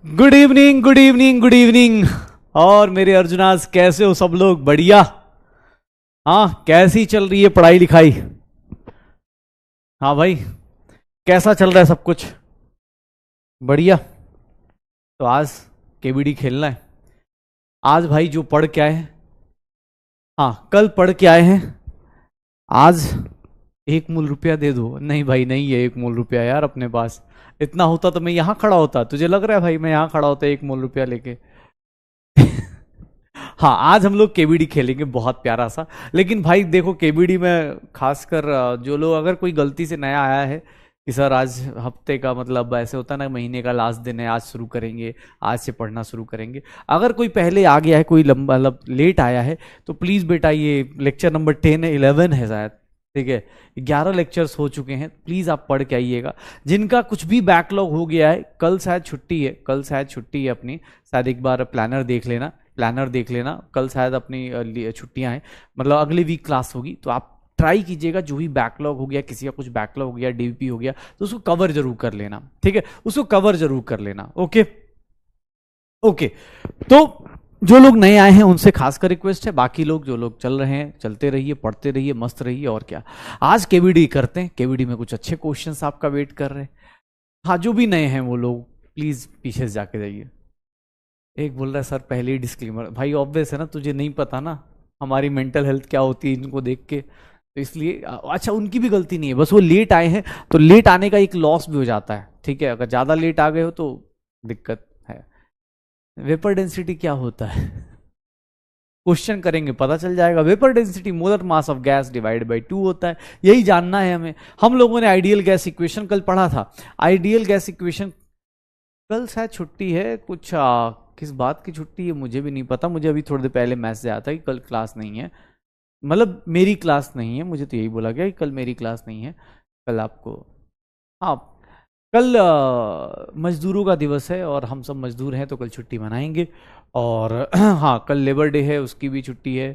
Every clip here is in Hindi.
Good evening good evening good evening. और मेरे अर्जुनास कैसे हो सब लोग? बढ़िया। हाँ, कैसी चल रही है पढ़ाई लिखाई? हाँ भाई, कैसा चल रहा है सब कुछ? बढ़िया। तो आज केबीडी खेलना है। आज भाई जो पढ़ के आए हैं, हाँ कल पढ़ के आए हैं, आज 1 मूल रुपया दे दो। नहीं भाई, नहीं है 1 मूल रुपया यार अपने पास। इतना होता तो मैं यहां खड़ा होता। तुझे लग रहा है भाई मैं यहां खड़ा होता 1 मूल रुपया लेके? हाँ, आज हम लोग केबीडी खेलेंगे, बहुत प्यारा सा। लेकिन भाई देखो, केबीडी में खासकर जो लोग, अगर कोई गलती से नया आया है कि सर आज हफ्ते का मतलब ऐसे होता है ना, महीने का लास्ट दिन है, आज शुरू करेंगे, आज से पढ़ना शुरू करेंगे। अगर कोई पहले आ गया है, कोई लंबा मतलब लेट आया है, तो प्लीज़ बेटा, ये लेक्चर नंबर 10 है, 11 है शायद, ठीक है, 11 लेक्चर्स हो चुके हैं। प्लीज़ आप पढ़ के आइएगा। जिनका कुछ भी बैकलॉग हो गया है, कल शायद छुट्टी है, कल शायद छुट्टी है अपनी, शायद एक बार प्लानर देख लेना, कल शायद अपनी छुट्टियां हैं, मतलब अगले वीक क्लास होगी। तो आप ट्राई कीजिएगा, जो भी बैकलॉग हो गया, किसी का कुछ बैकलॉग हो गया, डीवीपी हो गया, तो उसको कवर जरूर कर लेना, ठीक है, उसको कवर जरूर कर लेना। Okay okay. तो जो लोग नए आए हैं उनसे खासकर रिक्वेस्ट है, बाकी लोग जो लोग चल रहे हैं चलते रहिए, पढ़ते रहिए, मस्त रहिए। और क्या, आज केबीडी करते हैं। केबीडी में कुछ अच्छे क्वेश्चंस आपका वेट कर रहे हैं। हाँ, जो भी नए हैं वो लोग प्लीज पीछे से जाके जाइए। एक बोल रहा है सर पहले ही डिस्क्लेमर। भाई ऑब्वियस है ना, तुझे नहीं पता ना हमारी मेंटल हेल्थ क्या होती है इनको देख के, तो इसलिए अच्छा, उनकी भी गलती नहीं है, बस वो लेट आए हैं, तो लेट आने का एक लॉस भी हो जाता है, ठीक है। अगर ज्यादा लेट आ गए हो तो दिक्कत है। वेपर डेंसिटी क्या होता है? क्वेश्चन करेंगे पता चल जाएगा। Vapour density molar mass of gas divide by 2 होता है, यही जानना है हमें। हम लोगों ने आइडियल गैस इक्वेशन कल पढ़ा था। आइडियल गैस इक्वेशन, कल शायद छुट्टी है कुछ, किस बात की छुट्टी है मुझे भी नहीं पता। मुझे अभी थोड़ी देर पहले मैसेज आया था कि कल क्लास नहीं है, मतलब मेरी क्लास नहीं है। मुझे तो यही बोला गया कि कल मेरी क्लास नहीं है, कल आपको, हाँ कल मजदूरों का दिवस है और हम सब मजदूर हैं, तो कल छुट्टी मनाएंगे। और हाँ, कल लेबर डे है, उसकी भी छुट्टी है।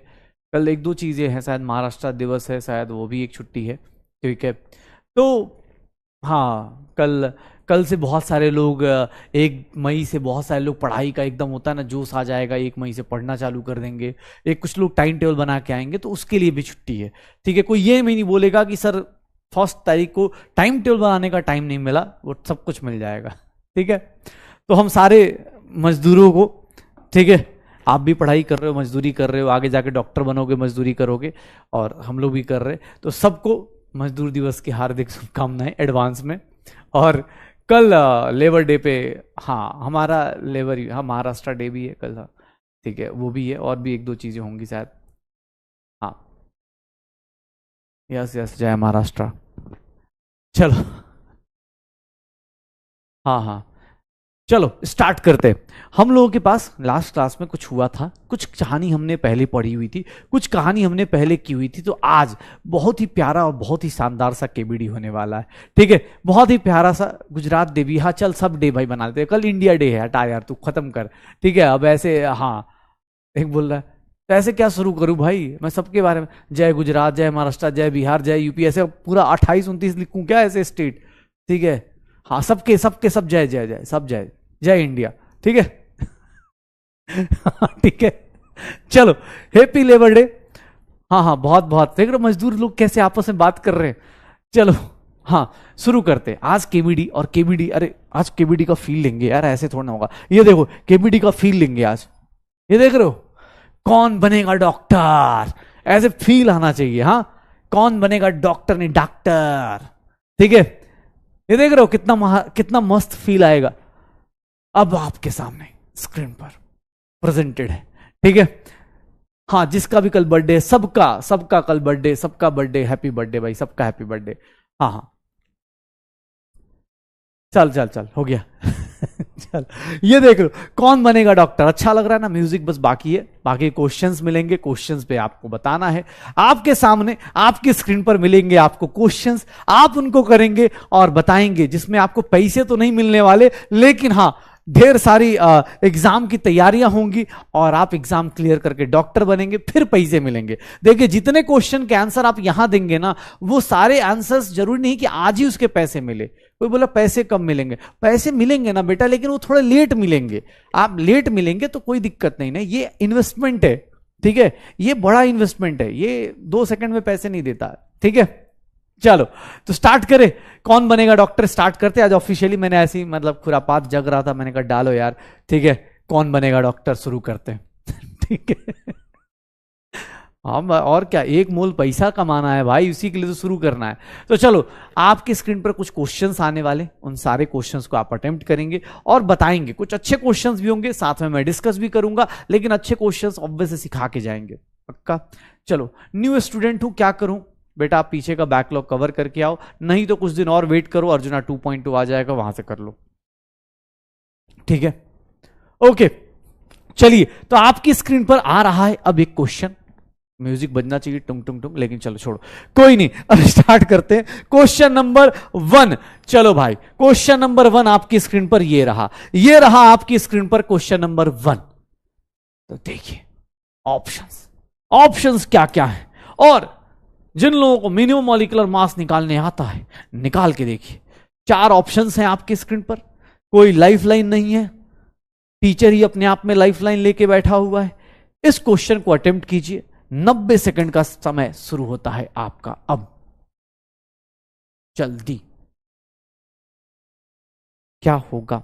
कल एक दो चीज़ें हैं, शायद महाराष्ट्र दिवस है, शायद वो भी एक छुट्टी है, ठीक है। तो हाँ, कल से बहुत सारे लोग, 1 मई से बहुत सारे लोग पढ़ाई का एकदम होता है ना जोश आ जाएगा, 1 मई से पढ़ना चालू कर देंगे। कुछ लोग टाइम टेबल बना के आएंगे, तो उसके लिए भी छुट्टी है, ठीक है। कोई ये नहीं बोलेगा कि सर 1 तारीख को टाइम टेबल बनाने का टाइम नहीं मिला, वो सब कुछ मिल जाएगा, ठीक है। तो हम सारे मजदूरों को, ठीक है, आप भी पढ़ाई कर रहे हो, मजदूरी कर रहे हो, आगे जाके डॉक्टर बनोगे, मजदूरी करोगे, और हम लोग भी कर रहे हैं, तो सबको मजदूर दिवस की हार्दिक शुभकामनाएं एडवांस में। और कल लेबर डे पे, हाँ हमारा लेबर, हाँ महाराष्ट्र डे भी है कल, हाँ ठीक है, वो भी है, और भी एक दो चीज़ें होंगी शायद। हाँ, यस यस, जय महाराष्ट्र। चलो, हाँ हाँ, चलो स्टार्ट करते। हम लोगों के पास लास्ट क्लास में कुछ हुआ था, कुछ कहानी हमने पहले पढ़ी हुई थी, कुछ कहानी हमने पहले की हुई थी। तो आज बहुत ही प्यारा और बहुत ही शानदार सा केबीडी होने वाला है, ठीक है, बहुत ही प्यारा सा। गुजरात डे भी, हाँ चल सब डे भाई बना लेते हैं, कल इंडिया डे है, हटा यार तू खत्म कर, ठीक है। अब ऐसे, हाँ एक बोल रहा है तो ऐसे क्या शुरू करूं भाई, मैं सबके बारे में जय गुजरात, जय महाराष्ट्र, जय बिहार, जय यूपी, ऐसे पूरा 28-29 लिखूं क्या ऐसे स्टेट, ठीक है। हाँ, सबके सबके सब जय जय जय, सब जय, जय इंडिया, ठीक है। ठीक है, चलो हैप्पी लेबर डे। हाँ हाँ, बहुत बहुत देख रहे हो मजदूर लोग कैसे आपस में बात कर रहे हैं। चलो हाँ, शुरू करते हैं आज केबीडी। और केबीडी, अरे आज केबीडी का फील लेंगे यार, ऐसे थोड़ा ना होगा। ये देखो केबीडी का फील लेंगे आज, ये देख रहे हो, कौन बनेगा डॉक्टर, ऐसे फील आना चाहिए। हाँ, कौन बनेगा डॉक्टर, नहीं डॉक्टर, ठीक है। ये देख रहे हो कितना मस्त फील आएगा। अब आपके सामने स्क्रीन पर प्रेजेंटेड है, ठीक है। हाँ, जिसका भी कल बर्थडे है, सबका कल बर्थडे, सबका बर्थडे, हैप्पी बर्थडे भाई, सबका हैप्पी बर्थडे। हाँ हाँ, चल चल चल हो गया। चल, ये देख लो कौन बनेगा डॉक्टर। अच्छा लग रहा है ना, म्यूजिक बस बाकी है, बाकी क्वेश्चंस मिलेंगे, क्वेश्चंस पे आपको बताना है। आपके सामने आपकी स्क्रीन पर मिलेंगे आपको क्वेश्चंस, आप उनको करेंगे और बताएंगे, जिसमें आपको पैसे तो नहीं मिलने वाले, लेकिन हाँ ढेर सारी एग्जाम की तैयारियां होंगी और आप एग्जाम क्लियर करके डॉक्टर बनेंगे, फिर पैसे मिलेंगे। देखिए जितने क्वेश्चन के आंसर आप यहां देंगे ना, वो सारे आंसर्स जरूरी नहीं कि आज ही उसके पैसे मिले। कोई बोला पैसे कब मिलेंगे, पैसे मिलेंगे ना बेटा, लेकिन वो थोड़े लेट मिलेंगे। आप लेट मिलेंगे तो कोई दिक्कत नहीं ना, ये इन्वेस्टमेंट है, ठीक है, ये बड़ा इन्वेस्टमेंट है, ये 2 सेकंड में पैसे नहीं देता, ठीक है। चलो तो स्टार्ट करें, कौन बनेगा डॉक्टर, स्टार्ट करते। आज ऑफिशियली मैंने ऐसी मतलब खुरापात जग रहा था, मैंने कहा डालो यार, ठीक है, कौन बनेगा डॉक्टर, शुरू करते हैं। ठीक है, हम और क्या, 1 मोल पैसा कमाना है भाई, उसी के लिए तो शुरू करना है। तो चलो, आपकी स्क्रीन पर कुछ क्वेश्चंस आने वाले, उन सारे क्वेश्चंस को आप अटेम्प्ट करेंगे और बताएंगे। कुछ अच्छे क्वेश्चंस भी होंगे, साथ में मैं डिस्कस भी करूंगा, लेकिन अच्छे क्वेश्चंस ऑब्वियसली सिखा के जाएंगे, पक्का। चलो, न्यू स्टूडेंट हूं, क्या करूं बेटा, आप पीछे का बैकलॉग कवर करके आओ, नहीं तो कुछ दिन और वेट करो, अर्जुना 2.2 आ जाएगा, वहां से कर लो, ठीक है। ओके, चलिए, तो आपकी स्क्रीन पर आ रहा है अब एक क्वेश्चन, म्यूजिक बजना चाहिए टुंग टुंग टुंग, लेकिन चलो छोड़ो, कोई नहीं, अब स्टार्ट करते हैं। क्वेश्चन नंबर 1, चलो भाई, क्वेश्चन नंबर 1 आपकी स्क्रीन पर ये रहा आपकी स्क्रीन पर क्वेश्चन नंबर 1। तो देखिए ऑप्शंस क्या क्या है, और जिन लोगों को मिनिमम मॉलिक्यूलर मास निकालने आता है, निकाल के देखिए। 4 ऑप्शंस हैं आपकी स्क्रीन पर, कोई लाइफलाइन नहीं है, टीचर ही अपने आप में लाइफलाइन लेके बैठा हुआ है। इस क्वेश्चन को अटेम्प्ट कीजिए, 90 सेकंड का समय शुरू होता है आपका अब, जल्दी। क्या होगा,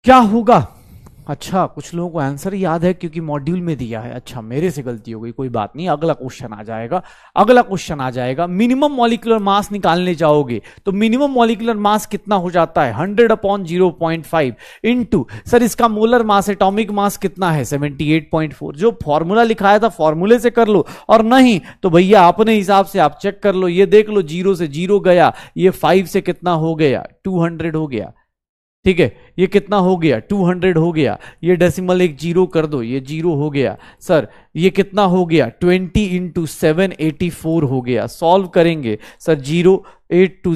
क्या होगा? अच्छा, कुछ लोगों को आंसर याद है क्योंकि मॉड्यूल में दिया है। अच्छा, मेरे से गलती हो गई, कोई बात नहीं, अगला क्वेश्चन आ जाएगा, अगला क्वेश्चन आ जाएगा। मिनिमम मॉलिक्यूलर मास निकालने जाओगे तो मिनिमम मॉलिक्यूलर मास कितना हो जाता है, 100/0.5 इंटू, सर इसका मोलर मास, एटॉमिक मास कितना है, 78.4। जो फॉर्मूला लिखाया था फॉर्मूले से कर लो, और नहीं तो भैया अपने हिसाब से आप चेक कर लो। ये देख लो, 0 से 0 गया, ये 5 से कितना हो गया, 200 हो गया, ठीक है। ये कितना हो गया, 200 हो गया। ये डेसिमल एक 0 कर दो, ये 0 हो गया। सर ये कितना हो गया, 20 इंटू 7 84 हो गया। सॉल्व करेंगे सर, 0 8 2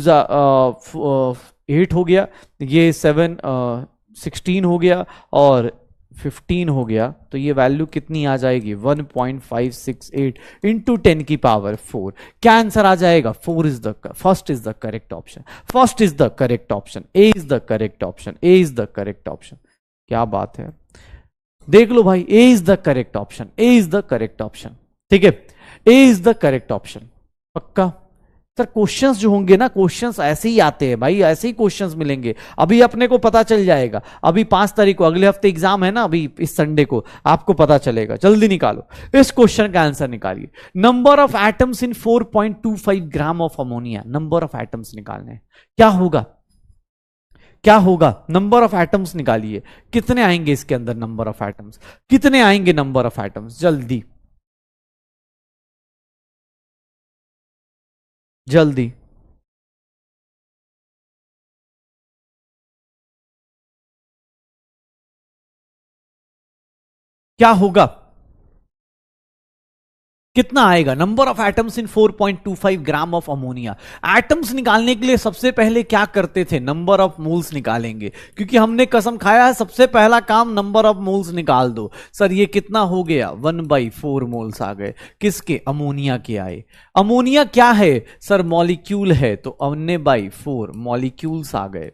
8 हो गया, ये 7 16 हो गया, और 15 हो गया। तो ये वैल्यू कितनी आ जाएगी, 1.568 इंटू 10 की पावर 4। क्या आंसर आ जाएगा, 4 is the first, is the correct option, first is the correct option, A is the correct option, A is the correct option. क्या बात है, देख लो भाई, A is the correct option, A is the correct option, ठीक है, A is the correct option, पक्का। सर क्वेश्चंस जो होंगे ना, क्वेश्चंस ऐसे ही आते हैं भाई, ऐसे ही क्वेश्चंस मिलेंगे। अभी अपने को पता चल जाएगा, अभी 5 तारीख को, अगले हफ्ते एग्जाम है ना, अभी इस संडे को आपको पता चलेगा। जल्दी निकालो, इस क्वेश्चन का आंसर निकालिए। Number of atoms in 4.25 gram of ammonia, number of atoms निकालने। क्या होगा, क्या होगा, नंबर ऑफ एटम्स निकालिए। कितने आएंगे इसके अंदर, नंबर ऑफ एटम्स कितने आएंगे, नंबर ऑफ एटम्स, जल्दी जल्दी। क्या होगा, कितना आएगा, number of atoms in 4.25 gram of ammonia. Atoms निकालने के लिए सबसे पहले क्या करते थे, नंबर ऑफ मोल्स निकालेंगे, क्योंकि हमने कसम खाया है सबसे पहला काम नंबर ऑफ मोल्स निकाल दो। सर ये कितना हो गया, 1/4 मोल्स आ गए, किसके, अमोनिया के आए। अमोनिया क्या है सर, मॉलिक्यूल है, तो 1/4 मॉलिक्यूल्स आ गए।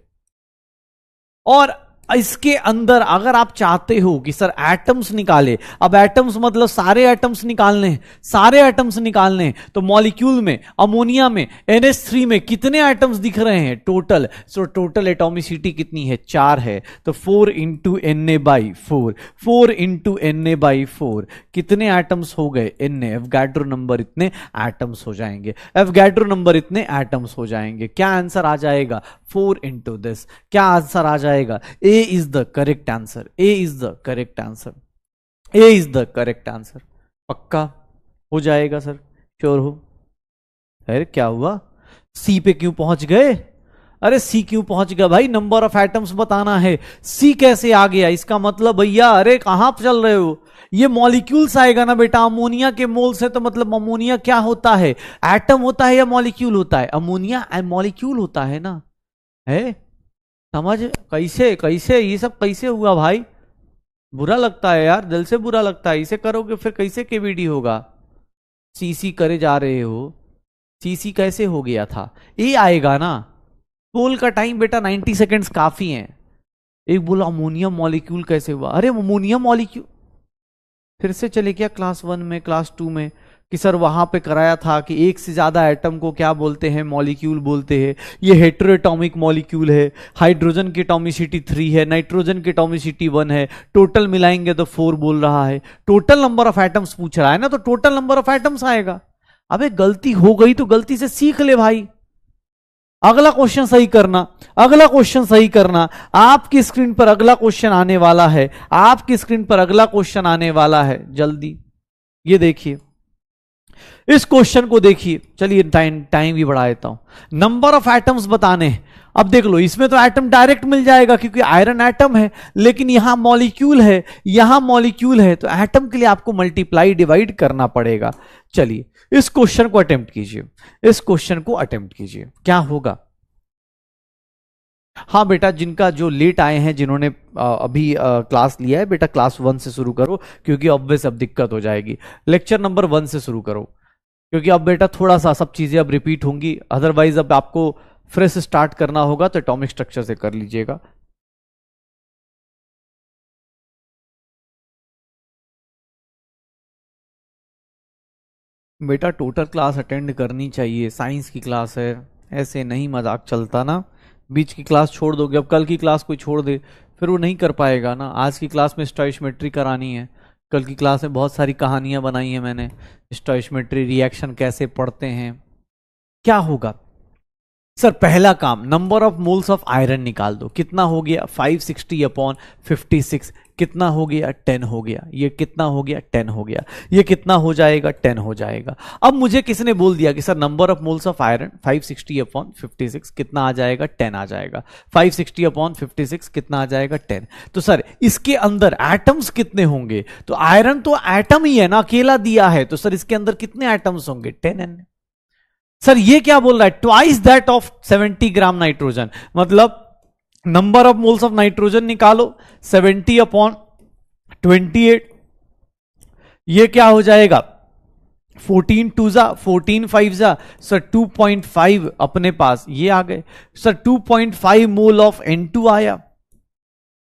और इसके अंदर अगर आप चाहते हो कि सर एटम्स निकाले, अब एटम्स मतलब सारे एटम्स निकालने हैं, सारे एटम्स निकालने हैं, तो मॉलिक्यूल में अमोनिया में NH3 में कितने एटम्स दिख रहे हैं टोटल? सो टोटल एटॉमिसिटी कितनी है? 4 है। तो 4 इंटू Na/4, 4 इंटू Na/4 कितने एटम्स हो गए? Na, एवोगाड्रो नंबर इतने एटम्स हो जाएंगे, एवोगाड्रो नंबर इतने एटम्स हो जाएंगे। क्या आंसर आ जाएगा? 4 इंटू दिस। क्या आंसर आ जाएगा? A is the correct answer. A is the correct answer. A is the correct answer. पक्का हो जाएगा सर? श्योर हो? अरे क्या हुआ? C पे क्यों पहुंच गए? अरे C क्यों पहुंच गया भाई? नंबर ऑफ एटम्स बताना है। C कैसे आ गया? इसका मतलब भैया, अरे कहां चल रहे हो? ये मॉलिक्यूल्स आएगा ना बेटा, अमोनिया के मोल्स है तो मतलब अमोनिया क्या होता है? एटम होता है या मॉलिक्यूल होता है? अमोनिया मॉलिक्यूल होता है ना, है? समझ? कैसे कैसे ये सब कैसे हुआ भाई? बुरा लगता है यार, दिल से बुरा लगता है। इसे करोगे फिर कैसे केवीडी होगा? सीसी करे जा रहे हो, सीसी कैसे हो गया था? ए आएगा ना। पोल का टाइम बेटा 90 सेकेंड्स काफी है। एक बोला अमोनियम मॉलिक्यूल कैसे हुआ? अरे अमोनियम मॉलिक्यूल फिर से चले क्या क्लास 1 में, क्लास 2 में कि सर वहां पे कराया था कि एक से ज्यादा एटम को क्या बोलते हैं? मॉलिक्यूल बोलते हैं। ये हेटेरोएटॉमिक मॉलिक्यूल है। हाइड्रोजन की एटॉमिसिटी 3 है, नाइट्रोजन की एटॉमिसिटी 1 है, टोटल मिलाएंगे तो 4 बोल रहा है। टोटल नंबर ऑफ एटम्स पूछ रहा है ना, तो टोटल नंबर ऑफ एटम्स आएगा। अबे गलती हो गई तो गलती से सीख ले भाई, अगला क्वेश्चन सही करना, अगला क्वेश्चन सही करना। आपकी स्क्रीन पर अगला क्वेश्चन आने वाला है, आपकी स्क्रीन पर अगला क्वेश्चन आने वाला है। जल्दी ये देखिए, इस क्वेश्चन को देखिए। चलिए टाइम भी बढ़ा देता हूं। नंबर ऑफ एटम्स बताने हैं। अब देख लो, इसमें तो एटम डायरेक्ट मिल जाएगा क्योंकि आयरन एटम है, लेकिन यहां मॉलिक्यूल है, यहां मॉलिक्यूल है, तो एटम के लिए आपको मल्टीप्लाई डिवाइड करना पड़ेगा। चलिए इस क्वेश्चन को अटेम्प्ट कीजिए, इस क्वेश्चन को अटेम्प्ट कीजिए। क्या होगा? हाँ बेटा, जिनका जो लेट आए हैं, जिन्होंने अभी क्लास लिया है, बेटा क्लास 1 से शुरू करो क्योंकि ऑब्वियस अब दिक्कत हो जाएगी। लेक्चर नंबर 1 से शुरू करो क्योंकि अब बेटा थोड़ा सा सब चीजें अब रिपीट होंगी, अदरवाइज अब आपको फ्रेश स्टार्ट करना होगा तो एटॉमिक स्ट्रक्चर से कर लीजिएगा। बेटा टोटल क्लास अटेंड करनी चाहिए, साइंस की क्लास है, ऐसे नहीं मजाक चलता ना। बीच की क्लास छोड़ दोगे, अब कल की क्लास कोई छोड़ दे फिर वो नहीं कर पाएगा ना। आज की क्लास में स्टोइशियोमेट्री करानी है, कल की क्लास में बहुत सारी कहानियां बनाई हैं मैंने, स्टोइशियोमेट्री, रिएक्शन कैसे पढ़ते हैं। क्या होगा सर? पहला काम, number of moles of iron निकाल दो। कितना हो गया? 560/56। कितना हो गया? 10 हो गया। ये कितना हो गया? 10 हो गया। ये कितना हो जाएगा? 10 हो जाएगा। अब मुझे किसने बोल दिया कि sir number of moles of iron 560/56 कितना आ जाएगा? 10 आ जाएगा। 560/56 कितना आ जाएगा? 10। तो सर इसके अंदर एटम्स कितने होंगे? तो आयरन तो एटम ही है ना, अकेला दिया है, तो सर इसके अंदर कितने एटम्स होंगे? 10N। सर ये क्या बोल रहा है? Twice that of 70 gram nitrogen, मतलब number of moles of nitrogen निकालो 70/28। ये क्या हो जाएगा? 14 2 14 5 सर 2.5 अपने पास ये आ गए। सर 2.5 मोल ऑफ N2 आया,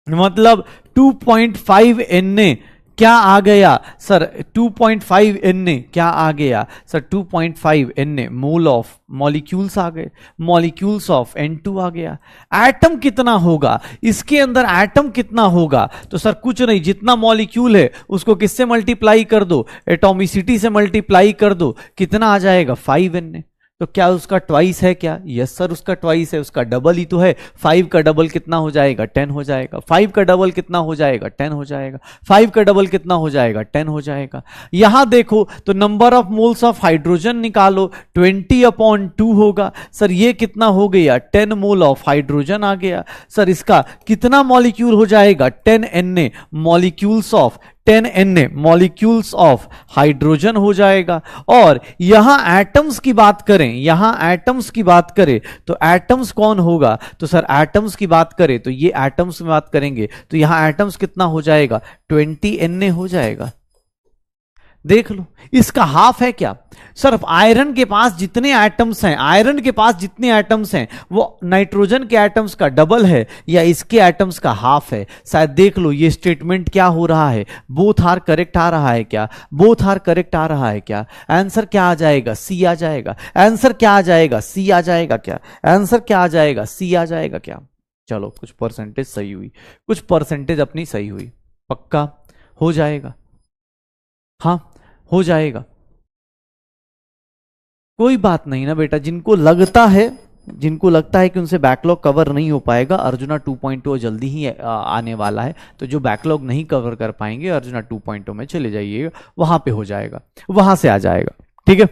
मतलब 2.5 Na क्या आ गया? सर 2.5 Na क्या आ गया? Sir 2.5 Na mole of molecules आ गए, मॉलिक्यूल्स ऑफ N2 आ गया। एटम कितना होगा? इसके अंदर एटम कितना होगा? तो सर कुछ नहीं, जितना मॉलिक्यूल है उसको किससे मल्टीप्लाई कर दो? एटॉमिसिटी से मल्टीप्लाई कर दो। कितना आ जाएगा? 5Na। तो क्या उसका ट्वाइस है क्या? यस सर उसका ट्वाइस है, उसका डबल ही तो है। 5 का डबल कितना हो जाएगा? 10 हो जाएगा। 5 का डबल कितना हो जाएगा? 10 हो जाएगा। 5 का डबल कितना हो जाएगा? 10 हो जाएगा। यहां देखो तो number of moles of hydrogen निकालो, 20/2 होगा। सर ये कितना हो गया? 10 मोल ऑफ हाइड्रोजन आ गया। सर इसका कितना मॉलिक्यूल हो जाएगा? 10Na molecules of 10Na molecules of hydrogen हो जाएगा। और यहां एटम्स की बात करें, यहां एटम्स की बात करें तो एटम्स कौन होगा? तो सर एटम्स की बात करें तो ये एटम्स में बात करेंगे तो यहां एटम्स कितना हो जाएगा? 20Na हो जाएगा। देख लो, इसका हाफ है क्या? सिर्फ आयरन के पास जितने एटम्स हैं, आयरन के पास जितने एटम्स हैं वो नाइट्रोजन के एटम्स का डबल है या इसके एटम्स का हाफ है? शायद देख लो ये स्टेटमेंट क्या हो रहा है, बोथ आर करेक्ट आ रहा है क्या? बोथ आर करेक्ट आ रहा है क्या? आंसर क्या आ जाएगा? सी आ जाएगा। आंसर क्या आ जाएगा? सी आ जाएगा क्या? आंसर क्या आ जाएगा? सी आ जाएगा क्या? चलो कुछ परसेंटेज सही हुई, कुछ परसेंटेज अपनी सही हुई। पक्का हो जाएगा? हाँ हो जाएगा, कोई बात नहीं ना बेटा। जिनको लगता है, जिनको लगता है कि उनसे बैकलॉग कवर नहीं हो पाएगा, अर्जुना 2.0 जल्दी ही आने वाला है, तो जो बैकलॉग नहीं कवर कर पाएंगे अर्जुना 2.0 में चले जाइएगा, वहां पे हो जाएगा, वहां से आ जाएगा। ठीक है,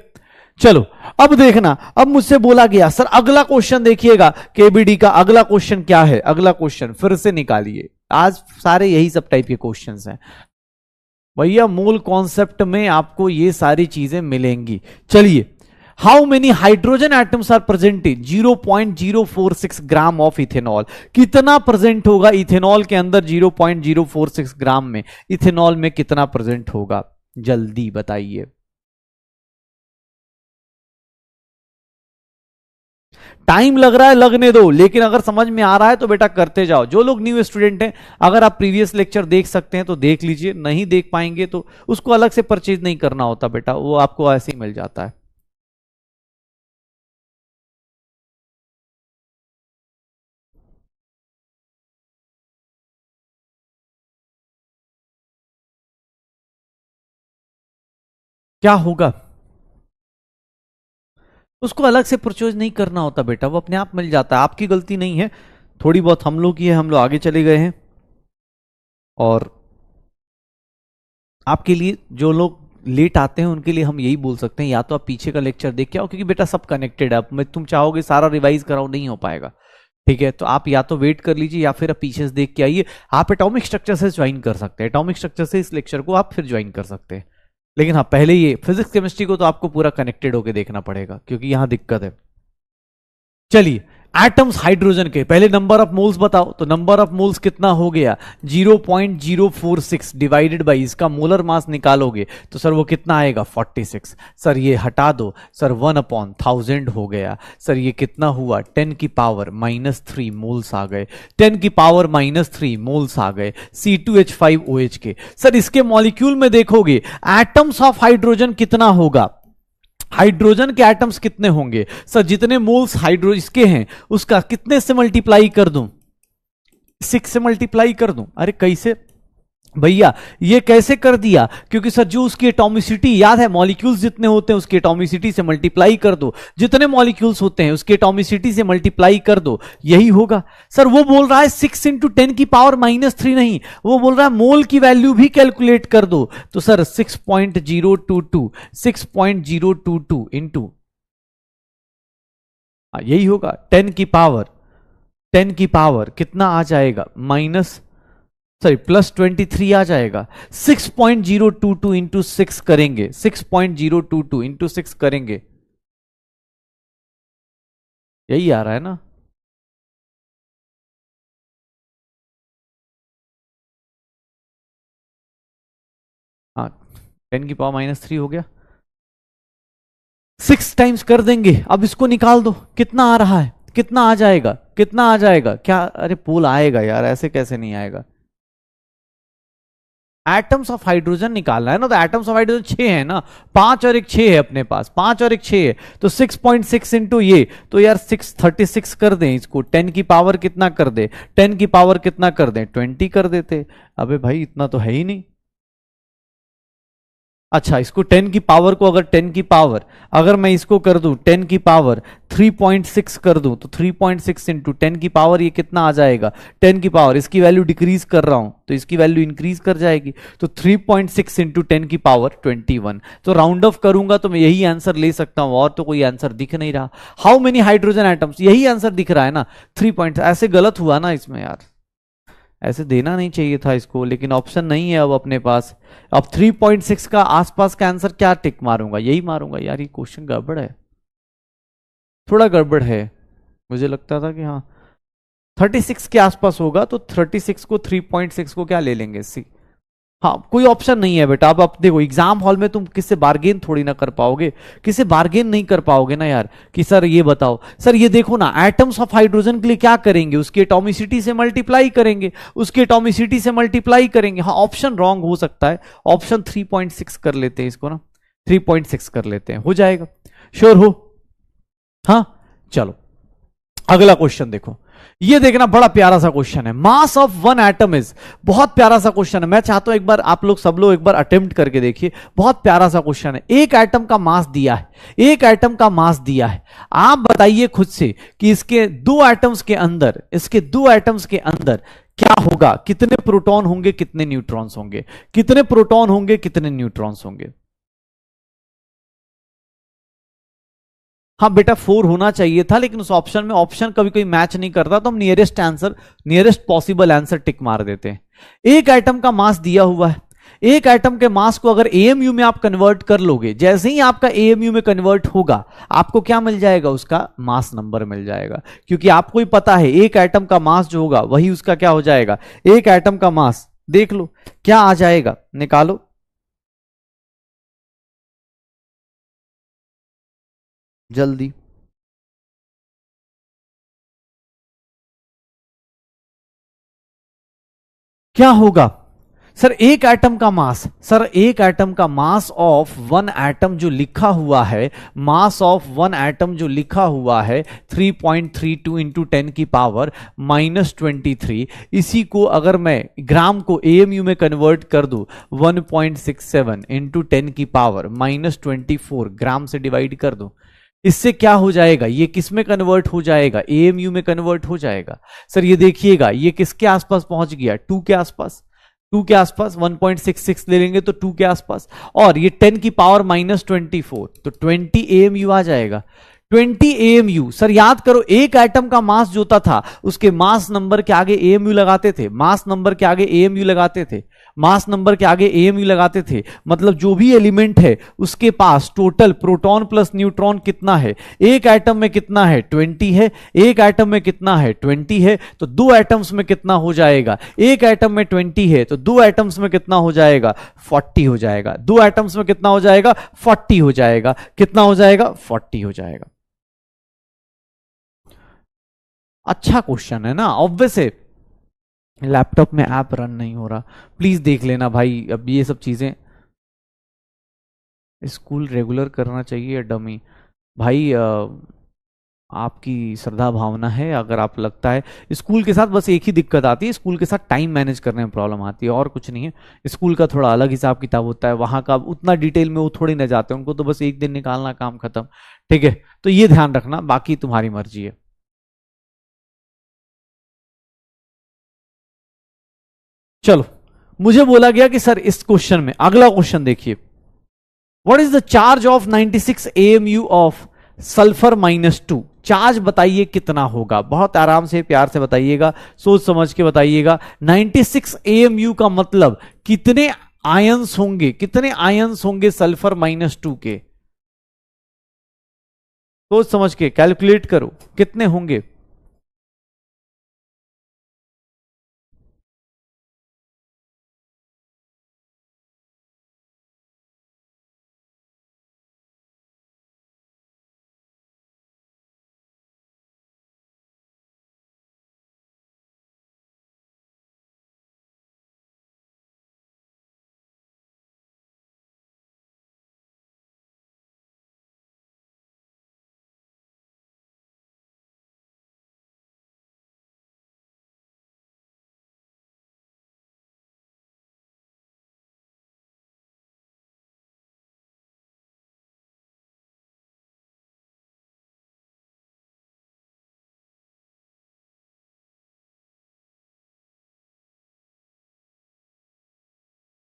चलो अब देखना, अब मुझसे बोला गया सर अगला क्वेश्चन देखिएगा, केबीडी का अगला क्वेश्चन क्या है? अगला क्वेश्चन फिर से निकालिए, आज सारे यही सब टाइप के क्वेश्चंस हैं भैया, मूल कॉन्सेप्ट में आपको ये सारी चीजें मिलेंगी। चलिए, how many hydrogen atoms are present in 0.046 gram of ethanol? कितना प्रेजेंट होगा इथेनॉल के अंदर? 0.046 ग्राम में इथेनॉल में कितना प्रेजेंट होगा? जल्दी बताइए। टाइम लग रहा है, लगने दो, लेकिन अगर समझ में आ रहा है तो बेटा करते जाओ। जो लोग न्यू स्टूडेंट हैं, अगर आप प्रीवियस लेक्चर देख सकते हैं तो देख लीजिए, नहीं देख पाएंगे तो उसको अलग से परचेज नहीं करना होता बेटा, वो आपको ऐसे ही मिल जाता है। क्या होगा? उसको अलग से परचेज नहीं करना होता बेटा, वो अपने आप मिल जाता है, आपकी गलती नहीं है, थोड़ी बहुत हम लोग की है, हम लोग आगे चले गए हैं। और आपके लिए जो लोग लेट आते हैं उनके लिए हम यही बोल सकते हैं, या तो आप पीछे का लेक्चर देख के आओ, क्योंकि बेटा सब कनेक्टेड है। अब मैं तुम चाहोगे सारा रिवाइज कराओ, नहीं हो पाएगा। ठीक है, तो आप या तो वेट कर लीजिए या फिर आप पीछे से देख के आइए। आप एटॉमिक स्ट्रक्चर से ज्वाइन कर सकते हैं, एटॉमिक स्ट्रक्चर से इस लेक्चर को आप फिर ज्वाइन कर सकते हैं। लेकिन हाँ, पहले ये फिजिक्स केमिस्ट्री को तो आपको पूरा कनेक्टेड होकर देखना पड़ेगा, क्योंकि यहां दिक्कत है। चलिए, एटम्स हाइड्रोजन के पहले नंबर ऑफ मोल्स बताओ, तो नंबर ऑफ मोल्स कितना हो गया? 0.046 डिवाइडेड बाई इसका मोलर मास निकालोगे तो सर वो कितना आएगा? 46। सर ये हटा दो, सर 1/1000 हो गया। सर ये कितना हुआ? 10 की पावर -3 मोल्स आ गए, 10 की पावर -3 मोल्स आ गए C2H5OH के। सर इसके मॉलिक्यूल में देखोगे एटम्स ऑफ हाइड्रोजन कितना होगा? हाइड्रोजन के एटम्स कितने होंगे? सर जितने मोल्स हाइड्रो इसके हैं उसका कितने से मल्टीप्लाई कर दूं? 6 से मल्टीप्लाई कर दूं। अरे कैसे भैया, ये कैसे कर दिया? क्योंकि सर जो उसकी एटॉमिसिटी याद है, मॉलिक्यूल्स जितने होते हैं उसकी एटॉमिसिटी से मल्टीप्लाई कर दो, जितने मॉलिक्यूल्स होते हैं उसकी एटॉमिसिटी से मल्टीप्लाई कर दो, यही होगा। सर वो बोल रहा है 6 × 10 की पावर -3 नहीं, वो बोल रहा है मोल की वैल्यू भी कैलकुलेट कर दो। तो सर 6.022 इंटू यही होगा 10 की पावर कितना आ जाएगा? +23 आ जाएगा। 6.022 इंटू 6 करेंगे, 6.022 इंटू 6 करेंगे, यही आ रहा है ना? हाँ, 10 की पावर -3 हो गया, 6 टाइम्स कर देंगे। अब इसको निकाल दो, कितना आ रहा है? कितना आ जाएगा? कितना आ जाएगा? क्या? अरे पोल आएगा यार, ऐसे कैसे नहीं आएगा? एटम्स ऑफ हाइड्रोजन निकालना है ना, तो एटम्स ऑफ हाइड्रोजन 6 है ना, 5 और एक 6 है अपने पास, 5 और एक 6 है, तो 6.6 इंटू ये, तो यार 636 कर दें इसको, 10 की पावर कितना कर दे? 10 की पावर कितना कर दें? 20 कर देते। अबे भाई इतना तो है ही नहीं। अच्छा, इसको 10 की पावर को अगर 10 की पावर अगर मैं इसको कर दूं 10 की पावर 3.6 कर दूं, तो 3.6 इंटू 10 की पावर ये कितना आ जाएगा? 10 की पावर, इसकी वैल्यू डिक्रीज कर रहा हूं तो इसकी वैल्यू इंक्रीज कर जाएगी, तो 3.6 इंटू 10 की पावर 21। तो राउंड ऑफ करूंगा तो मैं यही आंसर ले सकता हूं, और तो कोई आंसर दिख नहीं रहा। हाउ मेनी हाइड्रोजन एटम्स, यही आंसर दिख रहा है ना, 3 ऐसे गलत हुआ ना इसमें यार, ऐसे देना नहीं चाहिए था इसको, लेकिन ऑप्शन नहीं है अब अपने पास। अब 3.6 का आसपास का आंसर क्या टिक मारूंगा? यही मारूंगा यार, ये क्वेश्चन गड़बड़ है, थोड़ा गड़बड़ है। मुझे लगता था कि हाँ 36 के आसपास होगा, तो 36 को 3.6 को क्या ले लेंगे? सी हाँ, कोई ऑप्शन नहीं है बेटा। अब आप देखो एग्जाम हॉल में तुम किससे बार्गेन थोड़ी ना कर पाओगे, किससे बार्गेन नहीं कर पाओगे ना यार, कि सर ये बताओ, सर ये देखो ना, एटम्स ऑफ हाइड्रोजन के लिए क्या करेंगे, उसकी एटॉमिसिटी से मल्टीप्लाई करेंगे, उसकी एटॉमिसिटी से मल्टीप्लाई करेंगे। हाँ, ऑप्शन रॉन्ग हो सकता है, ऑप्शन 3.6 कर लेते हैं इसको ना, 3.6 कर लेते हैं, हो जाएगा। श्योर हो? हाँ, चलो अगला क्वेश्चन देखो, ये देखना बड़ा प्यारा सा क्वेश्चन है। Mass of one atom is, बहुत प्यारा सा क्वेश्चन है, मैं चाहता हूं एक बार आप लोग सब लोग एक बार अटेम्प्ट करके देखिए, बहुत प्यारा सा क्वेश्चन है। एक एटम का मास दिया है, एक एटम का मास दिया है, आप बताइए खुद से कि इसके दो एटम्स के अंदर, इसके दो एटम्स के अंदर क्या होगा, कितने प्रोटॉन होंगे, कितने न्यूट्रॉन्स होंगे, कितने प्रोटॉन होंगे, कितने न्यूट्रॉन्स होंगे। हाँ बेटा 4 होना चाहिए था, लेकिन उस ऑप्शन में ऑप्शन कभी कोई मैच नहीं करता, तो हम nearest answer, nearest possible answer tick मार देते हैं। एक एटम का मास दिया हुआ है, एक एटम के मास को अगर एएमयू में आप कन्वर्ट कर लोगे, जैसे ही आपका एएमयू में कन्वर्ट होगा, आपको क्या मिल जाएगा, उसका मास नंबर मिल जाएगा। क्योंकि आपको ही पता है एक एटम का मास जो होगा वही उसका क्या हो जाएगा, एक एटम का मास देख लो क्या आ जाएगा, निकालो जल्दी। क्या होगा सर, एक एटम का मास, सर एक एटम का मास ऑफ वन एटम जो लिखा हुआ है, मास ऑफ वन एटम जो लिखा हुआ है 3.32 इंटू 10 की पावर -23, इसी को अगर मैं ग्राम को एएमयू में कन्वर्ट कर दूं 1.67 इंटू 10 की पावर -24 ग्राम से डिवाइड कर दूं, इससे क्या हो जाएगा, ये किस में कन्वर्ट हो जाएगा, एएमयू में कन्वर्ट हो जाएगा। सर ये देखिएगा, ये किसके आसपास पहुंच गया, 2 के आसपास, 2 के आसपास, 1.66 ले लेंगे तो 2 के आसपास, और ये 10 की पावर -24, तो 20 एएमयू आ जाएगा। 20 एएमयू, सर याद करो एक एटम का मास जो था उसके मास नंबर के आगे एएमयू लगाते थे, मास नंबर के आगे एएमयू लगाते थे, मास नंबर के आगे एएमयू लगाते थे, मतलब जो भी एलिमेंट है उसके पास टोटल प्रोटॉन प्लस न्यूट्रॉन कितना है, एक एटम में कितना है 20 है, एक एटम में कितना है 20 है, तो दो एटम्स में कितना हो जाएगा, एक एटम में 20 है तो दो एटम्स में कितना हो जाएगा 40 हो जाएगा, दो एटम्स में कितना हो जाएगा 40 हो जाएगा, कितना हो जाएगा 40 हो जाएगा। अच्छा क्वेश्चन है ना, ऑब्वियस है। लैपटॉप में ऐप रन नहीं हो रहा, प्लीज देख लेना भाई, अब ये सब चीजें स्कूल रेगुलर करना चाहिए या डमी। भाई आपकी श्रद्धा भावना है, अगर आप लगता है, स्कूल के साथ बस एक ही दिक्कत आती है, स्कूल के साथ टाइम मैनेज करने में प्रॉब्लम आती है, और कुछ नहीं है। स्कूल का थोड़ा अलग हिसाब किताब होता है, वहां का उतना डिटेल में वो थोड़ी ना जाते हैं, उनको तो बस एक दिन निकालना, काम खत्म। ठीक है, तो ये ध्यान रखना, बाकी तुम्हारी मर्जी है। चलो, मुझे बोला गया कि सर इस क्वेश्चन में, अगला क्वेश्चन देखिए, what is the charge of 96 AMU of sulphur -2, charge बताइए कितना होगा, बहुत आराम से प्यार से बताइएगा, सोच समझ के बताइएगा। 96 एएमयू का मतलब कितने आयंस होंगे, कितने आयंस होंगे सल्फर -2 के, सोच समझ के कैलकुलेट करो कितने होंगे।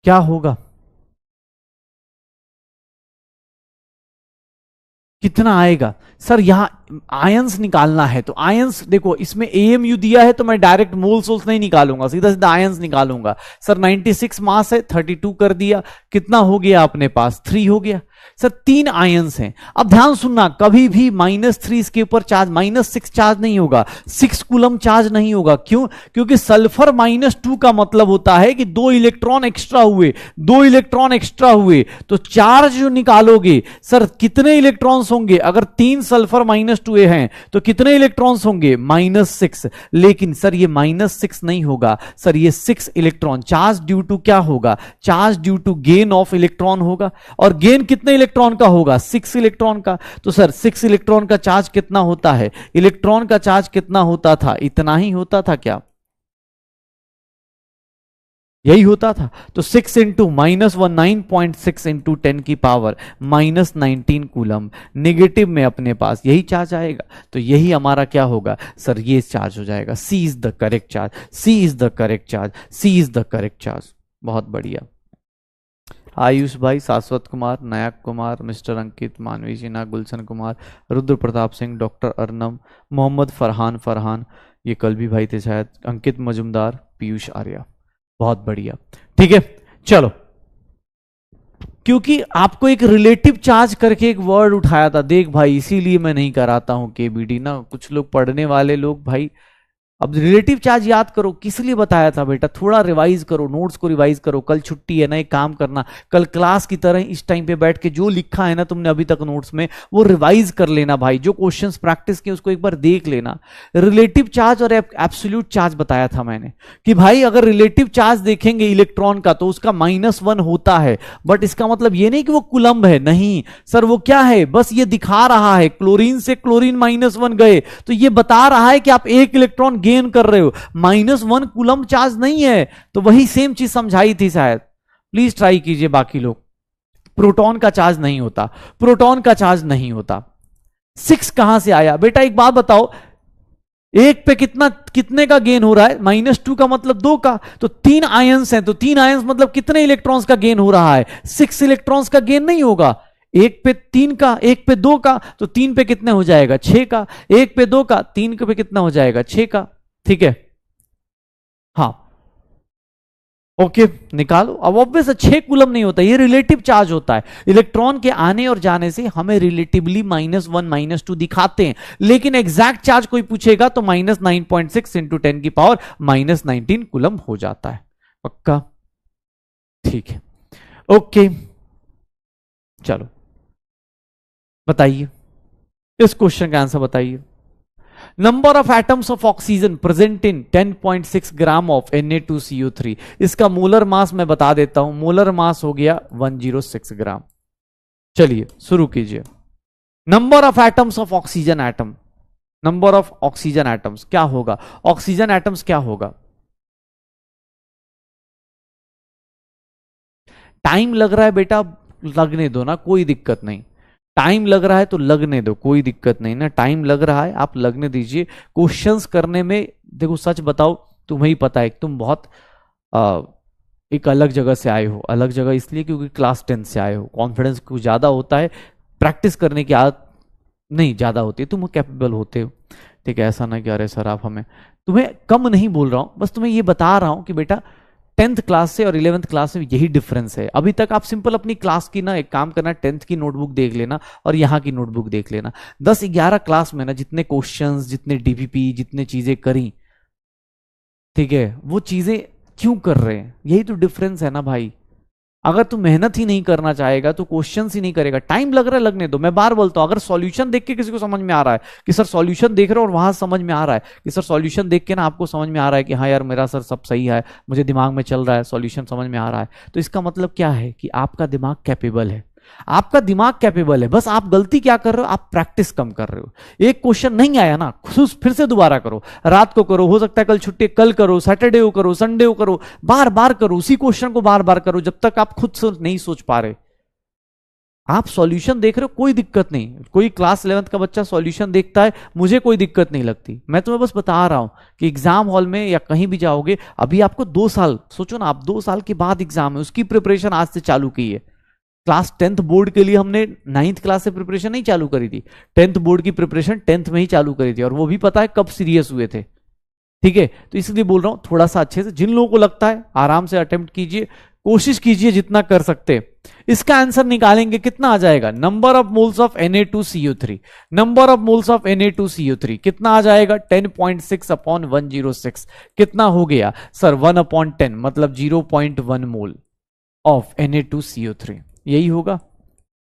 क्या होगा, कितना आएगा सर, यहां आयंस निकालना है, तो आयंस देखो इसमें एएमयू दिया है, तो मैं डायरेक्ट मोल सोल्स नहीं निकालूंगा, सीधा सीधा आयंस निकालूंगा। सर 96 मास है, 32 कर दिया, कितना हो गया अपने पास 3 हो गया, सर 3 आयंस हैं। अब ध्यान सुनना, कभी भी -3 इसके ऊपर चार्ज, -6 चार्ज नहीं होगा, 6 कूलम चार्ज नहीं होगा। क्यों? क्योंकि सल्फर -2 का मतलब होता है कि 2 इलेक्ट्रॉन एक्स्ट्रा हुए, 2 इलेक्ट्रॉन एक्स्ट्रा हुए, तो चार्ज जो निकालोगे सर कितने इलेक्ट्रॉन्स होंगे? अगर 3 सल्फर -2 हैं तो कितने इलेक्ट्रॉन्स होंगे? -6। लेकिन सर ये -6 नहीं होगा सर, ये 6 इलेक्ट्रॉन चार्ज ड्यू टू क्या होगा? Charge due to gain of electron होगा। और गेन कितने इलेक्ट्रॉन का होगा? 6 इलेक्ट्रॉन का। तो सर 6 इलेक्ट्रॉन का चार्ज कितना होता है? इलेक्ट्रॉन का चार्ज कितना होता था? इतना ही होता था क्या? यही होता था। तो 6 इंटू -19.6 इंटू 10 की पावर -19 कूलम नेगेटिव में अपने पास यही चार्ज आएगा। तो यही हमारा क्या होगा सर? ये चार्ज हो जाएगा। C is the correct charge, C is the correct charge, C is the correct charge. बहुत बढ़िया। आयुष भाई, शाश्वत कुमार, नायक कुमार, मिस्टर अंकित, मानवी सिन्हा, गुलशन कुमार, रुद्र प्रताप सिंह, डॉक्टर अर्नम, मोहम्मद फरहान, ये कल भी भाई थे शायद, अंकित मजुमदार, पीयूष आर्या। बहुत बढ़िया, ठीक है। चलो, क्योंकि आपको एक रिलेटिव चार्ज करके एक वर्ड उठाया था, देख भाई इसीलिए मैं नहीं कराता हूं केबीडी ना। कुछ लोग पढ़ने वाले लोग भाई, अब रिलेटिव चार्ज याद करो, किस लिए बताया था बेटा? थोड़ा रिवाइज करो, नोट्स को रिवाइज करो। कल छुट्टी है ना, एक काम करना, कल क्लास की तरह इस टाइम पे बैठ के जो लिखा है ना तुमने अभी तक नोट्स में, वो रिवाइज कर लेना भाई। जो क्वेश्चंस प्रैक्टिस किए उसको एक बार देख लेना। रिलेटिव चार्ज और एब्सोल्यूट चार्ज बताया था मैंने कि भाई अगर रिलेटिव चार्ज देखेंगे इलेक्ट्रॉन का तो उसका -1 होता है, बट इसका मतलब ये नहीं कि वो कुलम्ब है, नहीं सर। वो क्या है? बस ये दिखा रहा है क्लोरीन से क्लोरीन -1 गए, तो ये बता रहा है कि आप 1 इलेक्ट्रॉन गेन कर रहे हो। -1 कूलम चार्ज नहीं है। तो वही सेम चीज समझाई थी शायद, प्लीज ट्राई कीजिए बाकी लोग। प्रोटॉन का चार्ज नहीं होता, प्रोटॉन का चार्ज नहीं होता। 6 कहां से आया बेटा? एक बात बताओ, 1 पे कितने का गेन हो रहा है? -2 का मतलब 2 का। तो 3 आयंस हैं, तो 3 आयंस मतलब कितने इलेक्ट्रॉन्स का गेन हो रहा है? 6 इलेक्ट्रॉन्स का गेन नहीं होगा। 1 पे 3 का, 1 पे 2 का, तो 3 पे कितने हो जाएगा? 6 का। 1 पे 2 का, 3 पे कितना हो जाएगा? 6 का। ठीक है, हाँ ओके, निकालो। अब ऑब्वियस 6 कूलम नहीं होता, ये रिलेटिव चार्ज होता है। इलेक्ट्रॉन के आने और जाने से हमें रिलेटिवली -1 -2 दिखाते हैं, लेकिन एग्जैक्ट चार्ज कोई पूछेगा तो -9.6 इंटू 10 की पावर -19 कूलम हो जाता है। पक्का? ठीक है, ओके। चलो बताइए, इस क्वेश्चन का आंसर बताइए। Number of atoms of oxygen present in 10.6 gram of Na2CO3। इसका मोलर मास मैं बता देता हूं, मोलर मास हो गया 106 ग्राम। चलिए शुरू कीजिए। Number of atoms of oxygen atom, number of oxygen atoms क्या होगा? ऑक्सीजन एटम्स क्या होगा? टाइम लग रहा है बेटा, लगने दो ना, कोई दिक्कत नहीं। टाइम लग रहा है तो लगने दो, कोई दिक्कत नहीं ना। टाइम लग रहा है, आप लगने दीजिए। क्वेश्चंस करने में देखो, सच बताओ, तुम्हें ही पता है तुम बहुत एक अलग जगह से आए हो। अलग जगह इसलिए क्योंकि क्लास 10 से आए हो, कॉन्फिडेंस कुछ ज्यादा होता है, प्रैक्टिस करने की आदत नहीं ज्यादा होती है, तुम कैपेबल होते हो। ठीक है, ऐसा ना कि अरे सर आप हमें, तुम्हें कम नहीं बोल रहा हूं, बस तुम्हें ये बता रहा हूं कि बेटा 10th क्लास से और 11th क्लास में यही डिफरेंस है। अभी तक आप सिंपल अपनी क्लास की ना एक काम करना, 10th की नोटबुक देख लेना और यहाँ की नोटबुक देख लेना। 10-11 क्लास में ना जितने क्वेश्चंस, जितने डीपीपी, जितने चीजें करी, ठीक है, वो चीजें क्यों कर रहे हैं? यही तो डिफरेंस है ना भाई। अगर तू मेहनत ही नहीं करना चाहेगा तो क्वेश्चंस ही नहीं करेगा। टाइम लग रहा है, लगने दो। मैं बार बोलता हूं, अगर सॉल्यूशन देख के किसी को समझ में आ रहा है कि सर सॉल्यूशन देख रहे हो और वहां समझ में आ रहा है कि सर सॉल्यूशन देख के ना आपको समझ में आ रहा है कि हाँ यार मेरा सर सब सही है, मुझे दिमाग में चल रहा है, सॉल्यूशन समझ में आ रहा है, तो इसका मतलब क्या है कि आपका दिमाग कैपेबल है। आपका दिमाग कैपेबल है, बस आप गलती क्या कर रहे हो? आप प्रैक्टिस कम कर रहे हो। एक क्वेश्चन नहीं आया ना, फिर से दोबारा करो, रात को करो, हो सकता है कल छुट्टी, कल करो, सैटरडे को करो, संडे को करो, बार बार करो, उसी क्वेश्चन को बार बार करो जब तक आप खुद से नहीं सोच पा रहे। आप सॉल्यूशन देख रहे हो, कोई दिक्कत नहीं। कोई क्लास 11th का बच्चा सॉल्यूशन देखता है, मुझे कोई दिक्कत नहीं लगती। मैं तुम्हें बस बता रहा हूं कि एग्जाम हॉल में या कहीं भी जाओगे, अभी आपको 2 साल, सोचो ना, आप 2 साल के बाद एग्जाम है, उसकी प्रिपरेशन आज से चालू की है। क्लास 10th बोर्ड के लिए हमने 9th क्लास से प्रिपरेशन नहीं चालू करी थी, 10th बोर्ड की प्रिपरेशन 10th में ही चालू करी थी, और वो भी पता है कब सीरियस हुए थे। ठीक है, तो इसलिए बोल रहा हूं थोड़ा सा अच्छे से, जिन लोगों को लगता है आराम से अटेम्प्ट कीजिए, कोशिश कीजिए जितना कर सकते। इसका आंसर निकालेंगे, कितना आ जाएगा, number of moles of Na2CO3, number of moles of Na2CO3 कितना आ जाएगा, 10.6 अपॉन 106, कितना हो गया सर, 1/10, मतलब 0.1 मोल ऑफ Na2CO3। यही होगा,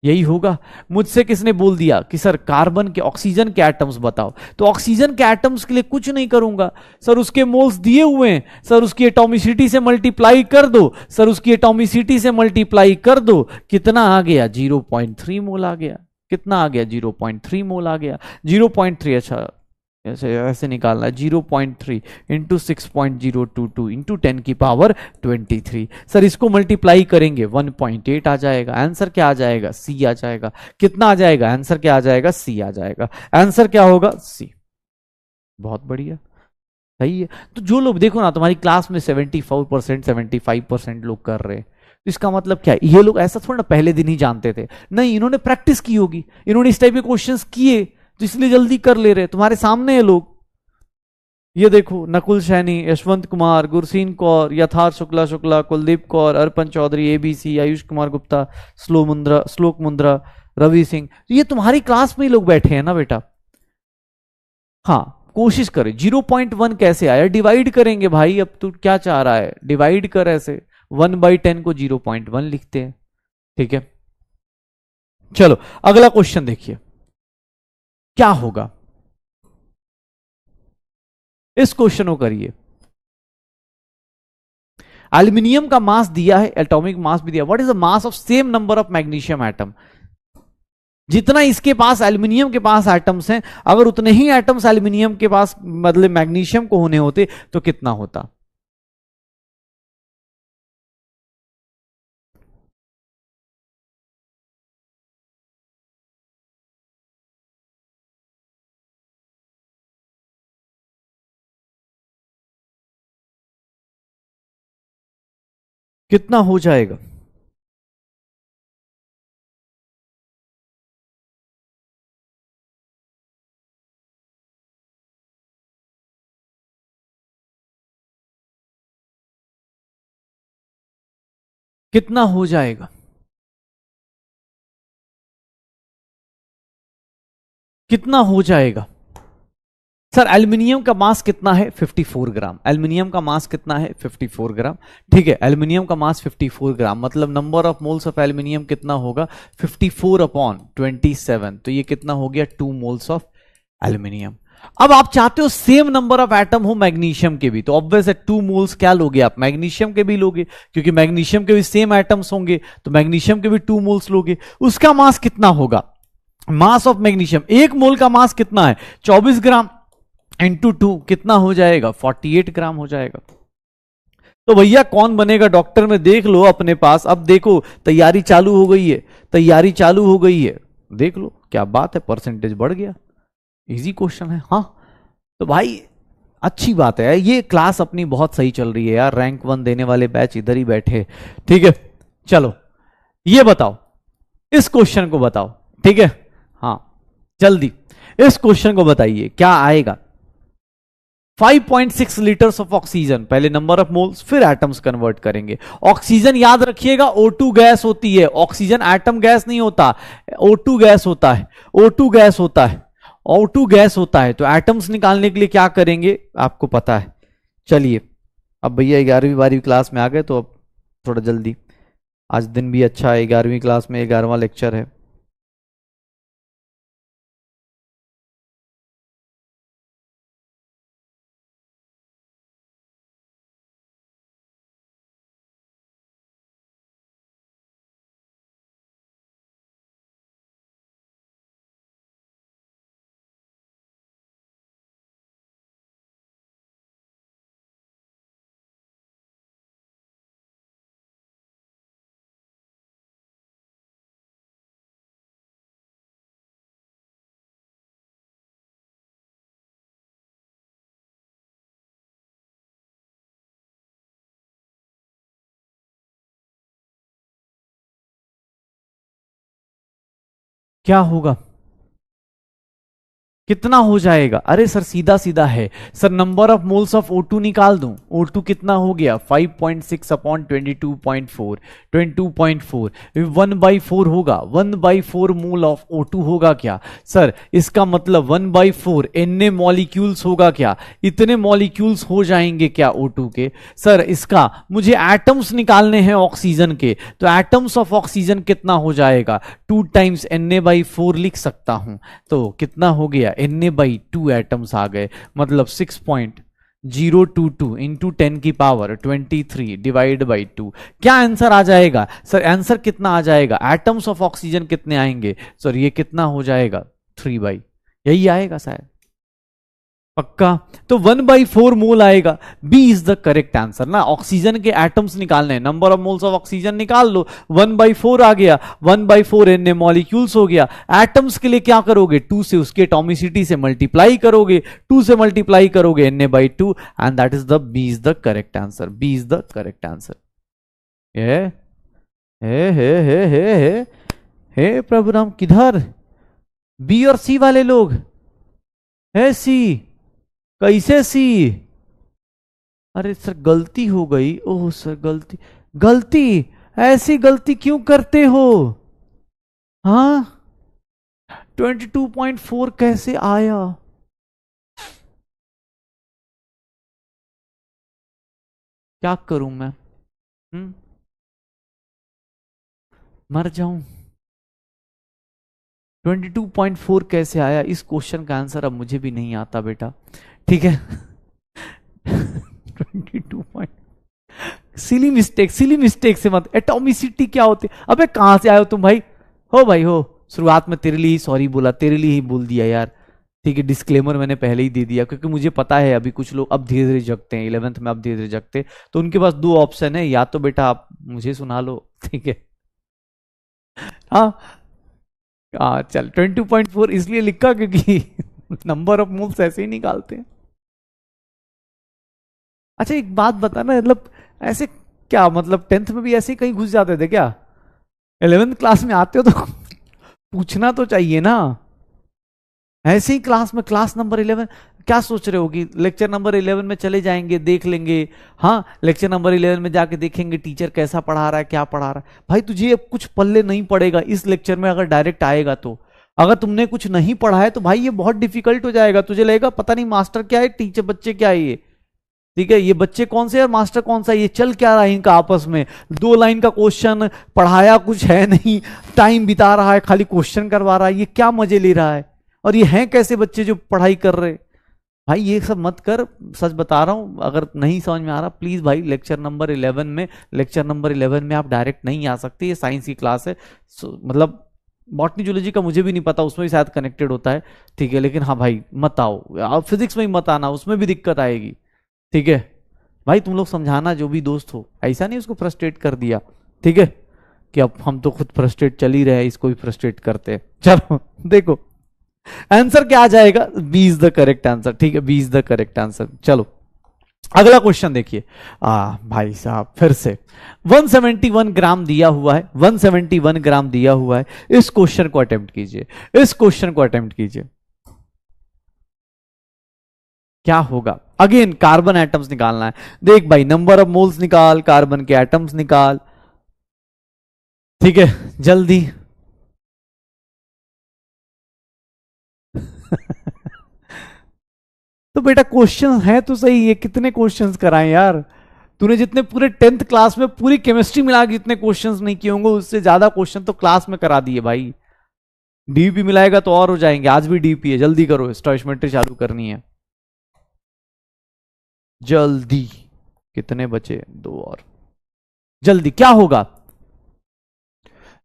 यही होगा। मुझसे किसने बोल दिया कि सर कार्बन के, ऑक्सीजन के एटम्स बताओ, तो ऑक्सीजन के एटम्स के लिए कुछ नहीं करूंगा सर, उसके मोल्स दिए हुए हैं सर, उसकी एटॉमिसिटी से मल्टीप्लाई कर दो सर, उसकी एटॉमिसिटी से मल्टीप्लाई कर दो, कितना आ गया, 0.3 मोल आ गया, कितना आ गया, 0.3 मोल आ गया, 0.3, अच्छा ऐसे ऐसे निकालना है, 0.3 इंटू 6.022 इंटू 10⁻23। सर इसको मल्टीप्लाई करेंगे 1.8 आ जाएगा, आंसर क्या आ जाएगा, सी आ जाएगा, कितना आ जाएगा, आंसर क्या आ जाएगा, सी आ जाएगा, आंसर क्या होगा, सी। बहुत बढ़िया, सही है। तो जो लोग देखो ना, तुम्हारी क्लास में 74%, 75% लोग कर रहे हैं, तो इसका मतलब क्या है, ये लोग ऐसा थोड़ा ना पहले दिन ही जानते थे, नहीं, इन्होंने प्रैक्टिस की होगी, इन्होंने इस टाइप के क्वेश्चंस किए, तो इसलिए जल्दी कर ले रहे, तुम्हारे सामने है लोग। ये देखो, नकुल सैनी, यशवंत कुमार, गुरसीन कौर, यथार्थ शुक्ला शुक्ला, कुलदीप कौर, अर्पण चौधरी, एबीसी, आयुष कुमार गुप्ता, श्लोक मुंद्रा, रवि सिंह, ये तुम्हारी क्लास में ही लोग बैठे हैं ना बेटा। हाँ, कोशिश करें। 0.1 कैसे आया, डिवाइड करेंगे भाई, अब तू क्या चाह रहा है, डिवाइड कर ऐसे, 1/10 को 0.1 लिखते हैं, ठीक है। चलो अगला क्वेश्चन देखिए, क्या होगा, इस क्वेश्चन को करिए। एल्यूमिनियम का मास दिया है, एटॉमिक मास भी दिया, what is the mass of same number of magnesium atom, जितना इसके पास एल्यूमिनियम के पास एटम्स हैं, अगर उतने ही एटम्स एल्यूमिनियम के पास मतलब मैग्नीशियम को होने होते तो कितना होता। कितना हो जाएगा, कितना हो जाएगा, कितना हो जाएगा सर। एल्यूमिनियम का मास कितना है, 54 ग्राम, एल्यूमिनियम का मास कितना है, 54 ग्राम, ठीक है, एल्यूमिनियम का मास 54 ग्राम, मतलब number of moles of aluminium कितना होगा, 54/27, तो ये कितना हो गया, 2 मोल्स ऑफ एल्यूमिनियम। अब आप चाहते हो सेम नंबर ऑफ एटम हो मैग्नीशियम के भी, तो ऑब्वियस है 2 मोल्स क्या लोगे आप, मैग्नीशियम के भी लोगे, क्योंकि मैग्नीशियम के भी सेम एटम्स होंगे, तो मैग्नीशियम के भी 2 मोल्स लोगे। उसका मास कितना होगा, मास ऑफ मैग्नीशियम, एक मोल का मास कितना है, 24 ग्राम, इंटू 2 कितना हो जाएगा, 48 ग्राम हो जाएगा। तो भैया कौन बनेगा डॉक्टर में देख लो अपने पास, अब देखो तैयारी चालू हो गई है, तैयारी चालू हो गई है, देख लो क्या बात है, परसेंटेज बढ़ गया, इजी क्वेश्चन है। हाँ, तो भाई अच्छी बात है, ये क्लास अपनी बहुत सही चल रही है यार, रैंक 1 देने वाले बैच इधर ही बैठे, ठीक है। चलो ये बताओ, इस क्वेश्चन को बताओ, ठीक है, हाँ जल्दी, इस क्वेश्चन को बताइए क्या आएगा। 5.6 लीटर्स ऑफ ऑक्सीजन, पहले नंबर ऑफ मोल्स फिर एटम्स कन्वर्ट करेंगे। ऑक्सीजन याद रखिएगा O2 गैस होती है, ऑक्सीजन एटम गैस नहीं होता, O2 गैस होता है, O2 गैस होता है, O2 गैस होता है। तो एटम्स निकालने के लिए क्या करेंगे आपको पता है। चलिए अब भैया 11वीं 12वीं क्लास में आ गए, तो अब थोड़ा जल्दी, आज दिन भी अच्छा है, 11वीं क्लास में 11वां लेक्चर है। क्या होगा, कितना हो जाएगा? अरे सर सीधा सीधा है sir, number of moles of O2 निकाल दूं। O2 कितना हो गया? 5.6 अपॉन 22.4, 22.4 1/4 होगा। 1/4 मोल ऑफ O2 होगा क्या सर? इसका मतलब 1/4 Na मॉलिक्यूल्स होगा क्या? इतने मॉलिक्यूल्स हो जाएंगे क्या O2 के? सर इसका मुझे एटम्स निकालने हैं ऑक्सीजन के, तो एटम्स ऑफ ऑक्सीजन कितना हो जाएगा? 2 टाइम्स Na/4 लिख सकता हूं, तो कितना हो गया? Na/2 एटम्स आ गए, मतलब 6.022 इंटू 10 की पावर 23 डिवाइड बाई 2। क्या आंसर आ जाएगा सर? आंसर कितना आ जाएगा? एटम्स ऑफ ऑक्सीजन कितने आएंगे सर? ये कितना हो जाएगा? 3 यही आएगा शायद, पक्का। तो 1/4 मोल आएगा। B is the correct answer ना। ऑक्सीजन के एटम्स निकालने, number of moles of oxygen निकाल लो, 1/4 आ गया, 1/4 Na मॉलिक्यूल्स हो गया। एटम्स के लिए क्या करोगे? 2 से उसके एटॉमिसिटी से मल्टीप्लाई करोगे, 2 से मल्टीप्लाई करोगे Na/2, and that is the B is the correct answer. B is the correct answer. हे प्रभु राम, किधर बी और सी वाले लोग? है सी, कैसे सी? अरे सर गलती हो गई। ओह सर गलती, गलती, ऐसी गलती क्यों करते हो? हाँ 22.4 कैसे आया? क्या करूं मैं? मर जाऊं? 22.4 कैसे आया? इस क्वेश्चन का आंसर अब मुझे भी नहीं आता बेटा, ठीक है। 22 सिली मिस्टेक, सिली मिस्टेक से मत। एटॉमिसिटी क्या होती? अबे कहां से आए हो तुम भाई? हो भाई हो, शुरुआत में तेरे लिए ही सॉरी बोला, तेरे लिए ही बोल दिया यार, ठीक है। डिस्क्लेमर मैंने पहले ही दे दिया, क्योंकि मुझे पता है अभी कुछ लोग अब धीरे धीरे जगते हैं, 11th में अब धीरे धीरे जगते, तो उनके पास 2 ऑप्शन है, या तो बेटा आप मुझे सुना लो, ठीक है। हाँ चल 22.4 इसलिए लिखा क्योंकि नंबर ऑफ मोल्स ऐसे ही निकालते हैं। अच्छा एक बात बताना, मतलब ऐसे क्या, मतलब 10th में भी ऐसे ही कहीं घुस जाते थे क्या? 11th क्लास में आते हो तो पूछना तो चाहिए ना। ऐसे ही क्लास में, क्लास नंबर 11, क्या सोच रहे हो कि लेक्चर नंबर 11 में चले जाएंगे, देख लेंगे? हाँ लेक्चर नंबर 11 में जाके देखेंगे टीचर कैसा पढ़ा रहा है, क्या पढ़ा रहा है। भाई तुझे अब कुछ पल्ले नहीं पड़ेगा इस लेक्चर में, अगर डायरेक्ट आएगा तो। अगर तुमने कुछ नहीं पढ़ा है तो भाई ये बहुत डिफिकल्ट हो जाएगा, तुझे लगेगा पता नहीं मास्टर क्या है, टीचर बच्चे क्या है ये, ठीक है। ये बच्चे कौन से और मास्टर कौन सा, ये चल क्या रहा है इनका आपस में? 2 लाइन का क्वेश्चन, पढ़ाया कुछ है नहीं, टाइम बिता रहा है, खाली क्वेश्चन करवा रहा है, ये क्या मजे ले रहा है? और ये हैं कैसे बच्चे जो पढ़ाई कर रहे? भाई ये सब मत कर, सच बता रहा हूं। अगर नहीं समझ में आ रहा प्लीज भाई लेक्चर नंबर 11 में, लेक्चर नंबर 11 में आप डायरेक्ट नहीं आ सकते, ये साइंस की क्लास है। मतलब बॉटनी जूलॉजी का मुझे भी नहीं पता, उसमें भी शायद कनेक्टेड होता है, ठीक है। लेकिन हाँ भाई मत आओ, आप फिजिक्स में ही मत आना, उसमें भी दिक्कत आएगी, ठीक है। भाई तुम लोग समझाना, जो भी दोस्त हो, ऐसा नहीं उसको फ्रस्ट्रेट कर दिया, ठीक है, कि अब हम तो खुद फ्रस्ट्रेट चल ही रहे, इसको भी फ्रस्ट्रेट करते हैं। चलो देखो आंसर क्या आ जाएगा? B is the correct answer, ठीक है, B is the correct answer. चलो अगला क्वेश्चन देखिए। भाई साहब फिर से 171 ग्राम दिया हुआ है, 171 ग्राम दिया हुआ है। इस क्वेश्चन को अटेम्प्ट कीजिए, इस क्वेश्चन को अटेम्प्ट कीजिए। क्या होगा? अगेन कार्बन एटम्स निकालना है। देख भाई नंबर ऑफ मोल्स निकाल, कार्बन के एटम्स निकाल, ठीक है, जल्दी। तो बेटा क्वेश्चन है तो सही, ये कितने क्वेश्चंस कराएं यार? तूने जितने पूरे 10th क्लास में पूरी केमिस्ट्री मिला के जितने क्वेश्चंस नहीं किए होंगे, उससे ज्यादा क्वेश्चन तो क्लास में करा दिए भाई। डीपी मिलाएगा तो और हो जाएंगे, आज भी डीपी है, जल्दी करो, स्टोइचमेट्री चालू करनी है जल्दी। कितने बचे? 2 और, जल्दी। क्या होगा?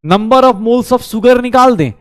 Number of moles of sugar निकाल दें।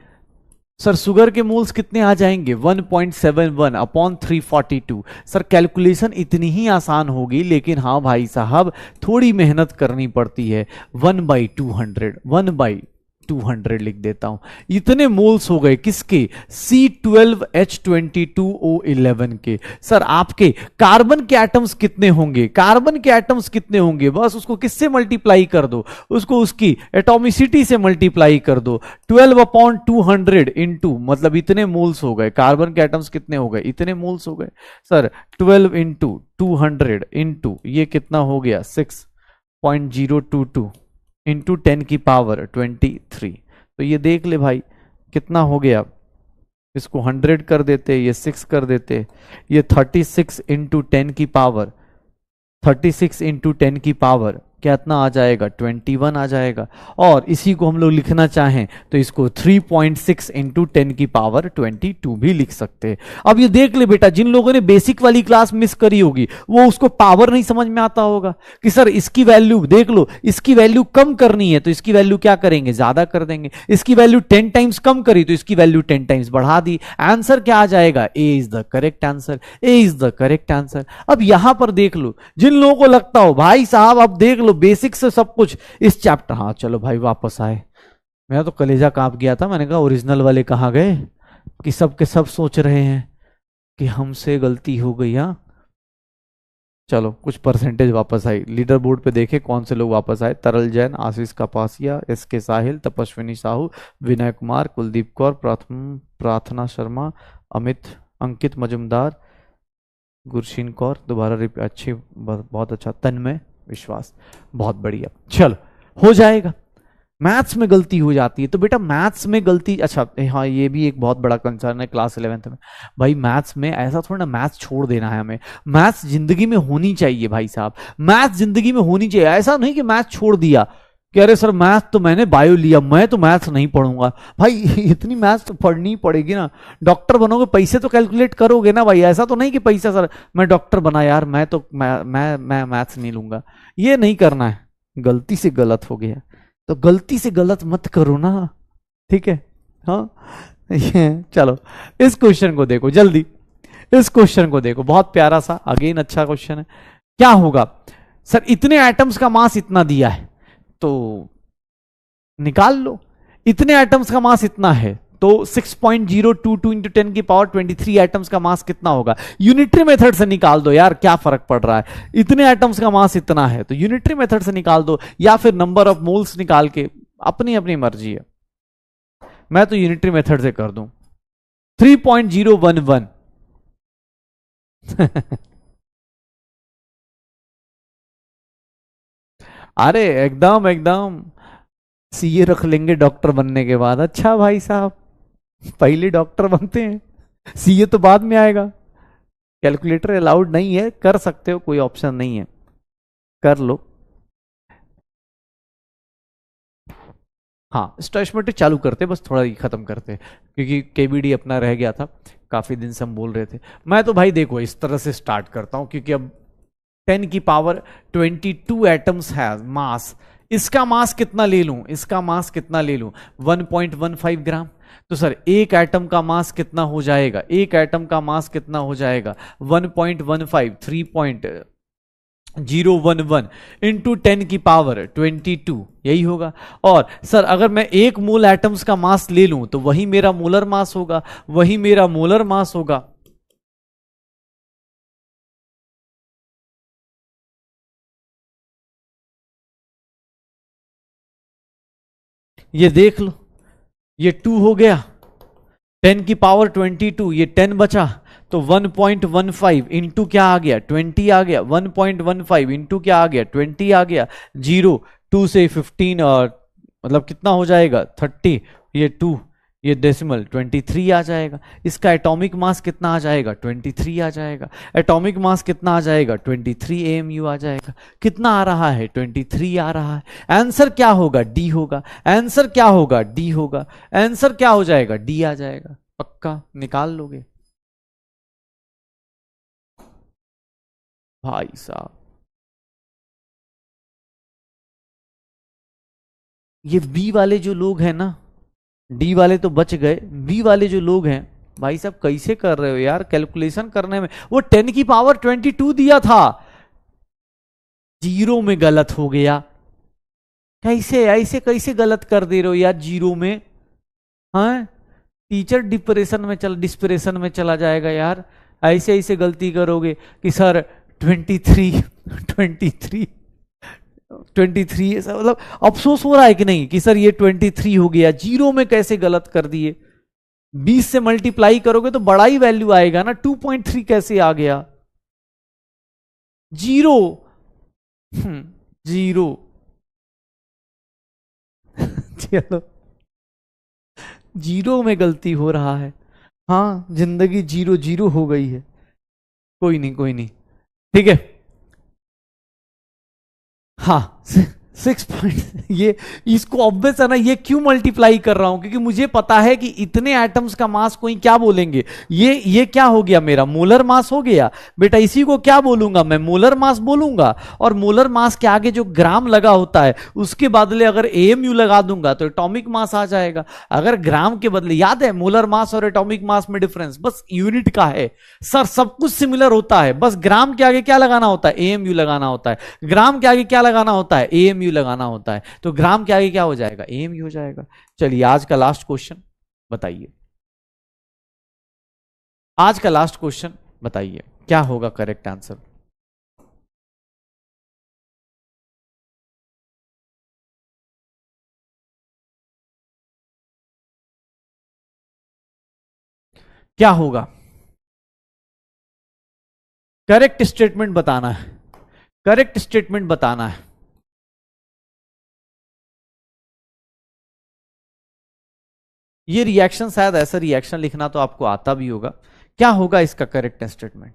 सर शुगर के मोल्स कितने आ जाएंगे? 1.71 अपॉन 342। सर कैलकुलेशन इतनी ही आसान होगी, लेकिन हाँ भाई साहब थोड़ी मेहनत करनी पड़ती है। 1/200, 1/200 200 लिख देता हूं। इतने मोल्स हो गए किसके? C12H22O11 के। सर आपके कार्बन के एटम्स कितने होंगे? कार्बन के एटम्स कितने होंगे? बस उसको किससे मल्टीप्लाई कर दो, उसको उसकी एटॉमिसिटी से मल्टीप्लाई कर दो। 12/200 इंटू, मतलब इतने मोल्स हो गए। कार्बन के एटम्स कितने हो गए? इतने मोल्स हो गए। सर 12 इंटू 200 इंटू ये कितना हो गया? 6.022 इंटू 10 की पावर 23। तो ये देख ले भाई कितना हो गया। इसको 100 कर देते, ये 6 कर देते, ये 36 इंटू 10 की पावर, 36 इंटू 10 की पावर कितना आ जाएगा? 21 आ जाएगा। और इसी को हम लोग लिखना चाहें तो इसको 3.6 इंटू 10 की पावर 22 भी लिख सकते हैं। अब ये देख ले बेटा, जिन लोगों ने बेसिक वाली क्लास मिस करी होगी वो उसको पावर नहीं समझ में आता होगा कि सर इसकी वैल्यू देख लो, इसकी वैल्यू कम करनी है तो इसकी वैल्यू क्या करेंगे? ज्यादा कर देंगे। इसकी वैल्यू 10 टाइम्स कम करी तो इसकी वैल्यू 10 टाइम्स बढ़ा दी। आंसर क्या आ जाएगा? A is the correct answer. A is the correct answer. अब यहां पर देख लो, जिन लोगों को लगता हो भाई साहब अब देख लो बेसिक से सब कुछ इस चैप्टर, हाँ चलो भाई वापस आए। मेरा तो कलेजा कांप गया था, मैंने कहा ओरिजिनल वाले कहाँ गए कि सब के सब सोच रहे हैं कि हमसे गलती हो गई। हाँ चलो कुछ परसेंटेज वापस आई। लीडर बोर्ड पे देखे कौन से लोग वापस आए। तरल जैन, आशीष कपासिया, एस के साहिल, तपस्विनी साहू, विनय कुमार, कुलदीप कौर, प्रार्थना शर्मा, अमित, अंकित मजुमदार, गुरशीन कौर, दोबारा अच्छी, बहुत अच्छा, तन्मय विश्वास, बहुत बढ़िया। चलो हो जाएगा। मैथ्स में गलती हो जाती है तो बेटा मैथ्स में गलती, अच्छा हाँ ये भी एक बहुत बड़ा कंसर्न है क्लास 11th में। भाई मैथ्स में ऐसा थोड़ा ना मैथ्स छोड़ देना है हमें। मैथ्स जिंदगी में होनी चाहिए भाई साहब, मैथ्स जिंदगी में होनी चाहिए। ऐसा नहीं कि मैथ्स छोड़ दिया कि अरे सर मैथ्स तो मैंने बायो लिया, मैं तो मैथ्स नहीं पढ़ूंगा। भाई इतनी मैथ्स तो पढ़नी पड़ेगी ना। डॉक्टर बनोगे पैसे तो कैलकुलेट करोगे ना भाई। ऐसा तो नहीं कि पैसा सर मैं डॉक्टर बना यार मैं तो मैं मैथ्स नहीं लूंगा, ये नहीं करना है। गलती से गलत हो गया तो गलती से गलत मत करो ना, ठीक है। हाँ चलो इस क्वेश्चन को देखो जल्दी, इस क्वेश्चन को देखो, बहुत प्यारा सा, अगेन अच्छा क्वेश्चन है। क्या होगा? सर इतने एटम्स का मास इतना दिया है तो निकाल लो। इतने एटम्स का मास इतना है तो 6.022 इंटू 10 की पावर 23 एटम्स का मास कितना होगा? यूनिटरी मेथड से निकाल दो यार, क्या फर्क पड़ रहा है। इतने एटम्स का मास इतना है तो यूनिटरी मेथड से निकाल दो, या फिर नंबर ऑफ मोल्स निकाल के, अपनी अपनी मर्जी है। मैं तो यूनिटरी मेथड से कर दूं 3.011 अरे एकदम एकदम, सीए रख लेंगे डॉक्टर बनने के बाद। अच्छा भाई साहब पहले डॉक्टर बनते हैं, सीए तो बाद में आएगा। कैलकुलेटर अलाउड नहीं है, कर सकते हो, कोई ऑप्शन नहीं है, कर लो। हाँ स्टोइचमेट्रिक चालू करते, बस थोड़ा ही खत्म करते क्योंकि केबीडी अपना रह गया था, काफी दिन से हम बोल रहे थे। मैं तो भाई देखो इस तरह से स्टार्ट करता हूं क्योंकि अब 10 की पावर 22 एटम्स है मास। इसका मास कितना ले लूं? इसका मास कितना ले लूं? 1.15 ग्राम। तो सर एक एटम का मास कितना हो जाएगा? एक एटम का मास कितना हो जाएगा? 1.15 3.011 इंटू 10 की पावर 22, यही होगा। और सर अगर मैं एक मोल एटम्स का मास ले लूं तो वही मेरा मोलर मास होगा, वही मेरा मोलर मास होगा। ये देख लो, ये 2 हो गया, 10 की पावर 22, ये 10 बचा तो 1.15 इंटू क्या आ गया? 20 आ गया। 1.15 इंटू क्या आ गया? 20 आ गया। 0 2 से 15 और मतलब कितना हो जाएगा? 30, ये 2, ये डेसिमल 23 आ जाएगा। इसका एटॉमिक मास कितना आ जाएगा? 23 आ जाएगा। एटॉमिक मास कितना आ जाएगा? 23 AMU आ जाएगा। कितना आ रहा है? 23 आ रहा है। आंसर क्या होगा? डी होगा। आंसर क्या होगा? डी होगा। आंसर क्या हो जाएगा? डी आ जाएगा। पक्का निकाल लोगे भाई साहब। ये बी वाले जो लोग हैं ना, डी वाले तो बच गए, बी वाले जो लोग हैं भाई साहब कैसे कर रहे हो यार कैलकुलेशन करने में? वो 10 की पावर 22 दिया था, जीरो में गलत हो गया। कैसे ऐसे कैसे गलत कर दे रहे हो यार जीरो में? हाँ, टीचर डिस्परेशन में चला जाएगा यार, ऐसे ऐसे गलती करोगे कि सर 23 23 23 ऐसा, मतलब अफसोस हो रहा है कि नहीं कि सर ये 23 हो गया, जीरो में कैसे गलत कर दिए? 20 से मल्टीप्लाई करोगे तो बड़ा ही वैल्यू आएगा ना, 2.3 कैसे आ गया? Zero, zero. चलो, जीरो में गलती हो रहा है। हाँ, जिंदगी जीरो जीरो हो गई है। कोई नहीं, कोई नहीं, ठीक है। हाँ, 6 पॉइंट, ये इसको ऑब्वियस है ना, ये क्यों मल्टीप्लाई कर रहा हूं? क्योंकि मुझे पता है कि इतने एटम्स का मास कोई क्या बोलेंगे, ये क्या हो गया मेरा मोलर मास हो गया बेटा। इसी को क्या बोलूंगा मैं? मोलर मास बोलूंगा। और मोलर मास के आगे जो ग्राम लगा होता है उसके बदले अगर एएमयू लगा दूंगा तो एटॉमिक मास आ जाएगा। अगर ग्राम के बदले, याद है मोलर मास और एटॉमिक मास में डिफरेंस बस यूनिट का है सर, सब कुछ सिमिलर होता है, बस ग्राम के आगे क्या लगाना होता है? एएमयू लगाना होता है। ग्राम के आगे क्या लगाना होता है? एएमयू लगाना होता है। तो ग्राम के आगे क्या हो जाएगा? एएमयू हो जाएगा। चलिए आज का लास्ट क्वेश्चन बताइए, आज का लास्ट क्वेश्चन बताइए क्या होगा करेक्ट आंसर? क्या होगा? करेक्ट स्टेटमेंट बताना है, करेक्ट स्टेटमेंट बताना है। ये रिएक्शन, शायद ऐसा रिएक्शन लिखना तो आपको आता भी होगा। क्या होगा इसका करेक्ट स्टेटमेंट?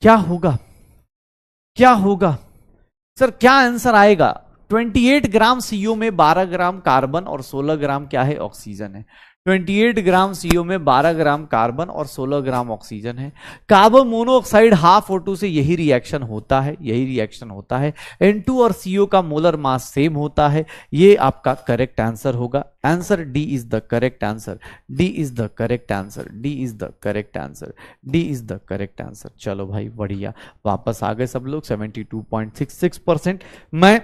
क्या होगा? क्या होगा सर? क्या आंसर आएगा? 28 ग्राम सीओ में 12 ग्राम कार्बन और 16 ग्राम क्या है? ऑक्सीजन है। 28 ग्राम सीओ में 12 ग्राम कार्बन और 16 ग्राम ऑक्सीजन है। कार्बन मोनोऑक्साइड हाफ O2 से यही रिएक्शन होता है, यही रिएक्शन होता है। N2 और CO का मोलर मास सेम होता है। ये आपका करेक्ट आंसर होगा। Answer D is the correct answer, D is the correct answer, D is the correct answer, D is the correct answer. चलो भाई बढ़िया, वापस आ गए सब लोग 72.66%। मैं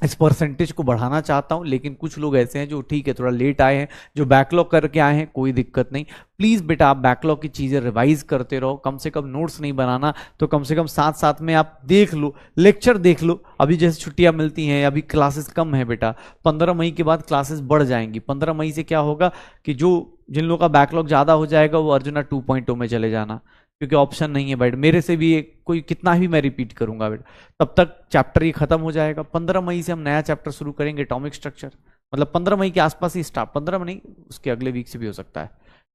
इस परसेंटेज को बढ़ाना चाहता हूं, लेकिन कुछ लोग ऐसे हैं जो ठीक है थोड़ा लेट आए हैं, जो बैकलॉग करके आए हैं, कोई दिक्कत नहीं। प्लीज बेटा आप बैकलॉग की चीजें रिवाइज करते रहो, कम से कम नोट्स नहीं बनाना तो कम से कम साथ साथ में आप देख लो, लेक्चर देख लो। अभी जैसे छुट्टियां मिलती हैं, अभी क्लासेस कम है बेटा, 15 मई के बाद क्लासेस बढ़ जाएंगी। 15 मई से क्या होगा कि जो जिन लोगों का बैकलॉग ज्यादा हो जाएगा वो अर्जुना 2.0 में चले जाना, क्योंकि ऑप्शन नहीं है बेटा। मेरे से भी कोई कितना भी मैं रिपीट करूंगा बेटा, तब तक चैप्टर ये खत्म हो जाएगा। 15 मई से हम नया चैप्टर शुरू करेंगे, एटॉमिक स्ट्रक्चर, मतलब 15 मई के आसपास ही स्टार्ट, 15 में नहीं उसके अगले वीक से भी हो सकता है,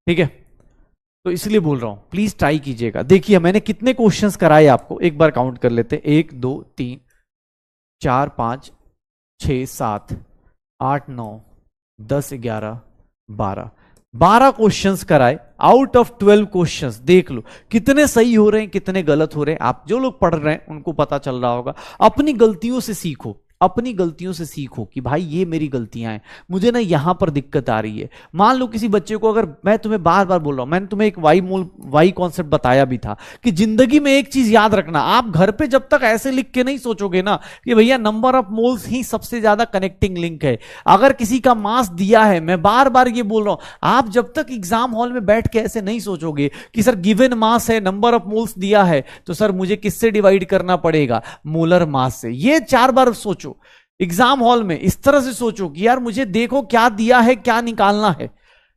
ठीक है। तो इसलिए बोल रहा हूं प्लीज ट्राई कीजिएगा। देखिए मैंने कितने क्वेश्चंस कराए आपको, एक बार काउंट कर लेते हैं। 1 2 3 4 5 6 7 8 9 10 11 12 12 क्वेश्चंस कराए आउट ऑफ 12 क्वेश्चंस। देख लो कितने सही हो रहे हैं, कितने गलत हो रहे हैं। आप जो लोग पढ़ रहे हैं उनको पता चल रहा होगा। अपनी गलतियों से सीखो, अपनी गलतियों से सीखो कि भाई ये मेरी गलतियां हैं, मुझे ना यहां पर दिक्कत आ रही है। मान लो किसी बच्चे को, अगर मैं तुम्हें बार बार बोल रहा हूं, मैंने तुम्हें एक वाई कॉन्सेप्ट बताया भी था कि जिंदगी में एक चीज याद रखना, आप घर पे जब तक ऐसे लिख के नहीं सोचोगे ना कि भैया नंबर ऑफ मोल्स ही सबसे ज्यादा कनेक्टिंग लिंक है, अगर किसी का मास दिया है, मैं बार बार ये बोल रहा हूं, आप जब तक एग्जाम हॉल में बैठ के ऐसे नहीं सोचोगे कि सर गिवन मास है, नंबर ऑफ मोल्स दिया है, तो सर मुझे किससे डिवाइड करना पड़ेगा? मोलर मास से। ये 4 बार सोचो एग्जाम हॉल में, इस तरह से सोचो कि यार मुझे देखो क्या दिया है, क्या निकालना है।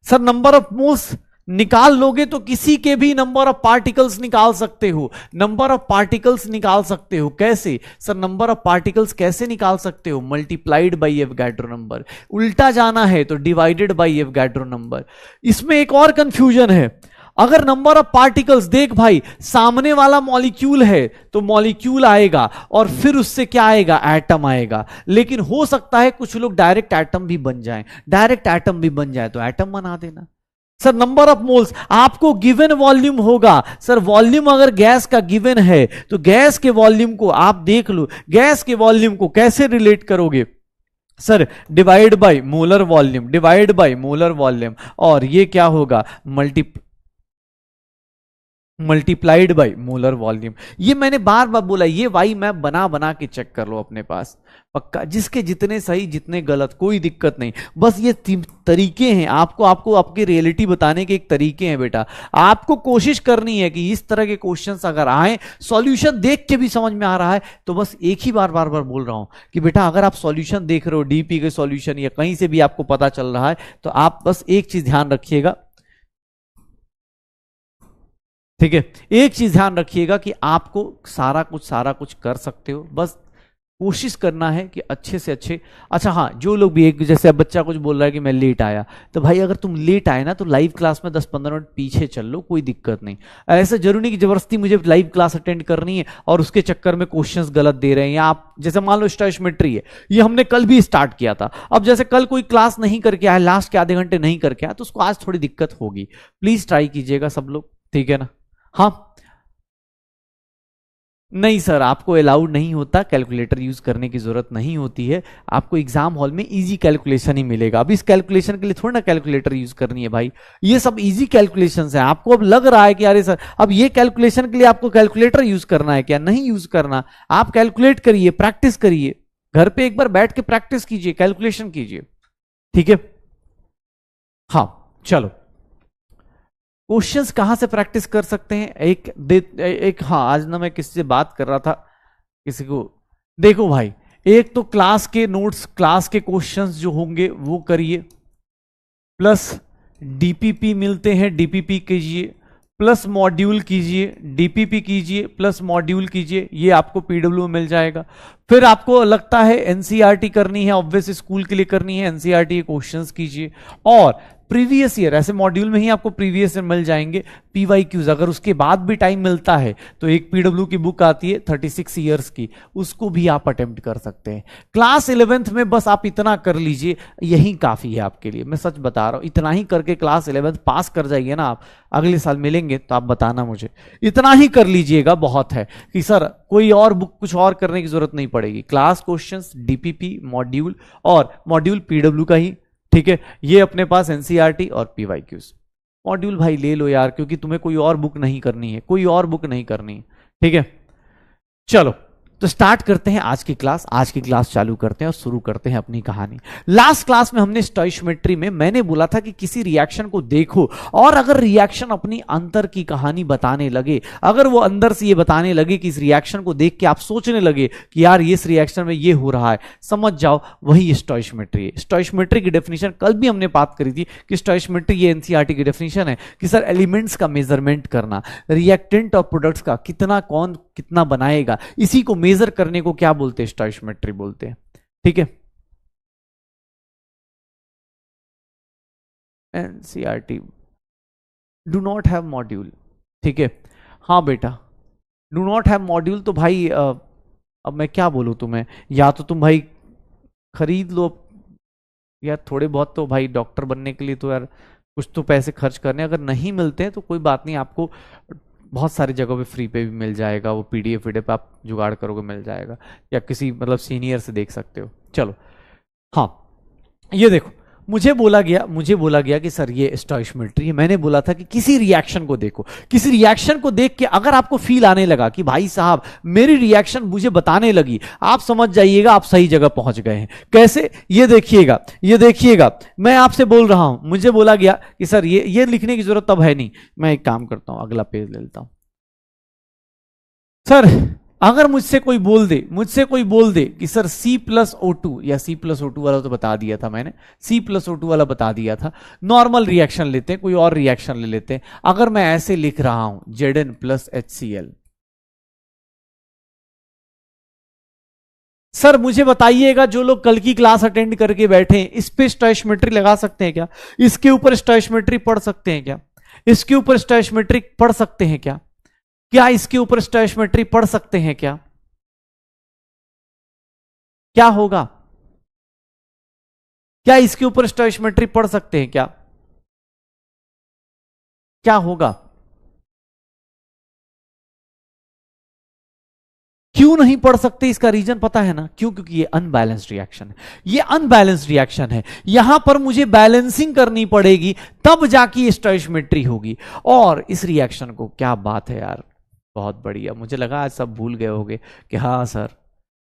सर नंबर ऑफ मोल्स निकाल लोगे तो किसी के भी नंबर ऑफ पार्टिकल्स निकाल सकते हो, नंबर ऑफ पार्टिकल्स निकाल सकते हो। कैसे सर? नंबर ऑफ पार्टिकल्स कैसे निकाल सकते हो? Multiplied by Avogadro number. उल्टा जाना है तो डिवाइडेड बाई एवोगाड्रो नंबर। इसमें एक और कंफ्यूजन है, अगर नंबर ऑफ पार्टिकल्स, देख भाई सामने वाला मॉलिक्यूल है तो मॉलिक्यूल आएगा और फिर उससे क्या आएगा? एटम आएगा। लेकिन हो सकता है कुछ लोग डायरेक्ट एटम भी बन जाएं, डायरेक्ट एटम भी बन जाए तो एटम बना देना। सर नंबर ऑफ मोल्स, आपको गिवन वॉल्यूम होगा। सर वॉल्यूम अगर गैस का गिवन है तो गैस के वॉल्यूम को आप देख लो, गैस के वॉल्यूम को कैसे रिलेट करोगे? Sir divide by molar volume, divide by molar volume, और ये क्या होगा? Multiplied by molar volume. ये मैंने बार बार बोला, ये वाई मैप बना बना के चेक कर लो अपने पास, पक्का। जिसके जितने सही जितने गलत कोई दिक्कत नहीं, बस ये तरीके हैं, आपको आपको आपकी रियलिटी बताने के एक तरीके हैं बेटा। आपको कोशिश करनी है कि इस तरह के क्वेश्चंस अगर आए, सॉल्यूशन देख के भी समझ में आ रहा है तो बस एक ही बार बार बार बोल रहा हूं कि बेटा अगर आप सॉल्यूशन देख रहे हो, डीपी के सॉल्यूशन या कहीं से भी आपको पता चल रहा है, तो आप बस एक चीज ध्यान रखिएगा, ठीक है? एक चीज ध्यान रखिएगा कि आपको सारा कुछ कर सकते हो, बस कोशिश करना है कि अच्छे से अच्छे। अच्छा हाँ, जो लोग भी, एक जैसे अब बच्चा कुछ बोल रहा है कि मैं लेट आया, तो भाई अगर तुम लेट आए ना तो लाइव क्लास में 10-15 मिनट पीछे चल लो, कोई दिक्कत नहीं। ऐसा जरूरी नहीं कि जबरदस्ती मुझे लाइव क्लास अटेंड करनी है और उसके चक्कर में क्वेश्चंस गलत दे रहे हैं। या आप जैसे मान लो स्टोइचियोमेट्री है, ये हमने कल भी स्टार्ट किया था, अब जैसे कल कोई क्लास नहीं करके आया, लास्ट के आधे घंटे नहीं करके आया, तो उसको आज थोड़ी दिक्कत होगी। प्लीज ट्राई कीजिएगा सब लोग, ठीक है ना? हाँ, नहीं सर, आपको अलाउड नहीं होता, कैलकुलेटर यूज करने की जरूरत नहीं होती है। आपको एग्जाम हॉल में इजी कैलकुलेशन ही मिलेगा। अब इस कैलकुलेशन के लिए थोड़ा ना कैलकुलेटर यूज करनी है भाई, ये सब इजी कैलकुलेशंस हैं। आपको अब लग रहा है कि अरे सर अब ये कैलकुलेशन के लिए आपको कैलकुलेटर यूज करना है क्या? नहीं यूज करना। आप कैलकुलेट करिए, प्रैक्टिस करिए, घर पे एक बार बैठ के प्रैक्टिस कीजिए, कैलकुलेशन कीजिए, ठीक है? हाँ चलो, क्वेश्चंस कहां से प्रैक्टिस कर सकते हैं? एक हाँ, आज ना मैं किसी से बात कर रहा था, किसी को, देखो भाई, एक तो क्लास के नोट्स, क्लास के क्वेश्चंस जो होंगे वो करिए, प्लस डीपीपी मिलते हैं, डीपीपी कीजिए, प्लस मॉड्यूल कीजिए, डीपीपी कीजिए प्लस मॉड्यूल कीजिए, ये आपको पीडब्ल्यू मिल जाएगा। फिर आपको लगता है एनसीईआरटी करनी है, ऑब्वियस स्कूल के लिए करनी है, एनसीईआरटी क्वेश्चंस कीजिए। और प्रीवियस ईयर, ऐसे मॉड्यूल में ही आपको प्रीवियस ईयर मिल जाएंगे, पीवाईक्यूज। अगर उसके बाद भी टाइम मिलता है तो एक पीडब्ल्यू की बुक आती है 36 ईयर्स की, उसको भी आप अटेम्प्ट कर सकते हैं। क्लास 11th में बस आप इतना कर लीजिए, यही काफी है आपके लिए, मैं सच बता रहा हूं। इतना ही करके क्लास 11th पास कर जाइए ना आप, अगले साल मिलेंगे तो आप बताना मुझे, इतना ही कर लीजिएगा, बहुत है। कि सर कोई और बुक कुछ और करने की जरूरत नहीं पड़ेगी, क्लास क्वेश्चंस, डीपीपी, मॉड्यूल, और मॉड्यूल पीडब्ल्यू का ही, ठीक है? ये अपने पास एनसीईआरटी और पीवाईक्यूज। मॉड्यूल भाई ले लो यार, क्योंकि तुम्हें कोई और बुक नहीं करनी है, कोई और बुक नहीं करनी है, ठीक है? चलो, तो स्टार्ट करते हैं आज की क्लास। आज की क्लास चालू करते हैं और शुरू करते हैं अपनी कहानी। लास्ट क्लास में हमने स्टोइचियोमेट्री में मैंने बोला था कि किसी रिएक्शन को देखो, और अगर रिएक्शन अपनी अंतर की कहानी बताने लगे, अगर वो अंदर से ये बताने लगे कि इस रिएक्शन को देख के आप सोचने लगे कि यार इस रिएक्शन में ये हो रहा है, समझ जाओ वही स्टोइचियोमेट्री है। स्टोइचियोमेट्री की डेफिनेशन कल भी हमने बात करी थी कि स्टोइचियोमेट्री ये एनसीईआरटी की डेफिनेशन है कि सर एलिमेंट्स का मेजरमेंट करना, रिएक्टेंट और प्रोडक्ट्स का कितना कौन कितना बनाएगा, इसी को मेजर करने को क्या बोलते हैं? स्टोइचियोमेट्री बोलते हैं, ठीक है? NCERT do not have module, ठीक है? हाँ बेटा, डू नॉट हैव मॉड्यूल, तो भाई अब मैं क्या बोलूं तुम्हें, या तो तुम भाई खरीद लो यार, थोड़े बहुत तो भाई डॉक्टर बनने के लिए तो यार कुछ तो पैसे खर्च करने, अगर नहीं मिलते हैं तो कोई बात नहीं, आपको बहुत सारी जगहों पे फ्री पे भी मिल जाएगा, वो पीडीएफ वीडीएफ आप जुगाड़ करोगे मिल जाएगा, या किसी मतलब सीनियर से देख सकते हो। चलो, हाँ, ये देखो, मुझे बोला गया कि सर ये स्टोइचियोमेट्री है। मैंने बोला था कि किसी रिएक्शन को देखो, किसी रिएक्शन को देख के अगर आपको फील आने लगा कि भाई साहब मेरी रिएक्शन मुझे बताने लगी, आप समझ जाइएगा आप सही जगह पहुंच गए हैं। कैसे? ये देखिएगा मैं आपसे बोल रहा हूं, मुझे बोला गया कि सर ये लिखने की जरूरत अब है नहीं, मैं एक काम करता हूं, अगला पेज ले लेता हूं। सर अगर मुझसे कोई बोल दे कि सर C+O2, या C+O2 वाला तो बता दिया था मैंने, C+O2 वाला बता दिया था, नॉर्मल रिएक्शन लेते हैं, कोई और रिएक्शन ले लेते हैं। अगर मैं ऐसे लिख रहा हूं Zn प्लस HCl, सर मुझे बताइएगा, जो लोग कल की क्लास अटेंड करके बैठे हैं, इस पे स्टोइचियोमेट्री लगा सकते हैं क्या? इसके ऊपर स्टोइचियोमेट्री पढ़ सकते हैं क्या? इसके ऊपर स्टोइचियोमेट्री पढ़ सकते हैं क्या? क्या इसके ऊपर स्टोइचियोमेट्री पढ़ सकते हैं क्या? क्या होगा? क्या इसके ऊपर स्टोइचियोमेट्री पढ़ सकते हैं क्या? क्या होगा? क्यों नहीं पढ़ सकते इसका रीजन पता है ना? क्यों? क्योंकि ये अनबैलेंस्ड रिएक्शन है, ये अनबैलेंस्ड रिएक्शन है। यहां पर मुझे बैलेंसिंग करनी पड़ेगी, तब जाके स्टोइचियोमेट्री होगी। और इस रिएक्शन को, क्या बात है यार, बहुत बढ़िया। मुझे लगा आज सब भूल गए होगे कि हाँ सर,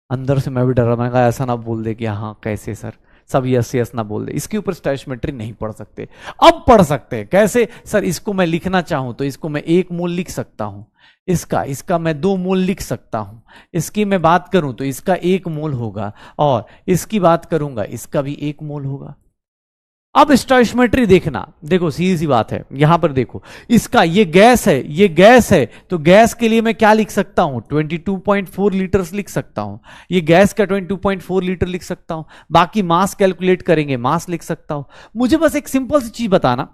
अंदर से मैं भी डरा, मैं कहा ऐसा ना बोल दे कि हाँ कैसे सर, सब यस यस ना बोल दे, इसके ऊपर स्टोइचियोमेट्री नहीं पढ़ सकते। अब पढ़ सकते हैं। कैसे सर? इसको मैं लिखना चाहूं तो इसको मैं 1 मोल लिख सकता हूं, इसका मैं 2 मोल लिख सकता हूं, इसकी मैं बात करूं तो इसका 1 मोल होगा, और इसकी बात करूंगा इसका भी 1 मोल होगा। अब स्टोइचियोमेट्री देखना, देखो सीधी सी बात है, यहां पर देखो, इसका ये गैस है, ये गैस है, तो गैस के लिए मैं क्या लिख सकता हूं? 22.4 लीटर लिख सकता हूं। ये गैस का 22.4 लीटर लिख सकता हूं। बाकी मास कैलकुलेट करेंगे, मास लिख सकता हूं। मुझे बस एक सिंपल सी चीज बताना,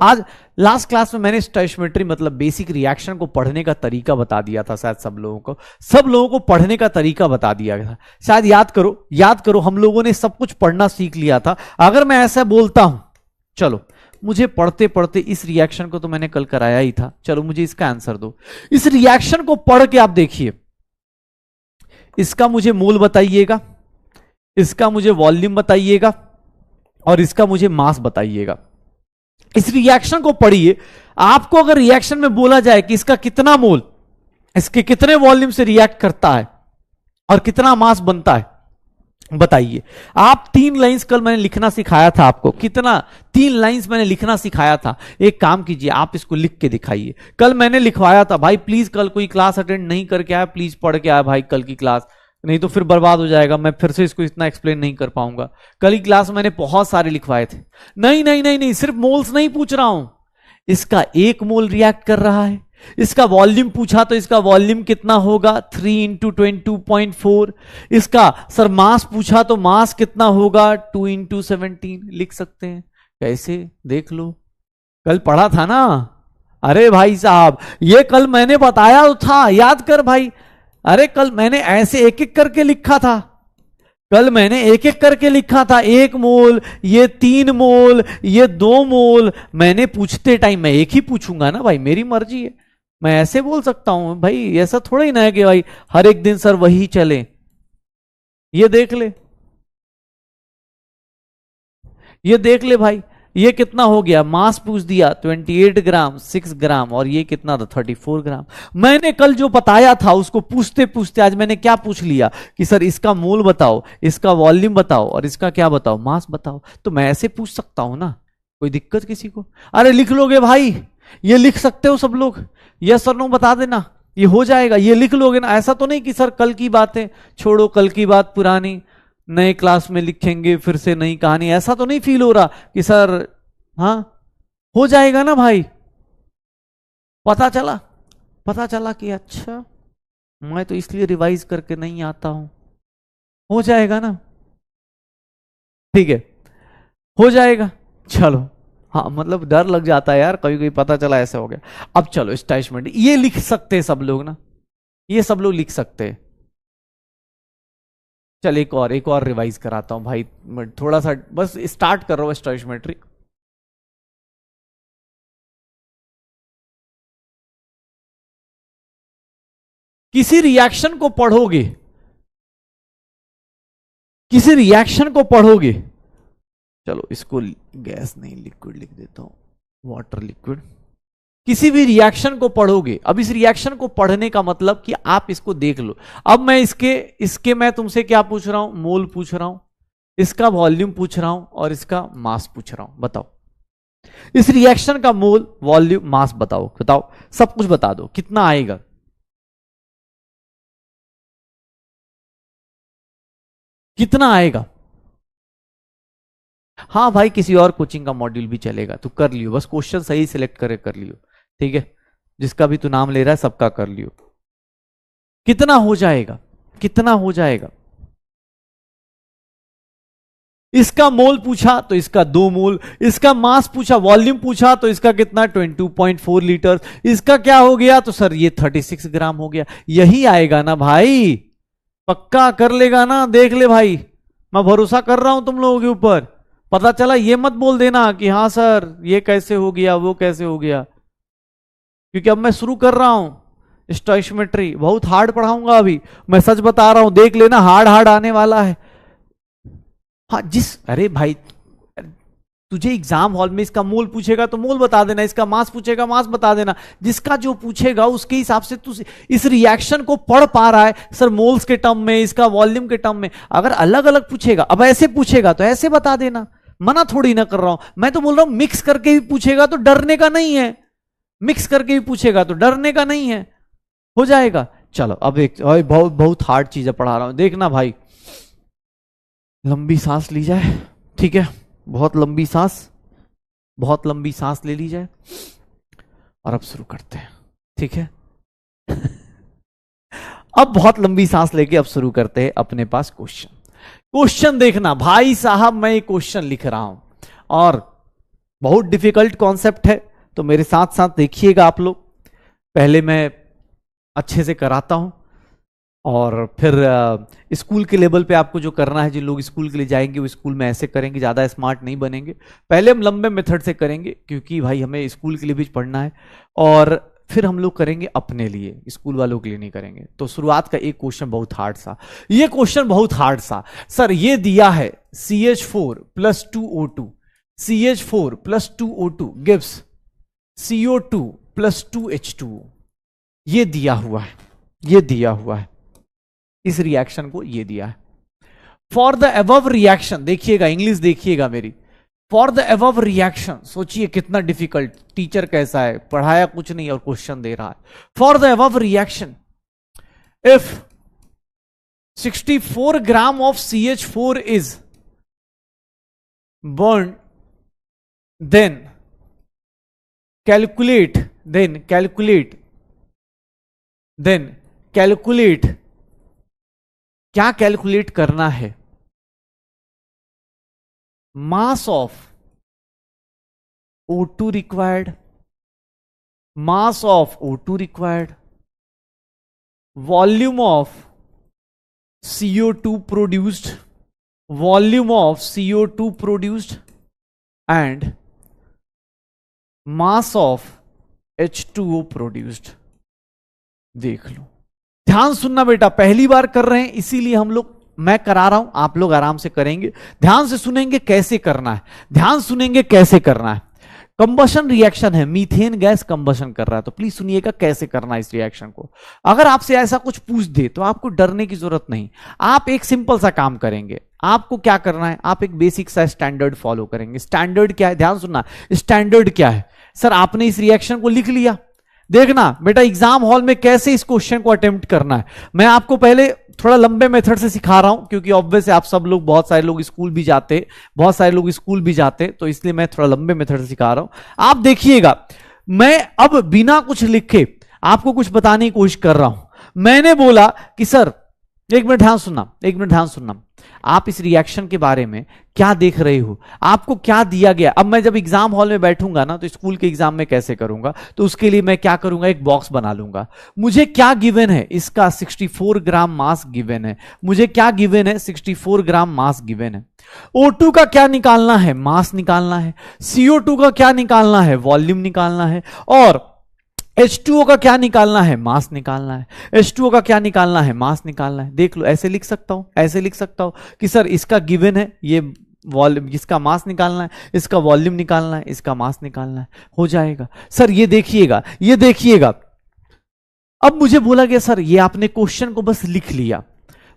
आज लास्ट क्लास में मैंने स्टोइचियोमेट्री मतलब बेसिक रिएक्शन को पढ़ने का तरीका बता दिया था, शायद सब लोगों को पढ़ने का तरीका बता दिया था। शायद याद करो हम लोगों ने सब कुछ पढ़ना सीख लिया था। अगर मैं ऐसा बोलता हूं, चलो मुझे पढ़ते पढ़ते इस रिएक्शन को तो मैंने कल कराया ही था, चलो मुझे इसका आंसर दो। इस रिएक्शन को पढ़ के आप देखिए, इसका मुझे मोल बताइएगा, इसका मुझे वॉल्यूम बताइएगा, और इसका मुझे मास बताइएगा। इस रिएक्शन को पढ़िए। आपको अगर रिएक्शन में बोला जाए कि इसका कितना मोल इसके कितने वॉल्यूम से रिएक्ट करता है और कितना मास बनता है, बताइए। आप 3 लाइंस कल मैंने लिखना सिखाया था आपको, कितना? 3 लाइंस मैंने लिखना सिखाया था। एक काम कीजिए, आप इसको लिख के दिखाइए। कल मैंने लिखवाया था भाई, प्लीज कल कोई क्लास अटेंड नहीं करके आया, प्लीज पढ़ के आया भाई कल की क्लास, नहीं तो फिर बर्बाद हो जाएगा, मैं फिर से इसको इतना एक्सप्लेन नहीं कर पाऊंगा। कल की क्लास मैंने बहुत सारे लिखवाए थे। नहीं नहीं नहीं नहीं, सिर्फ मोल्स नहीं पूछ रहा हूं, इसका 1 मोल रिएक्ट कर रहा है। इसका वॉल्यूम पूछा तो इसका वॉल्यूम कितना होगा? 3 इंटू 22.4। इसका सर मास पूछा तो मास कितना होगा? 2 इंटू 17। लिख सकते हैं। कैसे? देख लो, कल पढ़ा था ना। अरे भाई साहब, ये कल मैंने बताया तो था, याद कर भाई। अरे कल मैंने ऐसे एक एक करके लिखा था, कल मैंने एक एक करके लिखा था। 1 मोल, ये 3 मोल, ये 2 मोल। मैंने पूछते टाइम मैं एक ही पूछूंगा ना भाई, मेरी मर्जी है, मैं ऐसे बोल सकता हूं भाई। ऐसा थोड़ा ही ना है कि भाई हर एक दिन सर वही चले। ये देख ले, ये देख ले भाई, ये कितना हो गया? मास पूछ दिया 28 ग्राम, 6 ग्राम, और ये कितना था? 34 ग्राम। मैंने कल जो बताया था उसको पूछते पूछते आज मैंने क्या पूछ लिया कि सर इसका मोल बताओ, इसका वॉल्यूम बताओ, और इसका क्या बताओ? मास बताओ। तो मैं ऐसे पूछ सकता हूं ना, कोई दिक्कत किसी को? अरे लिख लोगे भाई, ये लिख सकते हो सब लोग, यस और नो बता देना, ये हो जाएगा, ये लिख लोगे ना। ऐसा तो नहीं कि सर कल की बातें छोड़ो, कल की बात पुरानी, नए क्लास में लिखेंगे फिर से नई कहानी, ऐसा तो नहीं फील हो रहा कि सर? हाँ, हो जाएगा ना भाई। पता चला कि अच्छा मैं तो इसलिए रिवाइज करके नहीं आता हूं। हो जाएगा ना, ठीक है, हो जाएगा। चलो, हाँ मतलब डर लग जाता है यार कभी कभी, पता चला ऐसा हो गया। अब चलो स्टोइचियोमेट्री ये लिख सकते हैं सब लोग ना, ये सब लोग लिख सकते हैं। चल एक और रिवाइज कराता हूं भाई, थोड़ा सा बस स्टार्ट कर रहा हूं स्टोइचियोमेट्री। किसी रिएक्शन को पढ़ोगे, किसी रिएक्शन को पढ़ोगे, चलो इसको गैस नहीं लिक्विड लिख देता हूं, वाटर लिक्विड। किसी भी रिएक्शन को पढ़ोगे, अब इस रिएक्शन को पढ़ने का मतलब कि आप इसको देख लो। अब मैं इसके मैं तुमसे क्या पूछ रहा हूं? मोल पूछ रहा हूं, इसका वॉल्यूम पूछ रहा हूं, और इसका मास पूछ रहा हूं। बताओ इस रिएक्शन का मोल, वॉल्यूम, मास बताओ, बताओ सब कुछ बता दो, कितना आएगा? कितना आएगा? हाँ भाई, किसी और कोचिंग का मॉड्यूल भी चलेगा, तू कर लियो, बस क्वेश्चन सही सिलेक्ट करे कर लियो, ठीक है? जिसका भी तू नाम ले रहा है सबका कर लियो। कितना हो जाएगा? कितना हो जाएगा? इसका मोल पूछा तो इसका 2 मोल, इसका मास पूछा, वॉल्यूम पूछा तो इसका कितना? 22.4 लीटर। इसका क्या हो गया? तो सर ये 36 ग्राम हो गया। यही आएगा ना भाई? पक्का कर लेगा ना? देख ले भाई, मैं भरोसा कर रहा हूं तुम लोगों के ऊपर, पता चला ये मत बोल देना कि हाँ सर ये कैसे हो गया वो कैसे हो गया, क्योंकि अब मैं शुरू कर रहा हूं स्टोइशियोमेट्री, बहुत हार्ड पढ़ाऊंगा अभी, मैं सच बता रहा हूं, देख लेना हार्ड हार्ड आने वाला है। हाँ अरे भाई तुझे एग्जाम हॉल में इसका मोल पूछेगा तो मोल बता देना, इसका मास पूछेगा मास बता देना, जिसका जो पूछेगा उसके हिसाब से तू इस रिएक्शन को पढ़ पा रहा है। सर मोल्स के टर्म में, इसका वॉल्यूम के टर्म में, अगर अलग अलग पूछेगा, अब ऐसे पूछेगा तो ऐसे बता देना, मना थोड़ी ना कर रहा हूं, मैं तो बोल रहा हूं मिक्स करके भी पूछेगा तो डरने का नहीं है, मिक्स करके भी पूछेगा तो डरने का नहीं है, हो जाएगा। चलो अब एक बहुत बहुत हार्ड चीजें पढ़ा रहा हूं, देखना भाई, लंबी सांस ली जाए, ठीक है, बहुत लंबी सांस ले ली जाए, और अब शुरू करते हैं, ठीक है। अब बहुत लंबी सांस लेके अब शुरू करते हैं अपने पास क्वेश्चन देखना भाई साहब, मैं एक क्वेश्चन लिख रहा हूं और बहुत डिफिकल्ट कॉन्सेप्ट है, तो मेरे साथ साथ देखिएगा आप लोग। पहले मैं अच्छे से कराता हूं और फिर स्कूल के लेवल पे आपको जो करना है, जिन लोग स्कूल के लिए जाएंगे वो स्कूल में ऐसे करेंगे, ज़्यादा स्मार्ट नहीं बनेंगे। पहले हम लंबे मेथड से करेंगे क्योंकि भाई हमें स्कूल के लिए भी पढ़ना है, और फिर हम लोग करेंगे अपने लिए, स्कूल वालों के लिए नहीं करेंगे। तो शुरुआत का एक क्वेश्चन बहुत हार्ड सा, ये क्वेश्चन बहुत हार्ड सा। सर ये दिया है CH4 + 2O2, CH4 + 2O2 gives CO2 + 2H2O, ये दिया हुआ है, ये दिया हुआ है, इस रिएक्शन को ये दिया है। फॉर द अबव रिएक्शन, देखिएगा इंग्लिश देखिएगा मेरी, फॉर द अबव रिएक्शन, सोचिए कितना डिफिकल्ट, टीचर कैसा है, पढ़ाया कुछ नहीं और क्वेश्चन दे रहा है। For the above reaction if 64 gram of CH4 is burn, then calculate क्या कैलकुलेट करना है, mass of O2 required, mass of O2 required, volume of CO2 produced, volume of CO2 produced and mass of H2O produced. देख लो, ध्यान सुनना बेटा, पहली बार कर रहे हैं इसीलिए हम लोग, मैं करा रहा हूं, आप लोग आराम से करेंगे, ध्यान से सुनेंगे कैसे करना है, ध्यान सुनेंगे कैसे करना है। कंबशन रिएक्शन है, मीथेन गैस कंबशन कर रहा है, तो प्लीज सुनिएगा कैसे करना है इस रिएक्शन को। अगर आपसे ऐसा कुछ पूछ दे तो आपको डरने की जरूरत नहीं, आप एक सिंपल सा काम करेंगे। आपको क्या करना है, आप एक बेसिक सा स्टैंडर्ड फॉलो करेंगे। स्टैंडर्ड क्या है, ध्यान सुनना, स्टैंडर्ड क्या है। सर आपने इस रिएक्शन को लिख लिया, देखना बेटा एग्जाम हॉल में कैसे इस क्वेश्चन को अटेम्प्ट करना है। मैं आपको पहले थोड़ा लंबे मेथड से सिखा रहा हूं, क्योंकि ऑब्वियस आप सब लोग, बहुत सारे लोग स्कूल भी जाते, तो इसलिए मैं थोड़ा लंबे मेथड से सिखा रहा हूं। आप देखिएगा, मैं अब बिना कुछ लिखे आपको कुछ बताने की कोशिश कर रहा हूं। मैंने बोला कि सर, एक मिनट ध्यान सुनना, आप इस रिएक्शन के बारे में क्या देख रहे हो, आपको क्या दिया गया। अब मैं जब एग्जाम हॉल में बैठूंगा ना, तो स्कूल के एग्जाम में कैसे करूंगा, तो उसके लिए मैं क्या करूंगा, एक बॉक्स बना लूंगा। मुझे क्या गिवन है, इसका 64 ग्राम मास गिवन है, मुझे क्या गिवन है, 64 ग्राम मास गिवन है। O2 का क्या निकालना है, मास निकालना है। CO2 का क्या निकालना है, वॉल्यूम निकालना है। और H2O का क्या निकालना है, मास निकालना है। H2O का क्या निकालना है, मास निकालना है। देख लो, ऐसे लिख सकता हूं कि सर इसका गिवन है, ये वॉल्यूम, इसका मास निकालना है, इसका वॉल्यूम निकालना है, इसका मास निकालना है, हो जाएगा। सर ये देखिएगा, अब मुझे बोला गया सर ये आपने क्वेश्चन को बस लिख लिया,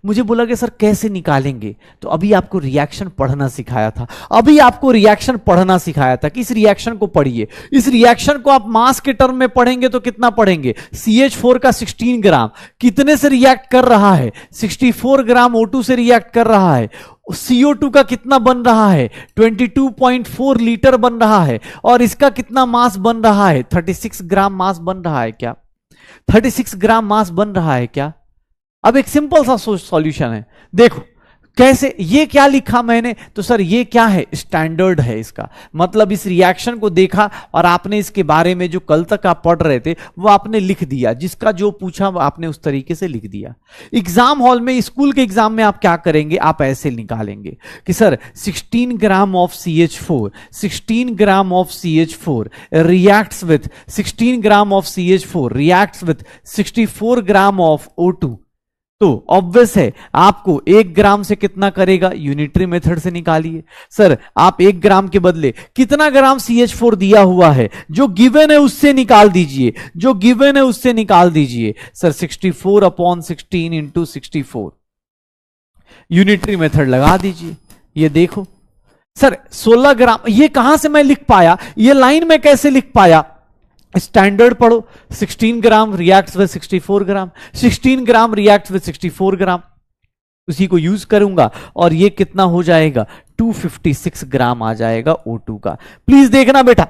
मुझे बोला गया सर कैसे निकालेंगे, तो अभी आपको रिएक्शन पढ़ना सिखाया था, कि इस रिएक्शन को पढ़िए। इस रिएक्शन को आप मास के टर्म में पढ़ेंगे तो कितना पढ़ेंगे, CH4 का 16 ग्राम कितने से रिएक्ट कर रहा है, 64 ग्राम O2 से रिएक्ट कर रहा है। CO2 का कितना बन रहा है, 22.4 लीटर बन रहा है, और इसका कितना मास बन रहा है, 36 ग्राम मास बन रहा है क्या, 36 ग्राम मास बन रहा है क्या। अब एक सिंपल सा सॉल्यूशन है, देखो कैसे, ये क्या लिखा मैंने, तो सर ये क्या है, स्टैंडर्ड है इसका मतलब। इस रिएक्शन को देखा और आपने इसके बारे में जो कल तक आप पढ़ रहे थे वो आपने लिख दिया, जिसका जो पूछा आपने उस तरीके से लिख दिया। एग्जाम हॉल में, स्कूल के एग्जाम में आप क्या करेंगे, आप ऐसे निकालेंगे कि sir 16 gram of CH4, 16 gram of CH4 reacts with 16 gram of CH4 reacts with 64 gram of O2। तो ऑब्वियस है आपको 1 ग्राम से कितना करेगा, यूनिटरी मेथड से निकालिए। सर आप 1 ग्राम के बदले कितना ग्राम CH4 दिया हुआ है, जो गिवन है उससे निकाल दीजिए, जो गिवन है उससे निकाल दीजिए। सर 64/16 इंटू 64, यूनिटरी मेथड लगा दीजिए। ये देखो सर 16 ग्राम, ये कहां से मैं लिख पाया, ये लाइन में कैसे लिख पाया, स्टैंडर्ड पढ़ो। 16 gram reacts with 64 gram, 16 gram reacts with 64 gram, उसी को यूज करूंगा और ये कितना हो जाएगा, 256 ग्राम आ जाएगा O2 का। प्लीज देखना बेटा,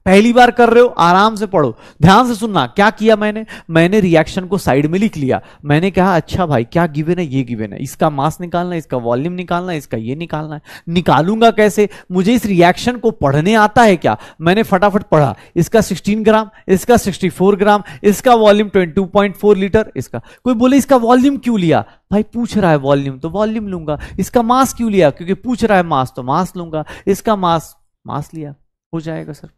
पहली बार कर रहे हो आराम से पढ़ो, ध्यान से सुनना। क्या किया मैंने रिएक्शन को साइड में लिख लिया। मैंने कहा अच्छा भाई क्या गिवन है, ये गिवन है, इसका मास निकालना है, इसका वॉल्यूम निकालना है, इसका ये निकालना है। निकालूंगा कैसे, मुझे इस रिएक्शन को पढ़ने आता है क्या। मैंने फटाफट पढ़ा, इसका 16 ग्राम, इसका 64 ग्राम, इसका वॉल्यूम 22.4 लीटर। इसका कोई बोले इसका वॉल्यूम क्यों लिया, भाई पूछ रहा है वॉल्यूम तो वॉल्यूम लूंगा। इसका मास क्यों लिया, क्योंकि पूछ रहा है मास तो मास लूंगा। इसका मास लिया, हो जाएगा सर,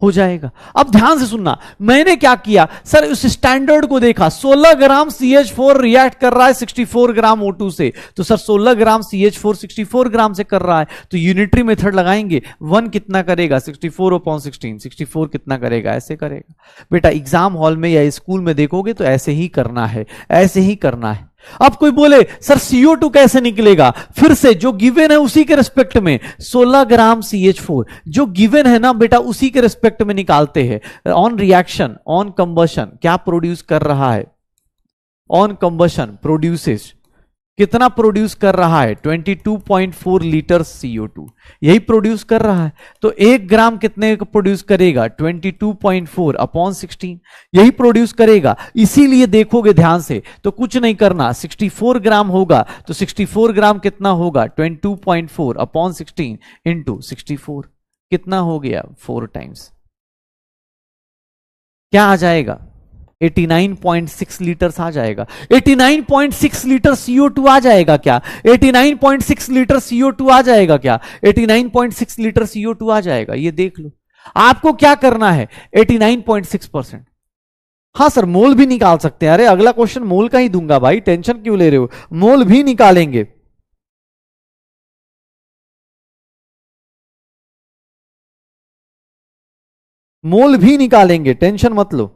हो जाएगा। अब ध्यान से सुनना, मैंने क्या किया सर, उस स्टैंडर्ड को देखा, 16 ग्राम CH4 रिएक्ट कर रहा है 64 ग्राम O2 से, तो सर 16 ग्राम CH4 64 ग्राम से कर रहा है, तो यूनिटरी मेथड लगाएंगे। 1 कितना करेगा, 64/16, 64 कितना करेगा, ऐसे करेगा। बेटा एग्जाम हॉल में या स्कूल में देखोगे तो ऐसे ही करना है, ऐसे ही करना है। अब कोई बोले सर CO2 कैसे निकलेगा, फिर से जो गिवन है उसी के रिस्पेक्ट में 16 ग्राम CH4 जो गिवन है ना बेटा, उसी के रिस्पेक्ट में निकालते हैं। ऑन रिएक्शन, ऑन कंबशन क्या प्रोड्यूस कर रहा है, ऑन कंबशन प्रोड्यूसेस, कितना प्रोड्यूस कर रहा है, 22.4 लीटर CO2 यही प्रोड्यूस कर रहा है। तो 1 ग्राम कितने का प्रोड्यूस करेगा, 22.4/16 यही प्रोड्यूस करेगा। इसीलिए देखोगे ध्यान से तो कुछ नहीं करना, 64 ग्राम होगा तो 64 ग्राम कितना होगा, 22.4/16 इंटू 64 कितना हो गया, 4 टाइम्स, क्या आ जाएगा, 89.6 लीटर आ जाएगा। 89.6 लीटर CO2 आ जाएगा क्या, 89.6 लीटर CO2 आ जाएगा क्या, 89.6 लीटर CO2 आ जाएगा। ये देख लो, आपको क्या करना है, 89.6%। हाँ सर मोल भी निकाल सकते हैं, अरे अगला क्वेश्चन मोल का ही दूंगा भाई, टेंशन क्यों ले रहे हो, मोल भी निकालेंगे। मोल भी निकालेंगे, टेंशन मत लो,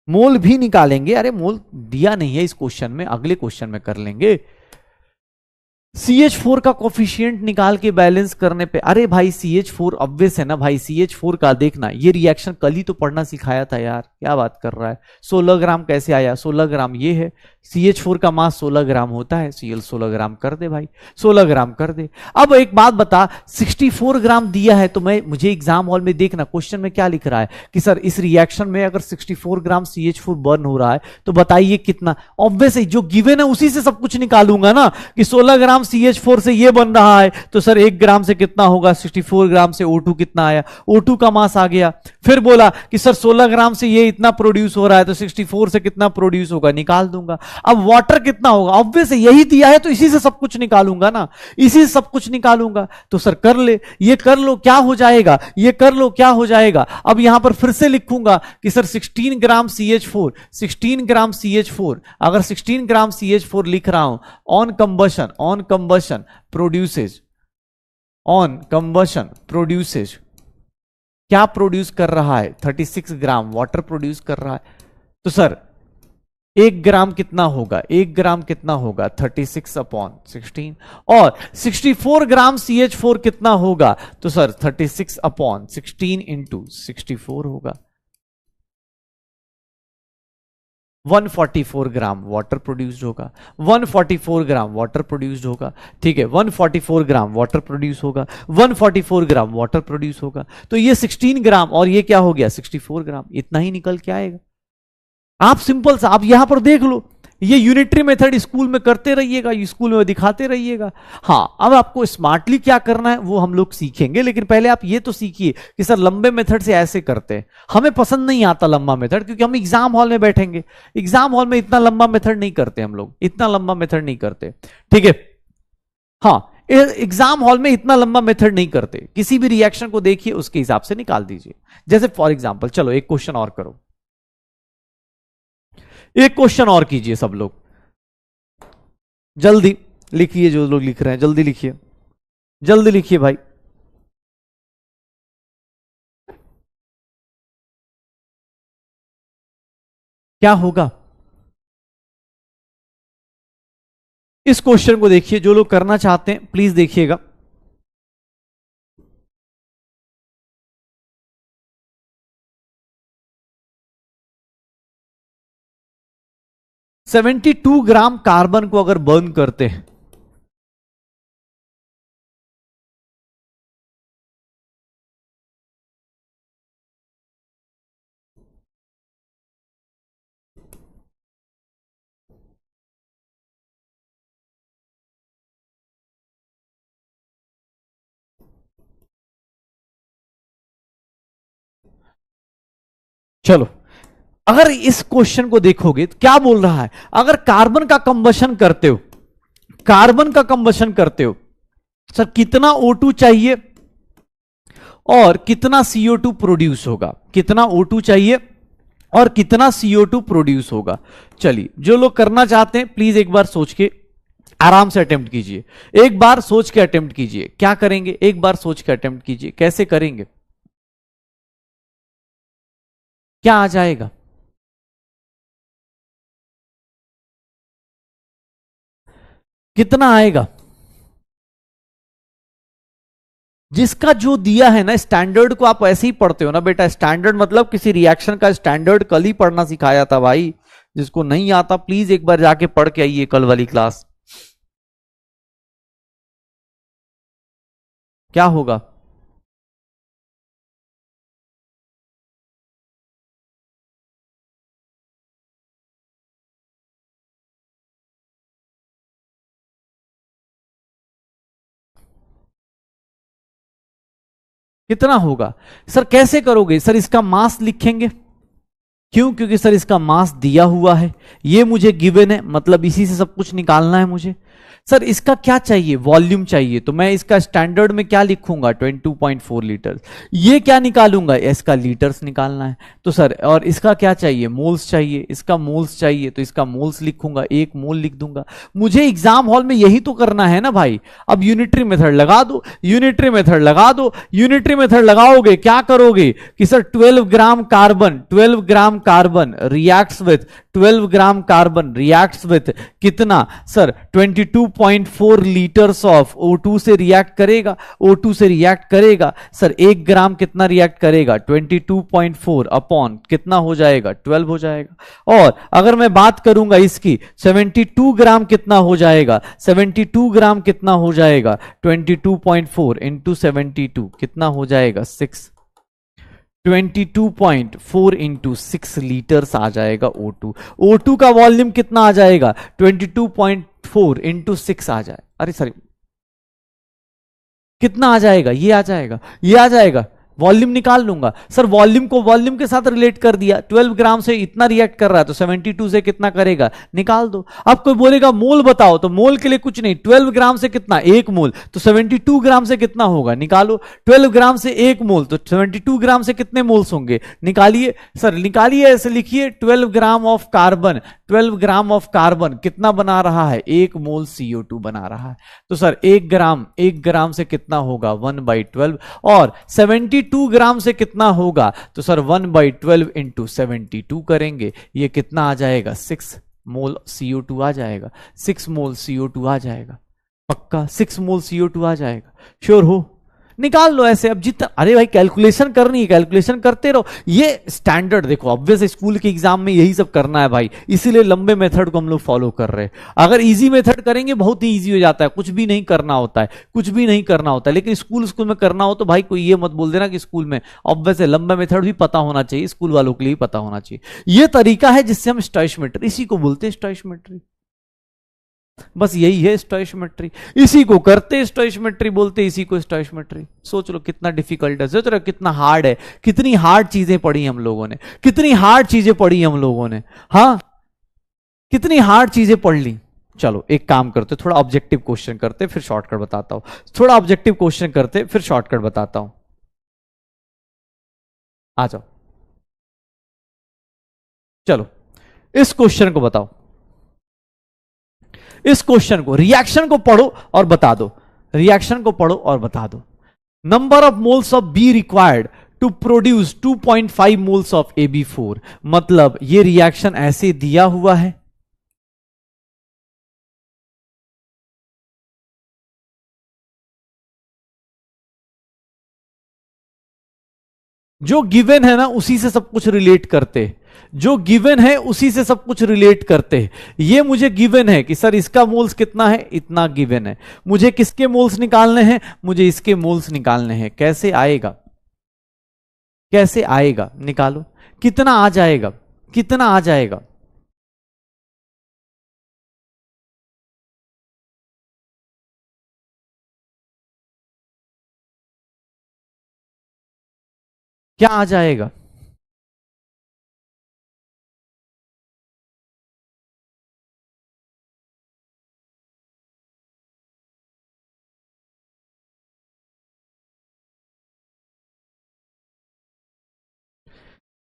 मोल भी निकालेंगे। अरे मोल दिया नहीं है इस क्वेश्चन में, अगले क्वेश्चन में कर लेंगे। CH4 का कोफिशिएंट निकाल के बैलेंस करने पे, अरे भाई CH4 ऑब्वियस है ना भाई, CH4 का देखना, ये रिएक्शन कल ही तो पढ़ना सिखाया था यार, क्या बात कर रहा है। 16 ग्राम कैसे आया, 16 ग्राम ये है, CH4 का मास 16 ग्राम होता है, Cl 16 ग्राम कर दे भाई, 16 ग्राम कर दे। अब एक बात बता, 64 ग्राम दिया है तो मुझे एग्जाम हॉल में देखना क्वेश्चन में क्या लिख रहा है कि सर इस रिएक्शन में अगर 64 ग्राम CH4 बर्न हो रहा है तो बताइए कितना। ऑब्वियस है जो गिवन है उसी से सब कुछ निकालूंगा ना, कि 16 ग्राम CH4 से ये बन रहा है तो सर 1 ग्राम से कितना होगा, 64 ग्राम से O2 कितना आया, O2 का मास आ गया। फिर बोला कि सर 16 ग्राम से ये इतना प्रोड्यूस हो रहा है तो 64 से कितना प्रोड्यूस होगा, निकाल दूंगा। अब वाटर कितना होगा, ऑब्वियस है यही दिया है तो इसी से सब कुछ निकालूंगा ना, इसी से सब कुछ निकालूंगा। तो सर कर ले, ये कर लो क्या हो जाएगा, ये कर लो क्या हो जाएगा। अब यहां पर फिर से लिखूंगा कि सर 16 ग्राम CH4, 16 ग्राम CH4, अगर 16 ग्राम CH4 लिख रहा हूं, on combustion produces, on combustion produces क्या प्रोड्यूस कर रहा है, 36 ग्राम वाटर प्रोड्यूस कर रहा है। तो सर 1 ग्राम कितना होगा, 1 ग्राम कितना होगा, 36/16, और 64 ग्राम CH4 कितना होगा, तो सर 36/16 इंटू 64 होगा। 144 ग्राम वाटर प्रोड्यूस्ड होगा, 144 ग्राम वाटर प्रोड्यूस्ड होगा, ठीक है, 144 ग्राम वाटर प्रोड्यूस होगा, 144 ग्राम वाटर प्रोड्यूस होगा। तो ये 16 ग्राम और ये क्या हो गया, 64 ग्राम, इतना ही निकल के आएगा। आप सिंपल सा, आप यहां पर देख लो, ये यूनिटरी मेथड स्कूल में करते रहिएगा, स्कूल में दिखाते रहिएगा। हाँ, अब आपको स्मार्टली क्या करना है वो हम लोग सीखेंगे, लेकिन पहले आप ये तो सीखिए कि सर लंबे मेथड से ऐसे करते हैं। हमें पसंद नहीं आता लंबा मेथड, क्योंकि हम एग्जाम हॉल में बैठेंगे, एग्जाम हॉल में इतना लंबा मेथड नहीं करते हम लोग, इतना लंबा मेथड नहीं करते, ठीक है। हाँ, एग्जाम हॉल में इतना लंबा मेथड नहीं करते, किसी भी रिएक्शन को देखिए उसके हिसाब से निकाल दीजिए। जैसे फॉर एग्जांपल, चलो एक क्वेश्चन और करो, एक क्वेश्चन और कीजिए सब लोग, जल्दी लिखिए, जो लोग लिख रहे हैं जल्दी लिखिए, जल्दी लिखिए भाई। क्या होगा, इस क्वेश्चन को देखिए, जो लोग करना चाहते हैं प्लीज देखिएगा। सेवेंटी 72 ग्राम कार्बन को अगर बर्न करते हैं, चलो अगर इस क्वेश्चन को देखोगे तो क्या बोल रहा है, अगर कार्बन का कंबशन करते हो, कार्बन का कंबशन करते हो, सर कितना O2 चाहिए और कितना CO2 प्रोड्यूस होगा, कितना O2 चाहिए और कितना CO2 प्रोड्यूस होगा। चलिए, जो लोग करना चाहते हैं प्लीज एक बार सोच के आराम से अटेम्प्ट कीजिए, एक बार सोच के अटेम्प्ट कीजिए। क्या करेंगे, एक बार सोच के अटेम्प्ट कीजिए, कैसे करेंगे, क्या आ जाएगा, कितना आएगा। जिसका जो दिया है ना, स्टैंडर्ड को आप ऐसे ही पढ़ते हो ना बेटा, स्टैंडर्ड मतलब किसी रिएक्शन का स्टैंडर्ड कल ही पढ़ना सिखाया था भाई। जिसको नहीं आता प्लीज एक बार जाके पढ़ के आइए कल वाली क्लास। क्या होगा, कितना होगा। सर कैसे करोगे, सर इसका मास लिखेंगे, क्यों, क्योंकि सर इसका मास दिया हुआ है, ये मुझे गिवन है, मतलब इसी से सब कुछ निकालना है मुझे। सर इसका क्या चाहिए, वॉल्यूम चाहिए, तो मैं इसका स्टैंडर्ड में क्या लिखूंगा, 22.4 लीटर। ये क्या निकालूंगा, इसका लीटर्स निकालना है। तो सर और इसका क्या चाहिए, मोल्स चाहिए, इसका मोल्स चाहिए, तो इसका मोल्स लिखूंगा, एक मोल लिख दूंगा। मुझे एग्जाम हॉल में यही तो करना है ना भाई। अब यूनिटरी मेथड लगा दो, यूनिटरी मेथड लगा दो, यूनिटरी मेथड लगाओगे क्या करोगे कि sir 12 gram carbon, 12 gram carbon reacts with 12 gram carbon reacts with कितना सर 22.4 लीटर्स ऑफ O2 से रिएक्ट करेगा, O2 से रिएक्ट करेगा सर 1 ग्राम कितना रिएक्ट करेगा 22.4 अपॉन कितना हो जाएगा 12 हो जाएगा। और अगर मैं बात करूंगा इसकी 72 ग्राम कितना हो जाएगा, 72 ग्राम कितना हो जाएगा 22.4 इंटू 72 कितना हो जाएगा 6, 22.4 इंटू 6 लीटर्स आ जाएगा O2। O2 का वॉल्यूम कितना आ जाएगा 22.4 इंटू 6 आ जाए, अरे सॉरी कितना आ जाएगा, ये आ जाएगा, ये आ जाएगा, वॉल्यूम निकाल लूंगा। सर वॉल्यूम को वॉल्यूम के साथ रिलेट कर दिया, 12 ग्राम से इतना रिएक्ट कर रहा है तो 72 से कितना करेगा निकाल दो। अब कोई बोलेगा मोल बताओ, तो मोल के लिए कुछ नहीं, 12 ग्राम से कितना एक मोल, तो 72 ग्राम से कितना होगा निकालो। 12 ग्राम से एक मोल तो 72 ग्राम से कितने मोल्स होंगे निकालिए। सर निकालिए, ऐसे लिखिए 12 gram of carbon, 12 gram of carbon कितना बना रहा है, एक मोल CO2 बना रहा है। तो सर एक ग्राम से कितना होगा 1/12, और 72 ग्राम से कितना होगा, तो सर 1/12 इंटू 72 करेंगे, ये कितना आ जाएगा 6 मोल CO2 आ जाएगा, 6 मोल CO2 आ जाएगा, पक्का 6 मोल CO2 आ जाएगा, श्योर हो। निकाल लो ऐसे। अब जितना, अरे भाई कैलकुलेशन करनी है, कैलकुलेशन करते रहो। ये स्टैंडर्ड देखो, ऑब्वियस स्कूल के एग्जाम में यही सब करना है भाई, इसीलिए लंबे मेथड को हम लोग फॉलो कर रहे हैं। अगर इजी मेथड करेंगे बहुत ही इजी हो जाता है, कुछ भी नहीं करना होता है, कुछ भी नहीं करना होता है। लेकिन स्कूल स्कूल में करना हो तो भाई कोई ये मत बोल देना कि स्कूल में, ऑब्वियस है लंबा मेथड भी पता होना चाहिए, स्कूल वालों के लिए पता होना चाहिए। ये तरीका है जिससे हम स्टोइशियोमेट्री, इसी को बोलते हैं स्टोइशियोमेट्री। बस यही है स्टोइशियोमेट्री, इसी को करते स्टोइशियोमेट्री बोलते, इसी को स्टोइशियोमेट्री। सोच लो कितना डिफिकल्ट है, सोच लो कितना हार्ड है, कितनी हार्ड चीजें पढ़ी हम लोगों ने, कितनी हार्ड चीजें पढ़ी हम लोगों ने। हाँ, कितनी हार्ड चीजें पढ़ ली। चलो एक काम करते, थोड़ा ऑब्जेक्टिव क्वेश्चन करते फिर शॉर्टकट बताता हूं, थोड़ा ऑब्जेक्टिव क्वेश्चन करते फिर शॉर्टकट बताता हूं। आ जाओ, चलो इस क्वेश्चन को बताओ, इस क्वेश्चन को, रिएक्शन को पढ़ो और बता दो, रिएक्शन को पढ़ो और बता दो। Number of moles of B required to produce 2.5 moles of AB4। मतलब ये रिएक्शन ऐसे दिया हुआ है, जो गिवन है ना उसी से सब कुछ रिलेट करते हैं, जो गिवन है उसी से सब कुछ रिलेट करते हैं। ये मुझे गिवन है कि सर इसका मोल्स कितना है, इतना गिवन है, मुझे किसके मोल्स निकालने हैं, मुझे इसके मोल्स निकालने हैं। कैसे आएगा, कैसे आएगा, निकालो। कितना आ जाएगा, कितना आ जाएगा, क्या आ जाएगा।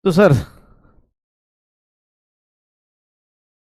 तो सर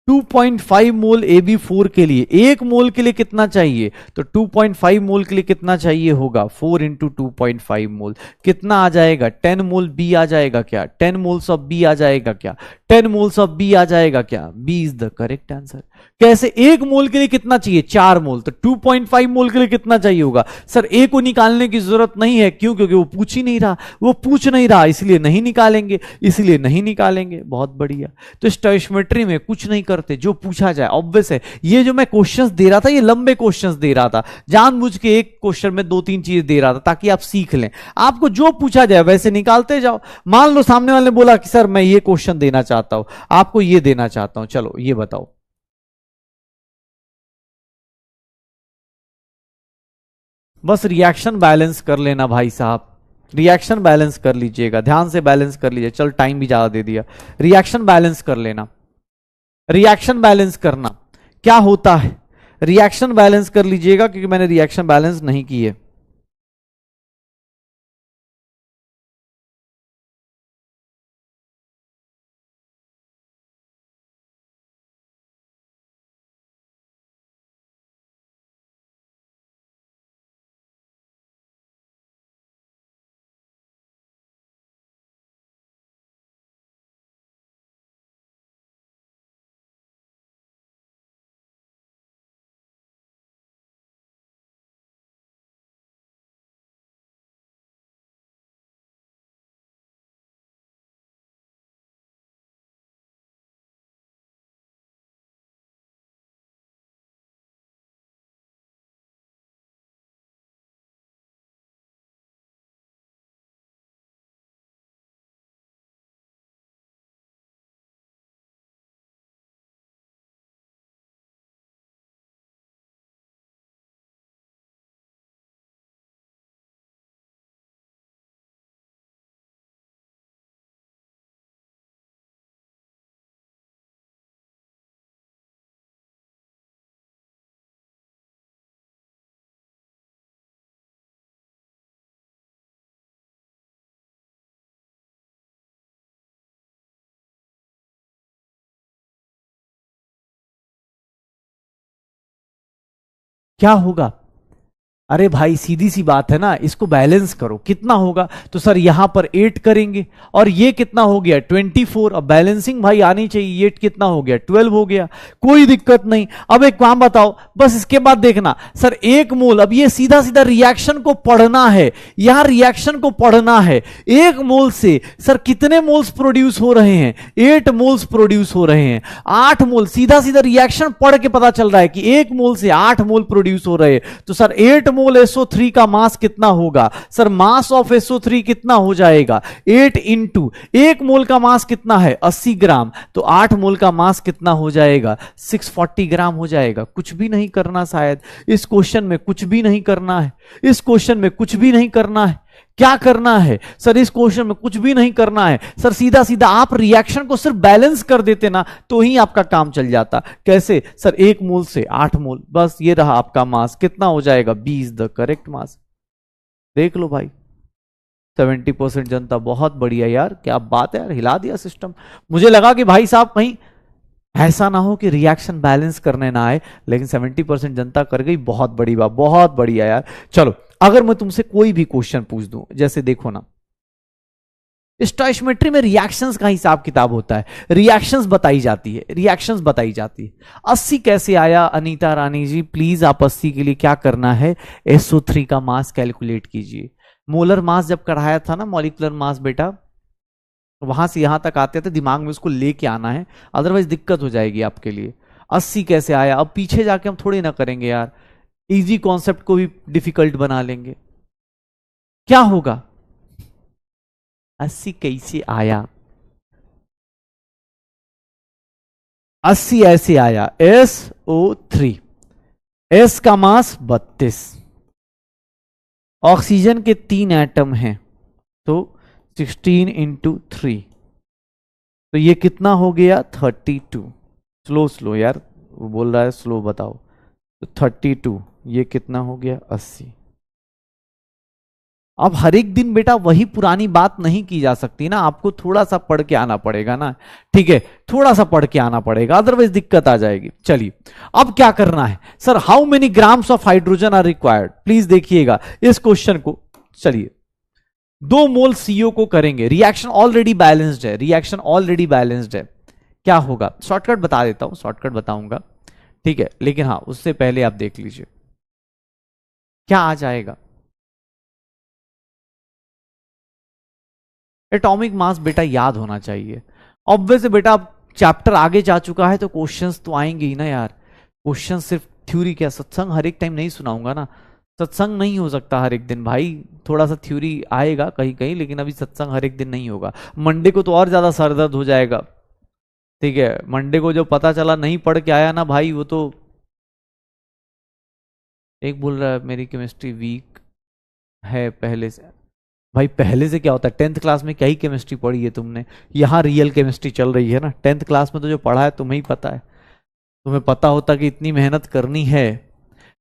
2.5 मोल AB4 के लिए, एक मोल के लिए कितना चाहिए, तो 2.5 मोल के लिए कितना चाहिए होगा, 4 इंटू 2.5 मोल, कितना आ जाएगा, 10 मोल बी आ जाएगा क्या, 10 मोल्स ऑफ बी आ जाएगा क्या, 10 मोल्स ऑफ बी आ जाएगा क्या, B is the correct answer. कैसे, एक मोल के लिए कितना चाहिए, 4 मोल, तो 2.5 मोल के लिए कितना चाहिए होगा। सर ए को निकालने की जरूरत नहीं है, क्यों, क्योंकि वो पूछ ही नहीं रहा, वो पूछ नहीं रहा, इसलिए नहीं निकालेंगे, इसलिए नहीं निकालेंगे। बहुत बढ़िया। तो स्टोइशियोमेट्री में कुछ नहीं करते, जो पूछा जाए, ऑब्वियस है। ये जो मैं क्वेश्चंस दे रहा था, ये लंबे क्वेश्चंस दे रहा था, जानबूझ के एक क्वेश्चन में 2-3 चीज दे रहा था ताकि आप सीख लें। आपको जो पूछा जाए वैसे निकालते जाओ। मान लो सामने वाले ने बोला कि सर मैं ये क्वेश्चन देना चाहता हूं, आपको ये देना चाहता हूं, चलो ये बताओ। बस रिएक्शन बैलेंस कर लेना भाई साहब, रिएक्शन बैलेंस कर लीजिएगा, ध्यान से बैलेंस कर लीजिए। चल टाइम भी ज्यादा दे दिया, रिएक्शन बैलेंस कर लेना, रिएक्शन बैलेंस करना क्या होता है, रिएक्शन बैलेंस कर लीजिएगा, क्योंकि मैंने रिएक्शन बैलेंस नहीं की है। क्या होगा, अरे भाई सीधी सी बात है ना, इसको बैलेंस करो, कितना होगा? तो सर यहां पर 8 करेंगे, और ये कितना हो गया 24। अब बैलेंसिंग भाई आनी चाहिए, 8 कितना हो गया 12 हो गया, कोई दिक्कत नहीं। अब एक काम बताओ, बस इसके बाद देखना सर, एक मोल, अब ये सीधा सीधा रिएक्शन को पढ़ना है, यहां रिएक्शन को पढ़ना है। एक मोल से सर कितने मोल्स प्रोड्यूस हो रहे हैं? 8 मोल्स प्रोड्यूस हो रहे हैं। 8 मोल, सीधा सीधा रिएक्शन पढ़ के पता चल रहा है कि एक मोल से 8 मोल प्रोड्यूस हो रहे हैं। तो सर 8 मोल SO3 का मास कितना होगा? सर मास ऑफ SO3 कितना हो जाएगा? 8 इंटू एक मोल का मास कितना है 80 ग्राम, तो 8 मोल का मास कितना हो जाएगा 640 ग्राम हो जाएगा। कुछ भी नहीं करना, शायद इस क्वेश्चन में कुछ भी नहीं करना है, इस क्वेश्चन में कुछ भी नहीं करना है। क्या करना है सर? इस क्वेश्चन में कुछ भी नहीं करना है सर, सीधा सीधा आप रिएक्शन को सिर्फ बैलेंस कर देते ना, तो ही आपका काम चल जाता। कैसे सर? एक मोल से 8 मोल, बस ये रहा आपका मास, कितना हो जाएगा 20 द करेक्ट मास। देख लो भाई, 70% जनता, बहुत बढ़िया यार, क्या बात है यार, हिला दिया सिस्टम। मुझे लगा कि भाई साहब कहीं ऐसा ना हो कि रिएक्शन बैलेंस करने ना आए, लेकिन 70% जनता कर गई, बहुत बड़ी बात, बहुत बढ़िया यार। चलो अगर मैं तुमसे कोई भी क्वेश्चन पूछ दूं, जैसे देखो ना, स्टोइकोमेट्री में रिएक्शंस का हिसाब किताब होता है, रिएक्शंस बताई जाती है, रिएक्शंस बताई जाती है। 80 कैसे आया अनीता रानी जी? प्लीज आप 80 के लिए क्या करना है, SO3 का मास कैलकुलेट कीजिए। मोलर मास जब कराया था ना, मॉलिक्यूलर मास बेटा, वहां से यहां तक आते थे, दिमाग में उसको लेके आना है, अदरवाइज दिक्कत हो जाएगी आपके लिए। 80 कैसे आया? अब पीछे जाके हम थोड़ी ना करेंगे यार, इजी कॉन्सेप्ट को भी डिफिकल्ट बना लेंगे। क्या होगा 80 कैसे आया? 80 ऐसे आया, SO3, S का मास 32, ऑक्सीजन के 3 एटम हैं, तो 16 इंटू 3, तो ये कितना हो गया 32। स्लो स्लो यार, वो बोल रहा है स्लो बताओ, तो 32, ये कितना हो गया 80। अब हर एक दिन बेटा वही पुरानी बात नहीं की जा सकती ना, आपको थोड़ा सा पढ़ के आना पड़ेगा ना, ठीक है, थोड़ा सा पढ़ के आना पड़ेगा, अदरवाइज दिक्कत आ जाएगी। चलिए अब क्या करना है sir, how many grams of hydrogen are required? Please देखिएगा इस क्वेश्चन को। चलिए 2 मोल CO को करेंगे, रिएक्शन ऑलरेडी बैलेंस्ड है, रिएक्शन ऑलरेडी बैलेंस्ड है, क्या होगा? शॉर्टकट बता देता हूं, शॉर्टकट बताऊंगा, ठीक है, लेकिन हाँ उससे पहले आप देख लीजिए क्या आ जाएगा। एटॉमिक मास बेटा याद होना चाहिए, ऑब्वियस बेटा, अब चैप्टर आगे जा चुका है तो क्वेश्चंस तो आएंगे ही ना यार। क्वेश्चन सिर्फ थ्योरी क्या, सत्संग हर एक टाइम नहीं सुनाऊंगा ना, सत्संग नहीं हो सकता हर एक दिन भाई, थोड़ा सा थ्योरी आएगा कहीं कहीं, लेकिन अभी सत्संग हर एक दिन नहीं होगा। मंडे को तो और ज्यादा सरदर्द हो जाएगा, ठीक है, मंडे को जो पता चला नहीं पढ़ के आया ना भाई, वो तो एक बोल रहा है मेरी केमिस्ट्री वीक है पहले से। भाई पहले से क्या होता है, 10th क्लास में क्या ही केमिस्ट्री पढ़ी है तुमने? यहाँ रियल केमिस्ट्री चल रही है ना, 10th क्लास में तो जो पढ़ा है तुम्हें ही पता है, तुम्हें पता होता कि इतनी मेहनत करनी है।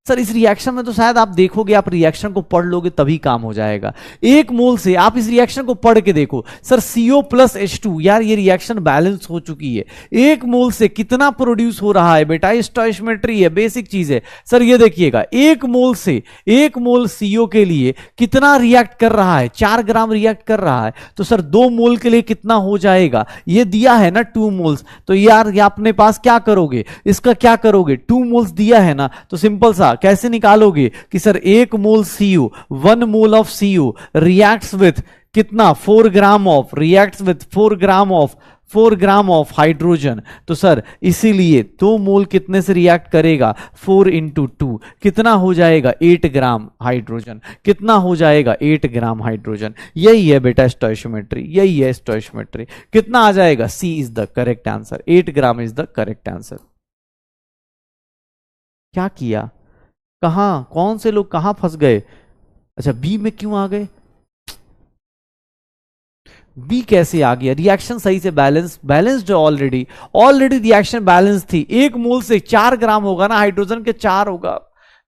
सर इस रिएक्शन में तो शायद आप देखोगे, आप रिएक्शन को पढ़ लोगे तभी काम हो जाएगा। एक मोल से आप इस रिएक्शन को पढ़ के देखो सर, CO प्लस H2, यार ये रिएक्शन बैलेंस हो चुकी है। एक मोल से कितना प्रोड्यूस हो रहा है बेटा, स्टोइकोमेट्री है, बेसिक चीज है। सर ये देखिएगा, एक मोल से, एक मोल CO के लिए कितना रिएक्ट कर रहा है, 4 ग्राम रिएक्ट कर रहा है, तो सर 2 मोल के लिए कितना हो जाएगा? ये दिया है ना 2 मोल्स, तो यार ये अपने पास क्या करोगे, इसका क्या करोगे, 2 मोल्स दिया है ना, तो सिंपल सा कैसे निकालोगे कि sir 1 mole CO, 1 mole of CO reacts with कितना, 4 gram of, reacts with 4 gram of hydrogen. तो सर इसीलिए 2 मोल कितने से रिएक्ट करेगा, 4 इंटू 2, कितना हो जाएगा 8 ग्राम हाइड्रोजन, कितना हो जाएगा 8 ग्राम हाइड्रोजन। यही है बेटा स्टोइकोमेट्री, यही है स्टोइकोमेट्री। कितना आ जाएगा? C is the correct answer, 8 gram is the correct answer. क्या किया, कहां, कौन से लोग कहां फंस गए? अच्छा बी में क्यों आ गए? बी कैसे आ गया? रिएक्शन सही से बैलेंस्ड है ऑलरेडी, ऑलरेडी रिएक्शन बैलेंस थी। 1 मोल से 4 ग्राम होगा ना, हाइड्रोजन के 4 होगा।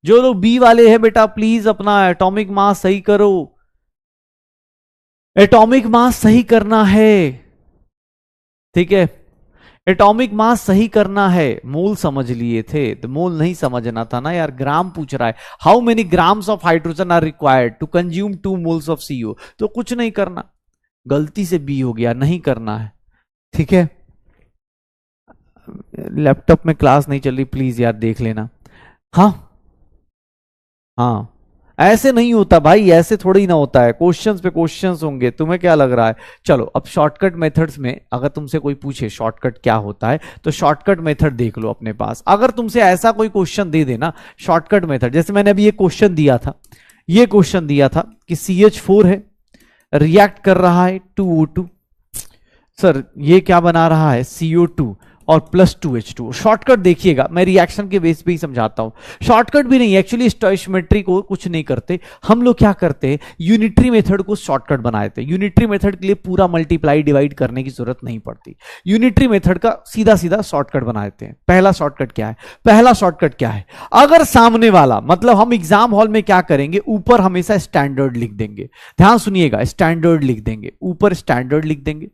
जो लोग बी वाले हैं बेटा प्लीज अपना एटॉमिक मास सही करो, एटॉमिक मास सही करना है, ठीक है, एटॉमिक मास सही करना है, मोल समझ लिए थे तो मोल नहीं समझना था ना यार, ग्राम पूछ रहा है। How many grams of hydrogen are required to consume 2 moles of CO, तो कुछ नहीं करना, गलती से बी हो गया, नहीं करना है। ठीक है, लैपटॉप में क्लास नहीं चल रही, प्लीज यार देख लेना। हाँ हाँ, ऐसे नहीं होता भाई, ऐसे थोड़ी ना होता है, क्वेश्चंस पे क्वेश्चंस होंगे, तुम्हें क्या लग रहा है। चलो अब शॉर्टकट मेथड्स में अगर तुमसे कोई पूछे शॉर्टकट क्या होता है, तो शॉर्टकट मेथड देख लो अपने पास। अगर तुमसे ऐसा कोई क्वेश्चन दे देना शॉर्टकट मेथड, जैसे मैंने अभी ये क्वेश्चन दिया था, ये क्वेश्चन दिया था कि CH4 है, रिएक्ट कर रहा है 2O2, सर ये क्या बना रहा है CO2 और +2H2। शॉर्टकट देखिएगा, मैं रिएक्शन के बेस पे ही समझाता हूं, शॉर्टकट भी नहीं, एक्चुअली स्टोइचियोमेट्री को कुछ नहीं करते हम लोग, क्या करते हैं यूनिटरी मेथड को शॉर्टकट बनाए थे। यूनिटरी मेथड के लिए पूरा मल्टीप्लाई डिवाइड करने की जरूरत नहीं पड़ती, यूनिटरी मेथड का सीधा सीधा शॉर्टकट बनाए थे। पहला शॉर्टकट क्या है, पहला शॉर्टकट क्या है, अगर सामने वाला, मतलब हम एग्जाम हॉल में क्या करेंगे, ऊपर हमेशा स्टैंडर्ड लिख देंगे, ध्यान सुनिएगा, स्टैंडर्ड लिख देंगे, ऊपर स्टैंडर्ड लिख देंगे।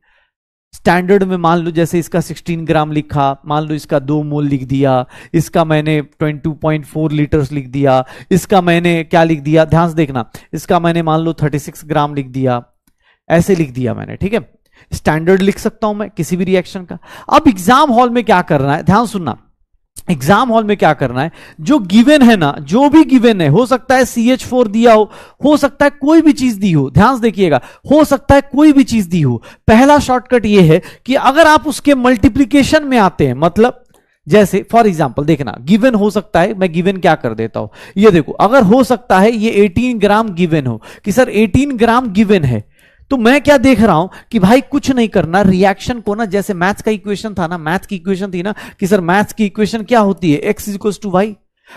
स्टैंडर्ड में मान लो जैसे इसका 16 ग्राम लिखा, मान लो इसका 2 मोल लिख दिया, इसका मैंने 22.4 लीटर्स लिख दिया, इसका मैंने क्या लिख दिया, ध्यान से देखना, इसका मैंने मान लो 36 ग्राम लिख दिया, ऐसे लिख दिया मैंने। ठीक है, स्टैंडर्ड लिख सकता हूं मैं किसी भी रिएक्शन का। अब एग्जाम हॉल में क्या करना है, ध्यान सुनना, एग्जाम हॉल में क्या करना है, जो गिवन है ना, जो भी गिवन है, हो सकता है CH4 दिया हो सकता है कोई भी चीज दी हो, ध्यान से देखिएगा, हो सकता है कोई भी चीज दी हो। पहला शॉर्टकट ये है कि अगर आप उसके मल्टीप्लीकेशन में आते हैं, मतलब जैसे फॉर एग्जांपल देखना, गिवन हो सकता है, मैं गिवन क्या कर देता हूं, ये देखो, अगर हो सकता है ये 18 ग्राम गिवन हो, कि सर 18 ग्राम गिवन है, तो मैं क्या देख रहा हूं कि भाई कुछ नहीं करना, रिएक्शन को ना, जैसे मैथ्स का इक्वेशन था ना, मैथ्स की इक्वेशन थी ना कि सर मैथ्स की इक्वेशन क्या होती है, x = y।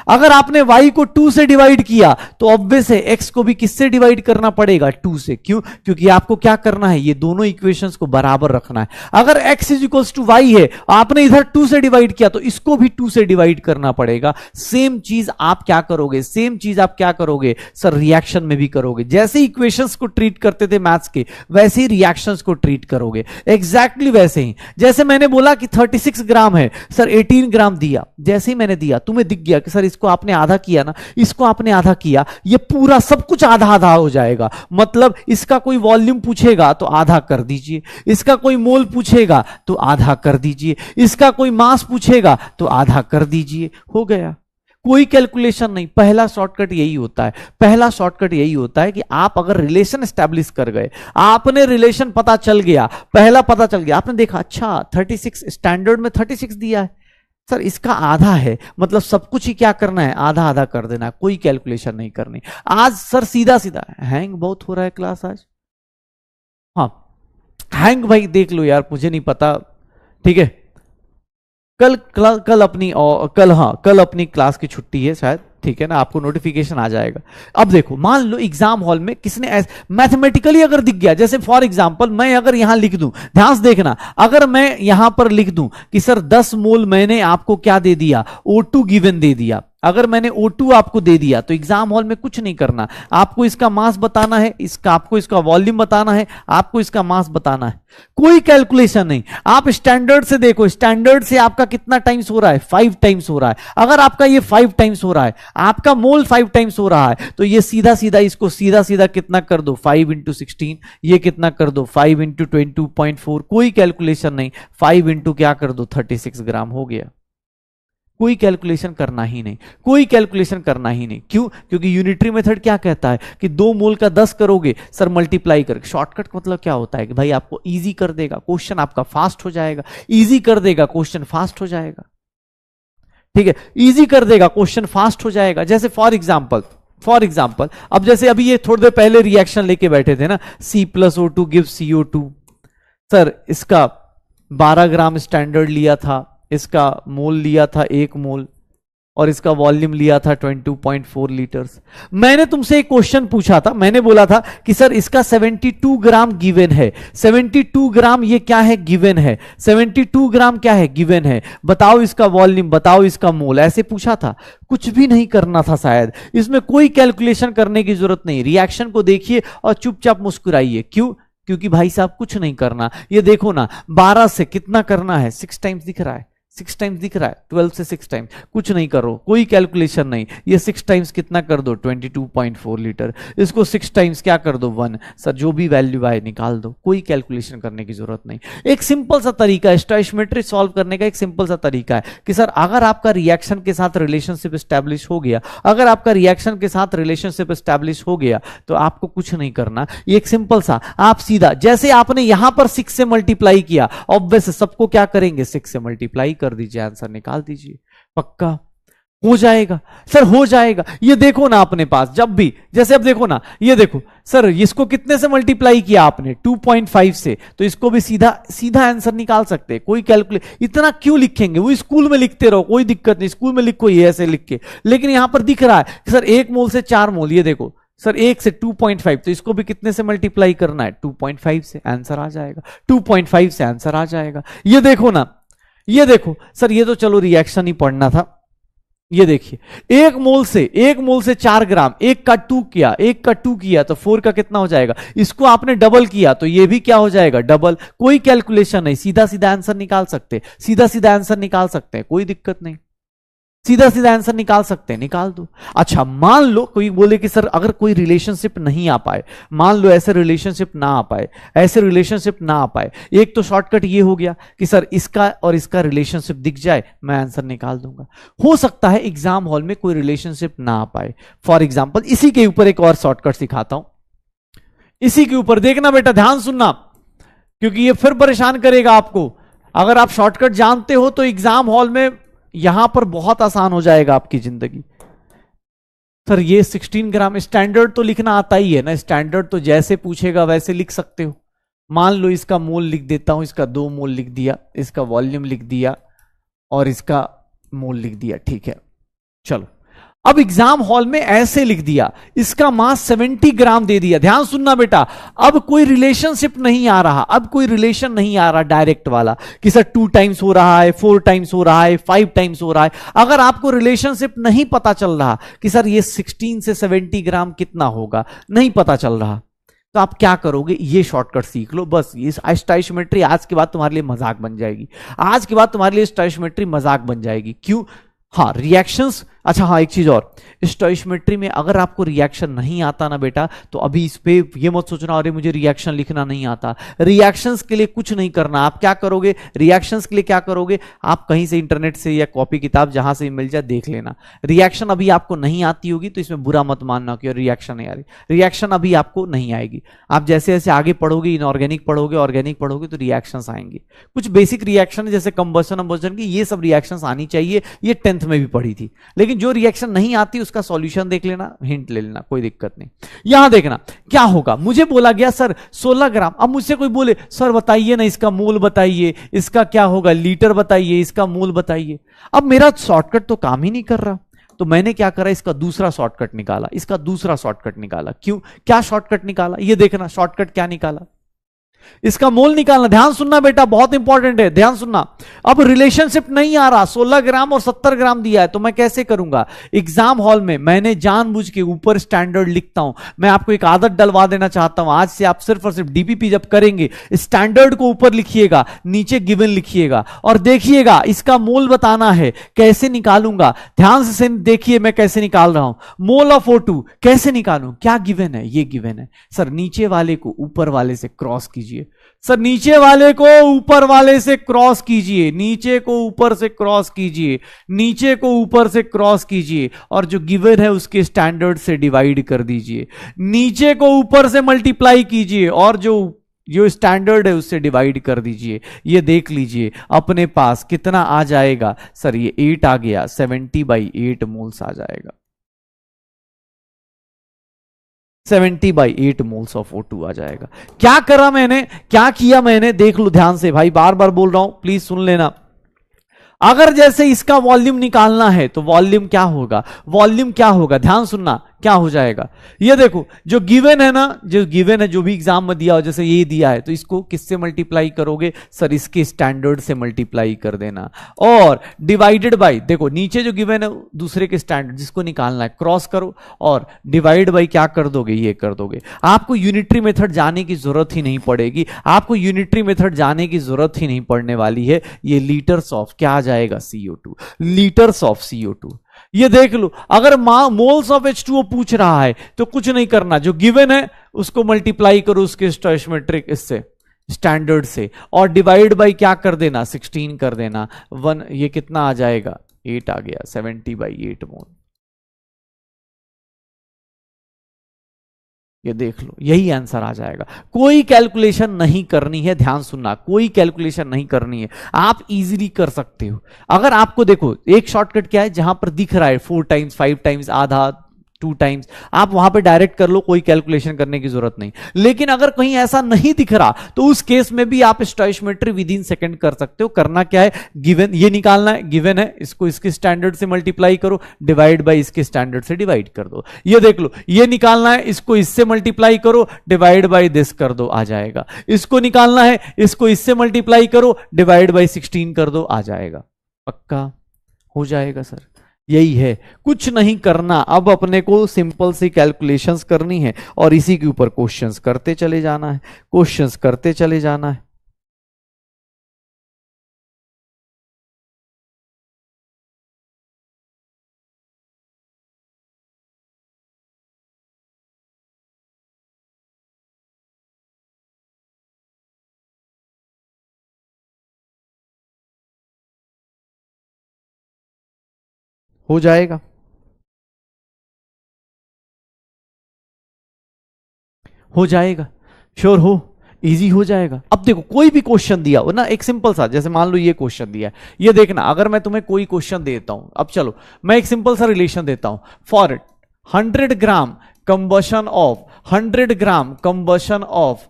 अगर आपने y को 2 से डिवाइड किया तो ऑब्वियस है x को भी किससे डिवाइड करना पड़ेगा, 2 से। क्यों, क्योंकि आपको क्या करना है, ये दोनों इक्वेशंस को बराबर रखना है। अगर x = y है, आपने इधर 2 से डिवाइड किया तो इसको भी 2 से डिवाइड करना पड़ेगा। सेम चीज आप क्या करोगे, सेम चीज आप क्या करोगे सर, रिएक्शन में भी करोगे। जैसे इक्वेशंस को ट्रीट करते थे मैथ्स के, वैसे ही रिएक्शंस को ट्रीट करोगे, एग्जैक्टली वैसे ही। जैसे मैंने बोला कि 36 ग्राम है, सर 18 ग्राम दिया, जैसे ही मैंने दिया तुम्हें दिख गया कि सर इसको आपने आधा किया ना, इसको आपने आधा किया, ये पूरा सब कुछ आधा आधा हो जाएगा। मतलब इसका कोई वॉल्यूम पूछेगा तो आधा कर दीजिए, इसका कोई मोल पूछेगा तो आधा कर दीजिए, इसका कोई मास पूछेगा तो आधा कर दीजिए, हो गया, कोई कैलकुलेशन नहीं। पहला शॉर्टकट यही होता है, पहला शॉर्टकट यही होता है कि आप अगर रिलेशन एस्टैब्लिश कर गए, आपने रिलेशन पता चल गया, पहला पता चल गया, आपने देखा अच्छा 36 स्टैंडर्ड में 36 दिया है, सर इसका आधा है, मतलब सब कुछ ही क्या करना है, आधा आधा कर देना है, कोई कैलकुलेशन नहीं करनी। आज सर सीधा सीधा, हैंग बहुत हो रहा है क्लास आज, हाँ हैंग भाई देख लो यार, मुझे नहीं पता, ठीक है। कल अपनी कल अपनी क्लास की छुट्टी है शायद, ठीक है ना, आपको नोटिफिकेशन आ जाएगा। अब देखो, मान लो एग्जाम हॉल में किसने मैथमेटिकली अगर दिख गया, जैसे फॉर एग्जांपल मैं अगर यहां लिख दूं, ध्यान से देखना, अगर मैं यहां पर लिख दूं कि सर 10 मोल मैंने आपको क्या दे दिया, O2 गिवन दे दिया, अगर मैंने O2 आपको दे दिया तो एग्जाम हॉल में कुछ नहीं करना, आपको इसका मास बताना है, आपको इसका वॉल्यूम बताना है, आपको इसका मास बताना है, कोई कैलकुलेशन नहीं। आप स्टैंडर्ड से देखो, स्टैंडर्ड से आपका कितना टाइम्स हो रहा है, 5 टाइम्स हो रहा है। अगर आपका ये 5 टाइम्स हो रहा है, आपका मोल 5 टाइम्स हो रहा है, तो ये सीधा सीधा इसको सीधा सीधा कितना कर दो, 5 × 16, ये कितना कर दो 5 × 22.4, कोई कैलकुलेशन नहीं, 5 × क्या कर दो 36 ग्राम, हो गया। कोई कैलकुलेशन करना ही नहीं, कोई कैलकुलेशन करना ही नहीं। क्यों, क्योंकि यूनिटरी मेथड क्या कहता है कि 2 मोल का 10 करोगे सर मल्टीप्लाई करके। शॉर्टकट मतलब क्या होता है कि भाई आपको इजी कर देगा, क्वेश्चन आपका फास्ट हो जाएगा, इजी कर देगा, क्वेश्चन फास्ट हो जाएगा, ठीक है, इजी कर देगा, क्वेश्चन फास्ट हो जाएगा। जैसे फॉर एग्जाम्पल अब जैसे अभी ये थोड़ी देर पहले रिएक्शन लेके बैठे थे ना, C+O2 गिव्स CO2, सर इसका 12 ग्राम स्टैंडर्ड लिया था, इसका मोल लिया था 1 मोल, और इसका वॉल्यूम लिया था 22.4 लीटर्स। मैंने तुमसे एक क्वेश्चन पूछा था, मैंने बोला था कि सर इसका 72 ग्राम गिवन है, 72 ग्राम ये क्या है, गिवन है, 72 ग्राम क्या है, गिवन है, बताओ इसका वॉल्यूम, बताओ इसका मोल, ऐसे पूछा था। कुछ भी नहीं करना था शायद, इसमें कोई कैलकुलेशन करने की जरूरत नहीं, रिएक्शन को देखिए और चुपचाप मुस्कुराइए। क्यों, क्योंकि भाई साहब कुछ नहीं करना, ये देखो ना 12 से कितना करना है, 6 टाइम्स दिख रहा है, 6 टाइम्स दिख रहा है, 12 से 6 टाइम्स, कुछ नहीं करो, कोई कैलकुलेशन नहीं, ये 6 टाइम्स कितना कर दो 22.4 लीटर, इसको 6 टाइम्स क्या कर दो 1, सर जो भी वैल्यू आए निकाल दो, कोई कैलकुलेशन करने की जरूरत नहीं। एक सिंपल सा तरीका है स्टोइचियोमेट्री सॉल्व करने का, एक सिंपल सा तरीका है कि सर अगर आपका रिएक्शन के साथ रिलेशनशिप स्टैब्लिश हो गया, अगर आपका रिएक्शन के साथ रिलेशनशिप स्टैब्लिश हो गया तो आपको कुछ नहीं करना, ये एक सिंपल सा, आप सीधा जैसे आपने यहां पर 6 से मल्टीप्लाई किया, ऑब्वियस सबको क्या करेंगे 6 से मल्टीप्लाई कर दीजिए, आंसर निकाल दीजिए, पक्का हो जाएगा सर, हो जाएगा। ये देखो ना अपने पास जब भी, जैसे अब देखो ना, ये देखो सर इसको कितने से मल्टीप्लाई किया आपने 2.5 से, तो इसको भी सीधा सीधा आंसर निकाल सकते हैं, कोई कैलकुलेट, इतना क्यों लिखेंगे, वो स्कूल में लिखते रहो, कोई दिक्कत नहीं, स्कूल में लिखो ये ऐसे लिख के, लेकिन यहां पर दिख रहा है कि सर 1 मोल से 4 मोल, ये देखो सर 1 से 2.5, तो इसको भी कितने से मल्टीप्लाई करना है 2.5 से, आंसर आ जाएगा, 2.5 से आंसर आ जाएगा। ये देखो ना, ये देखो सर, ये तो चलो रिएक्शन ही पढ़ना था, ये देखिए 1 मोल से 4 ग्राम, 1 का 2 किया, 1 का 2 किया तो 4 का कितना हो जाएगा, इसको आपने डबल किया तो ये भी क्या हो जाएगा डबल, कोई कैलकुलेशन नहीं, सीधा सीधा आंसर निकाल सकते, सीधा सीधा आंसर निकाल सकते हैं, कोई दिक्कत नहीं, सीधा सीधा आंसर निकाल सकते हैं, निकाल दो। अच्छा मान लो कोई बोले कि सर अगर कोई रिलेशनशिप नहीं आ पाए, मान लो ऐसे रिलेशनशिप ना आ पाए, ऐसे रिलेशनशिप ना आ पाए, एक तो शॉर्टकट ये हो गया कि सर इसका और इसका रिलेशनशिप दिख जाए, मैं आंसर निकाल दूंगा। हो सकता है एग्जाम हॉल में कोई रिलेशनशिप ना आ पाए, फॉर एग्जाम्पल इसी के ऊपर एक और शॉर्टकट सिखाता हूं, इसी के ऊपर देखना बेटा, ध्यान सुनना, क्योंकि ये फिर परेशान करेगा आपको। अगर आप शॉर्टकट जानते हो तो एग्जाम हॉल में यहां पर बहुत आसान हो जाएगा आपकी जिंदगी। सर ये 16 ग्राम, स्टैंडर्ड तो लिखना आता ही है ना, स्टैंडर्ड तो जैसे पूछेगा वैसे लिख सकते हो। मान लो इसका मोल लिख देता हूं, इसका 2 मोल लिख दिया, इसका वॉल्यूम लिख दिया और इसका मोल लिख दिया, ठीक है। चलो अब एग्जाम हॉल में ऐसे लिख दिया, इसका मास 70 ग्राम दे दिया, ध्यान सुनना बेटा, अब कोई रिलेशनशिप नहीं आ रहा, अब कोई रिलेशन नहीं आ रहा डायरेक्ट वाला कि सर 2 टाइम्स हो रहा है, 4 टाइम्स हो रहा है, 5 टाइम्स हो रहा है। अगर आपको रिलेशनशिप नहीं पता चल रहा कि सर ये 16 से 70 ग्राम कितना होगा, नहीं पता चल रहा, तो आप क्या करोगे, ये शॉर्टकट सीख लो बस। ये स्टोइचियोमेट्री आज के बाद तुम्हारे लिए मजाक बन जाएगी, आज के बाद तुम्हारे लिए स्टोइचियोमेट्री मजाक बन जाएगी। क्यों, हाँ रिएक्शंस, अच्छा हाँ एक चीज और, स्टोइचियोमेट्री में अगर आपको रिएक्शन नहीं आता ना बेटा, तो अभी इस पे ये मत सोचना अरे मुझे रिएक्शन लिखना नहीं आता। रिएक्शंस के लिए कुछ नहीं करना, आप क्या करोगे, रिएक्शंस के लिए क्या करोगे, आप कहीं से इंटरनेट से या कॉपी किताब जहां से मिल जाए देख लेना। रिएक्शन अभी आपको नहीं आती होगी तो इसमें बुरा मत मानना कि रिएक्शन नहीं आ रही, रिएक्शन अभी आपको नहीं आएगी। आप जैसे जैसे आगे पढ़ोगे, इनऑर्गेनिक पढ़ोगे, ऑर्गेनिक पढ़ोगे, तो रिएक्शंस आएंगे। कुछ बेसिक रिएक्शन जैसे कंबशन अम्बशन की, ये सब रिएक्शंस आनी चाहिए, ये 10th में भी पढ़ी थी। लेकिन जो रिएक्शन नहीं आती उसका सॉल्यूशन देख लेना, हिंट ले लेना, कोई दिक्कत नहीं। यहां देखना क्या होगा, मुझे बोला गया सर 16 ग्राम, अब मुझसे कोई बोले सर बताइए ना इसका मोल बताइए, इसका क्या होगा लीटर बताइए, इसका मोल बताइए। अब मेरा शॉर्टकट तो काम ही नहीं कर रहा, तो मैंने क्या करा, इसका दूसरा शॉर्टकट निकाला, इसका दूसरा शॉर्टकट निकाला। क्यों, क्या शॉर्टकट निकाला, ये देखना शॉर्टकट क्या निकाला, इसका मोल निकालना। ध्यान सुनना बेटा, बहुत इंपॉर्टेंट है, ध्यान सुनना। अब रिलेशनशिप नहीं आ रहा, 16 ग्राम और 70 ग्राम दिया है, तो मैं कैसे करूंगा, एग्जाम हॉल में मैंने जानबूझ के ऊपर स्टैंडर्ड लिखता हूं। मैं आपको एक आदत डलवा देना चाहता हूं, आज से आप सिर्फ और सिर्फ डीपीपी जब करेंगे, स्टैंडर्ड को ऊपर लिखिएगा, नीचे गिवन लिखिएगा, और देखिएगा इसका मोल बताना है, कैसे निकालूंगा, ध्यान से देखिए मैं कैसे निकाल रहा हूं। मोल ऑफ O2 कैसे निकालूं, क्या गिवन है, ये गिवन है। सर नीचे वाले को ऊपर वाले से क्रॉस कीजिए, सर नीचे वाले को ऊपर वाले से क्रॉस कीजिए, नीचे को ऊपर से क्रॉस कीजिए, नीचे को ऊपर से क्रॉस कीजिए, और जो गिवन है उसके स्टैंडर्ड से डिवाइड कर दीजिए, नीचे को ऊपर से मल्टीप्लाई कीजिए, और जो स्टैंडर्ड है उससे डिवाइड कर दीजिए। ये देख लीजिए अपने पास कितना आ जाएगा, सर ये 8 आ गया, 70/8 मोल्स आ जाएगा, 70/8 मोल्स ऑफ O2 आ जाएगा। क्या करा मैंने, क्या किया मैंने, देख लो ध्यान से भाई, बार बार बोल रहा हूं, प्लीज सुन लेना। अगर जैसे इसका वॉल्यूम निकालना है तो वॉल्यूम क्या होगा, वॉल्यूम क्या होगा, ध्यान सुनना, क्या हो जाएगा? ये देखो जो गिवन है ना, जो गिवन है, जो भी एग्जाम में दिया हो, जैसे ये दिया है तो इसको किससे मल्टीप्लाई करोगे? सर इसके स्टैंडर्ड से मल्टीप्लाई कर देना, और डिवाइडेड बाय, देखो नीचे जो गिवन है दूसरे के स्टैंडर्ड, जिसको निकालना है क्रॉस करो और डिवाइड बाय क्या कर दोगे? ये कर दोगे। आपको यूनिटरी मेथड जाने की जरूरत ही नहीं पड़ेगी, आपको यूनिटरी मेथड जाने की जरूरत ही नहीं पड़ने वाली है। ये लीटर्स ऑफ क्या आ जाएगा? CO2, litres of CO2। ये देख लो, अगर मोल्स ऑफ H2O पूछ रहा है तो कुछ नहीं करना, जो गिवन है उसको मल्टीप्लाई करो उसके स्टोइचमेट्रिक इससे, स्टैंडर्ड से, और डिवाइड बाय क्या कर देना? 16 कर देना। 1, ये कितना आ जाएगा? 8 आ गया, 70/8 मोल। ये देख लो, यही आंसर आ जाएगा। कोई कैलकुलेशन नहीं करनी है, ध्यान सुनना, कोई कैलकुलेशन नहीं करनी है, आप इजीली कर सकते हो। अगर आपको देखो एक शॉर्टकट क्या है, जहां पर दिख रहा है 4 टाइम्स 5 टाइम्स आधा 2 टाइम्स, आप वहां पे डायरेक्ट कर लो, कोई कैलकुलेशन करने की जरूरत नहीं। लेकिन अगर कहीं ऐसा नहीं दिख रहा तो उस केस में भी आप स्टोइचमेट्री विद इन सेकंड कर सकते हो। करना क्या है? गिवन ये निकालना है, गिवन है, इसको इसके स्टैंडर्ड से मल्टीप्लाई करो, डिवाइड बाय इसके स्टैंडर्ड से डिवाइड कर दो। ये देख लो, ये निकालना है, इसको इससे मल्टीप्लाई करो, डिवाइड बाय दिस कर दो, आ जाएगा। इसको निकालना है, इसको इससे मल्टीप्लाई करो, डिवाइड बाय 16 कर दो, आ जाएगा। पक्का हो जाएगा सर, यही है, कुछ नहीं करना। अब अपने को सिंपल सी कैलकुलेशंस करनी है और इसी के ऊपर क्वेश्चंस करते चले जाना है, क्वेश्चंस करते चले जाना है। हो जाएगा, हो जाएगा, श्योर हो, इजी हो जाएगा। अब देखो कोई भी क्वेश्चन दिया हो ना, एक सिंपल सा, जैसे मान लो ये क्वेश्चन दिया है, ये देखना, अगर मैं तुम्हें कोई क्वेश्चन देता हूं, अब चलो मैं एक सिंपल सा रिलेशन देता हूं, for 100 gram combustion of 100 gram combustion of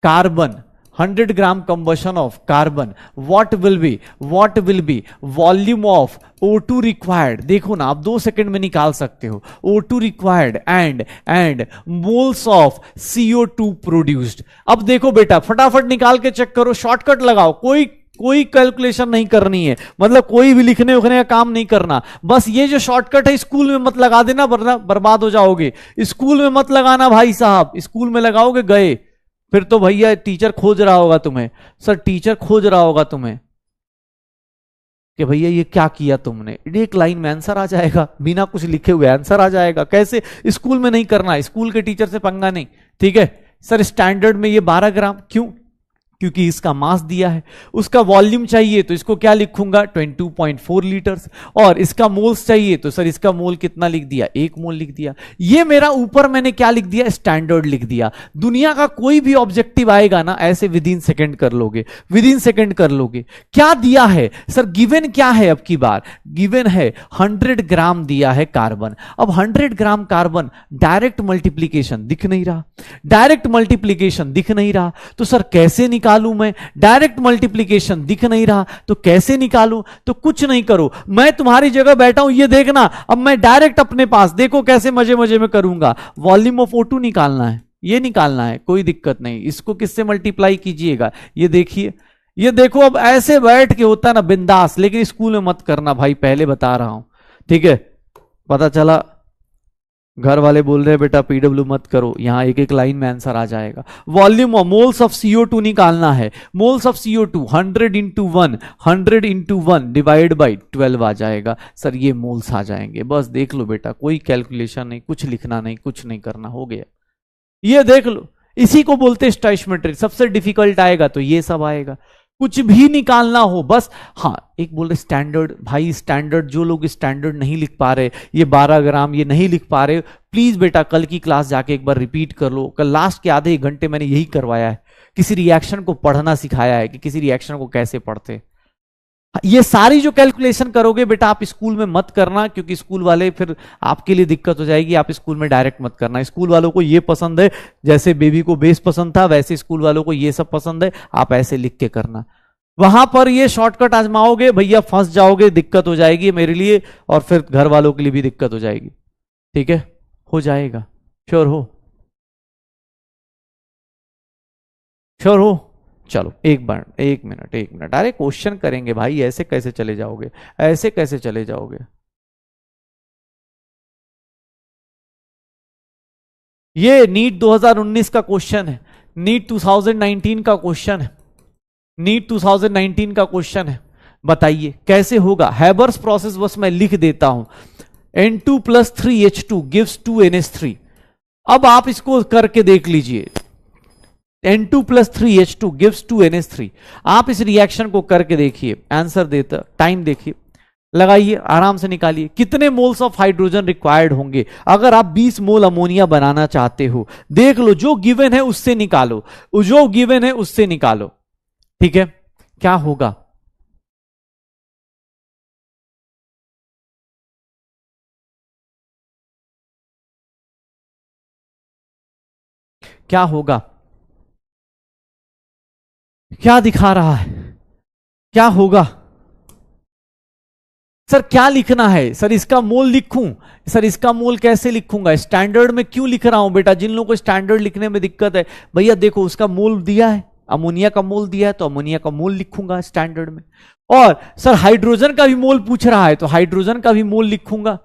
carbon, 100 gram combustion of carbon, what will be volume of O2 required. देखो ना, आप 2 सेकंड में निकाल सकते हो, O2 required and moles of CO2 produced. अब देखो बेटा, फटाफट निकाल के चेक करो, शॉर्टकट लगाओ, कोई कैलकुलेशन नहीं करनी है, मतलब कोई भी लिखने उखने का काम नहीं करना। बस ये जो शॉर्टकट है स्कूल में मत लगा देना, वरना बर्बाद हो जाओगे। स्कूल में मत लगाना भाई साहब, स्कूल में लगाओगे गए, फिर तो भैया टीचर खोज रहा होगा तुम्हें, सर टीचर खोज रहा होगा तुम्हें कि भैया ये क्या किया तुमने। एक लाइन में आंसर आ जाएगा, बिना कुछ लिखे हुए आंसर आ जाएगा। कैसे? स्कूल में नहीं करना, स्कूल के टीचर से पंगा नहीं, ठीक है। सर स्टैंडर्ड में ये 12 ग्राम, क्यों? क्योंकि इसका मास दिया है। उसका वॉल्यूम चाहिए तो इसको क्या लिखूंगा? 22.4 लीटर्स। और इसका मोल्स चाहिए तो सर इसका मोल कितना लिख दिया? 1 मोल लिख दिया। ये मेरा ऊपर मैंने क्या लिख दिया? स्टैंडर्ड लिख दिया। दुनिया का कोई भी ऑब्जेक्टिव आएगा ना, ऐसे विद इन सेकेंड कर लोगे, विद इन सेकेंड कर लोगे। क्या दिया है सर? गिवन क्या है? अब की बार गिवन है 100 ग्राम दिया है कार्बन। अब 100 ग्राम कार्बन, डायरेक्ट मल्टीप्लीकेशन दिख नहीं रहा, डायरेक्ट मल्टीप्लीकेशन दिख नहीं रहा, तो सर कैसे निकालूं मैं? डायरेक्ट मल्टीप्लिकेशन दिख नहीं रहा तो कैसे निकालूं? तो कुछ नहीं करो, मैं तुम्हारी जगह बैठा हूं, ये देखना। अब मैं डायरेक्ट अपने पास, देखो कैसे मजे मजे में करूंगा। वॉल्यूम ऑफ O2 निकालना है, ये निकालना है, कोई दिक्कत नहीं। इसको किससे मल्टीप्लाई कीजिएगा? ये देखिए, ये देखो। अब ऐसे बैठ के होता ना बिंदास, लेकिन स्कूल में मत करना भाई, पहले बता रहा हूं, ठीक है। पता चला घर वाले बोल रहे हैं बेटा PW मत करो, यहां एक एक लाइन में आंसर आ जाएगा। Volume of moles of CO2 निकालना है। Moles of CO2 100 into 1 divide by 12 आ जाएगा। सर ये मोल्स आ जाएंगे, बस देख लो बेटा, कोई कैलकुलेशन नहीं, कुछ लिखना नहीं, कुछ नहीं करना, हो गया। ये देख लो, इसी को बोलते स्टोइचमेट्री। सबसे डिफिकल्ट आएगा तो ये सब आएगा, कुछ भी निकालना हो बस। हाँ, एक बोल रहे स्टैंडर्ड, भाई स्टैंडर्ड, जो लोग स्टैंडर्ड नहीं लिख पा रहे, ये 12 ग्राम ये नहीं लिख पा रहे, प्लीज बेटा कल की क्लास जाके एक बार रिपीट कर लो। कल लास्ट के आधे 1 घंटे मैंने यही करवाया है, किसी रिएक्शन को पढ़ना सिखाया है कि किसी रिएक्शन को कैसे पढ़ते। ये सारी जो कैलकुलेशन करोगे बेटा आप स्कूल में मत करना, क्योंकि स्कूल वाले फिर आपके लिए दिक्कत हो जाएगी। आप स्कूल में डायरेक्ट मत करना, स्कूल वालों को ये पसंद है, जैसे बेबी को बेस पसंद था वैसे स्कूल वालों को ये सब पसंद है, आप ऐसे लिख के करना। वहां पर ये शॉर्टकट आजमाओगे भैया, फंस जाओगे, दिक्कत हो जाएगी मेरे लिए और फिर घर वालों के लिए भी दिक्कत हो जाएगी, ठीक है, हो जाएगा, श्योर हो, श्योर हो। चलो एक बार, एक मिनट, एक मिनट, अरे क्वेश्चन करेंगे भाई, ऐसे कैसे चले जाओगे, ऐसे कैसे चले जाओगे। ये नीट 2019 का क्वेश्चन है, नीट 2019 का क्वेश्चन है, नीट 2019 का क्वेश्चन है। बताइए कैसे होगा, हैबर्स प्रोसेस बस मैं लिख देता हूं, N2+3H2 गिव्स 2NH3। अब आप इसको करके देख लीजिए, N2+3H2 गिव्स 2NH3। आप इस रिएक्शन को करके देखिए, आंसर देता, टाइम देखिए, लगाइए, आराम से निकालिए, कितने मोल्स ऑफ हाइड्रोजन रिक्वायर्ड होंगे अगर आप 20 मोल अमोनिया बनाना चाहते हो। देख लो, जो गिवन है उससे निकालो, जो गिवन है उससे निकालो, ठीक है। क्या होगा, क्या होगा, क्या दिखा रहा है, क्या होगा सर, क्या लिखना है सर, इसका मोल लिखूं सर, इसका मोल कैसे लिखूंगा, स्टैंडर्ड में क्यों लिख रहा हूं बेटा, जिन लोगों को स्टैंडर्ड लिखने में दिक्कत है, भैया देखो उसका मोल दिया है, अमोनिया का मोल दिया है तो अमोनिया का मोल लिखूंगा स्टैंडर्ड में। और सर हाइड्रोजन का भी मोल पूछ रहा है तो हाइड्रोजन का भी मोल लिखूंगा।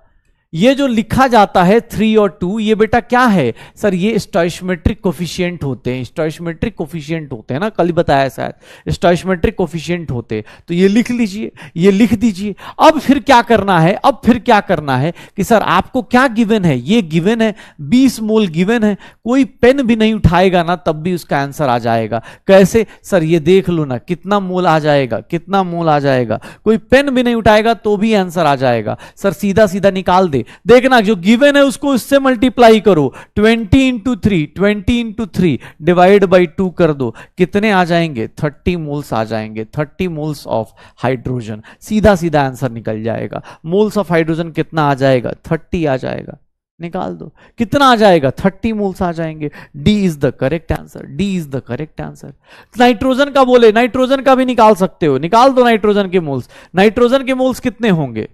ये जो लिखा जाता है 3 और 2, ये बेटा क्या है सर, ये स्टोइचमेट्रिक कोफिशिएंट होते हैं, स्टोइचमेट्रिक कोफिशिएंट होते हैं ना, कल ही बताया शायद, स्टोइचमेट्रिक कोफिशिएंट होते हैं। तो ये लिख लीजिए, ये लिख दीजिए। अब फिर क्या करना है, अब फिर क्या करना है कि सर आपको क्या गिवन है, ये गिवन है 20 मोल गिवन है, कोई पेन भी नहीं उठाएगा ना तब भी उसका आंसर आ जाएगा। कैसे सर, ये देख लो ना कितना मोल आ जाएगा, कितना मोल आ जाएगा, कोई पेन भी नहीं उठाएगा तो भी आंसर आ जाएगा। सर सीधा सीधा निकाल दे, देखना जो गिवन है उसको इससे मल्टीप्लाई करो, 20 इंटू 3, 20 इंटू 3 डिवाइड बाई 2 कर दो, कितने आ जाएंगे, 30 मोल्स आ जाएंगे, 30 मोल्स ऑफ हाइड्रोजन, सीधा सीधा आंसर निकल जाएगा। मोल्स ऑफ हाइड्रोजन कितना आ जाएगा, 30 आ जाएगा, निकाल दो कितना आ जाएगा, 30 मोल्स आ जाएंगे। D is the correct answer, D is the correct answer. Nitrogen का बोले, नाइट्रोजन का भी निकाल सकते हो, निकाल दो नाइट्रोजन के मोल्स, नाइट्रोजन के मोल्स कितने होंगे,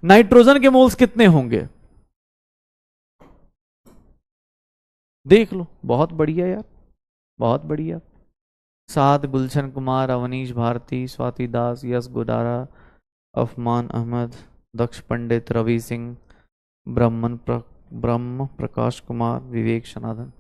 नाइट्रोजन के मोल्स कितने होंगे, देख लो, बहुत बढ़िया यार, बहुत बढ़िया। साद, गुलशन कुमार, अवनीश भारती, स्वाति दास, यश गुडारा, अफमान अहमद, दक्ष पंडित, रवि सिंह, ब्रह्म प्रकाश कुमार, विवेक सनातन।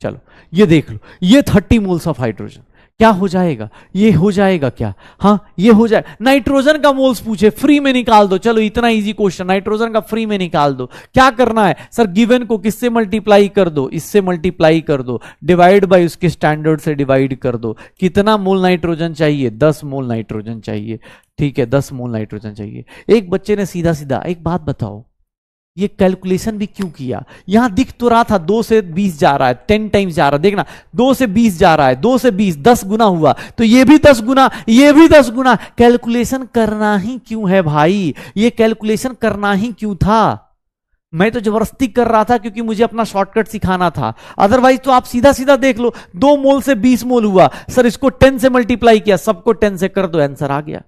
चलो ये देख लो, ये 30 मोल्स ऑफ हाइड्रोजन क्या हो जाएगा, ये हो जाएगा क्या, हाँ ये हो जाए। नाइट्रोजन का मोल्स पूछे, फ्री में निकाल दो, चलो इतना इजी क्वेश्चन, नाइट्रोजन का फ्री में निकाल दो। क्या करना है सर, गिवन को किससे मल्टीप्लाई कर दो, इससे मल्टीप्लाई कर दो, डिवाइड बाय उसके स्टैंडर्ड से डिवाइड कर दो। कितना मोल नाइट्रोजन चाहिए, 10 मोल नाइट्रोजन चाहिए, ठीक है 10 मोल नाइट्रोजन चाहिए। एक बच्चे ने सीधा सीधा एक बात बताओ, ये कैलकुलेशन भी क्यों किया, यहां दिख तो रहा था 2 से 20 जा रहा है, 10 टाइम्स जा रहा है, देखना 2 से 20 जा रहा है, 2 से 20 10 गुना हुआ, तो ये भी 10 गुना, ये भी 10 गुना। कैलकुलेशन करना ही क्यों है भाई, ये कैलकुलेशन करना ही क्यों था, मैं तो जबरदस्ती कर रहा था क्योंकि मुझे अपना शॉर्टकट सिखाना था, अदरवाइज तो आप सीधा सीधा देख लो, 2 मोल से 20 मोल हुआ, सर इसको 10 से मल्टीप्लाई किया, सबको 10 से कर दो, आंसर आ गया।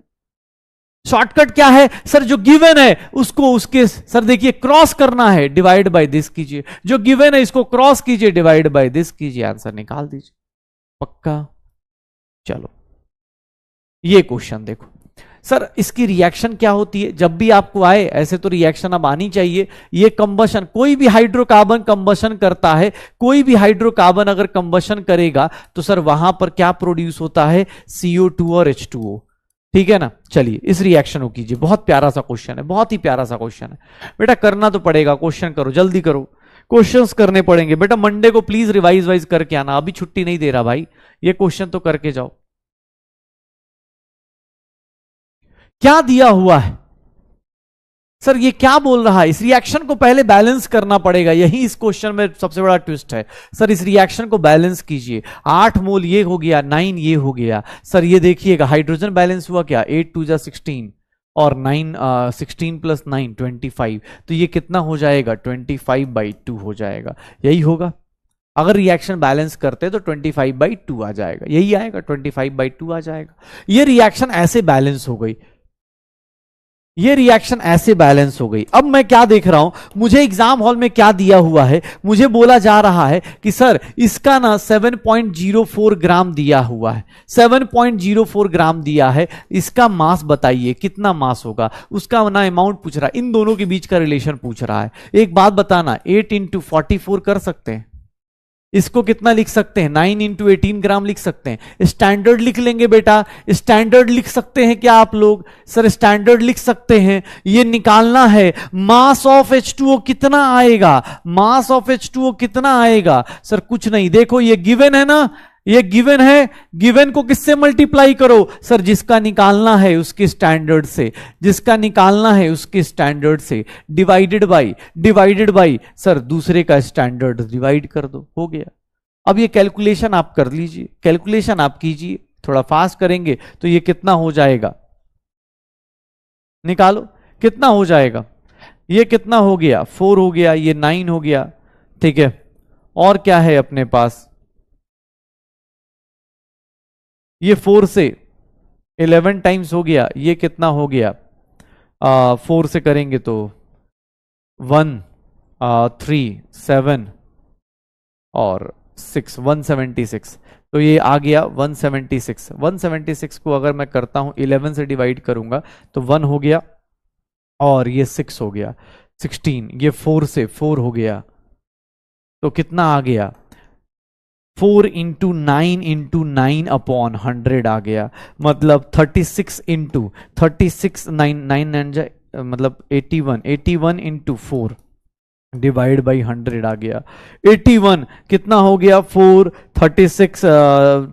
शॉर्टकट क्या है सर, जो गिवन है उसको उसके, सर देखिए क्रॉस करना है, डिवाइड बाय दिस कीजिए, जो गिवन है इसको क्रॉस कीजिए, डिवाइड बाय दिस कीजिए, आंसर निकाल दीजिए, पक्का। चलो ये क्वेश्चन देखो सर, इसकी रिएक्शन क्या होती है जब भी आपको आए, ऐसे तो रिएक्शन अब आनी चाहिए। ये कंबशन, कोई भी हाइड्रोकार्बन कंबशन करता है, कोई भी हाइड्रोकार्बन अगर कंबशन करेगा तो सर वहां पर क्या प्रोड्यूस होता है, CO2 और H2O, ठीक है ना। चलिए इस रिएक्शन को कीजिए, बहुत प्यारा सा क्वेश्चन है, बहुत ही प्यारा सा क्वेश्चन है बेटा, करना तो पड़ेगा, क्वेश्चन करो जल्दी करो, क्वेश्चंस करने पड़ेंगे बेटा, मंडे को प्लीज रिवाइज वाइज करके आना, अभी छुट्टी नहीं दे रहा भाई, ये क्वेश्चन तो करके जाओ। क्या दिया हुआ है सर, ये क्या बोल रहा है, इस रिएक्शन को पहले बैलेंस करना पड़ेगा, यही इस क्वेश्चन में सबसे बड़ा ट्विस्ट है। सर इस रिएक्शन को बैलेंस कीजिए, 8 मोल ये हो गया, 9 ये हो गया, सर ये देखिएगा हाइड्रोजन बैलेंस हुआ क्या, 8 2 जा 16 और 9 16 प्लस 9 25, तो ये कितना हो जाएगा, 25/2 हो जाएगा, यही होगा। अगर रिएक्शन बैलेंस करते तो 25/2 आ जाएगा, यही आएगा, 25/2 आ जाएगा। ये रिएक्शन ऐसे बैलेंस हो गई, ये रिएक्शन ऐसे बैलेंस हो गई। अब मैं क्या देख रहा हूं, मुझे एग्जाम हॉल में क्या दिया हुआ है, मुझे बोला जा रहा है कि सर इसका ना 7.04 ग्राम दिया हुआ है, 7.04 ग्राम दिया है, इसका मास बताइए कितना मास होगा, उसका ना अमाउंट पूछ रहा है, इन दोनों के बीच का रिलेशन पूछ रहा है। एक बात बताना, 8 इंटू 44 कर सकते हैं, इसको कितना लिख सकते हैं, 9 इंटू 18 ग्राम लिख सकते हैं। स्टैंडर्ड लिख लेंगे बेटा, स्टैंडर्ड लिख सकते हैं क्या आप लोग, सर स्टैंडर्ड लिख सकते हैं। ये निकालना है मास ऑफ H2O कितना आएगा, मास ऑफ H2O कितना आएगा, सर कुछ नहीं, देखो ये गिवन है ना, ये गिवन है, गिवन को किससे मल्टीप्लाई करो, सर जिसका निकालना है उसके स्टैंडर्ड से, जिसका निकालना है उसके स्टैंडर्ड से, डिवाइडेड बाई सर दूसरे का स्टैंडर्ड डिवाइड कर दो, हो गया। अब ये कैलकुलेशन आप कर लीजिए, कैलकुलेशन आप कीजिए, थोड़ा फास्ट करेंगे तो ये कितना हो जाएगा, निकालो कितना हो जाएगा, ये कितना हो गया 4 हो गया, ये 9 हो गया, ठीक है। और क्या है अपने पास, ये 4 से 11 टाइम्स हो गया, ये कितना हो गया, 4 से करेंगे तो 1 3 7 और 6 176, तो ये आ गया 176। 176 को अगर मैं करता हूं 11 से डिवाइड करूंगा तो 1 हो गया और ये 6 हो गया 16, ये 4 से 4 हो गया, तो कितना आ गया 4 इंटू 9 अपॉन 100 आ गया, मतलब 36 इंटू 36 9 मतलब 81 इंटू 4 डिवाइड बाई 100 आ गया। 81 कितना हो गया 4 36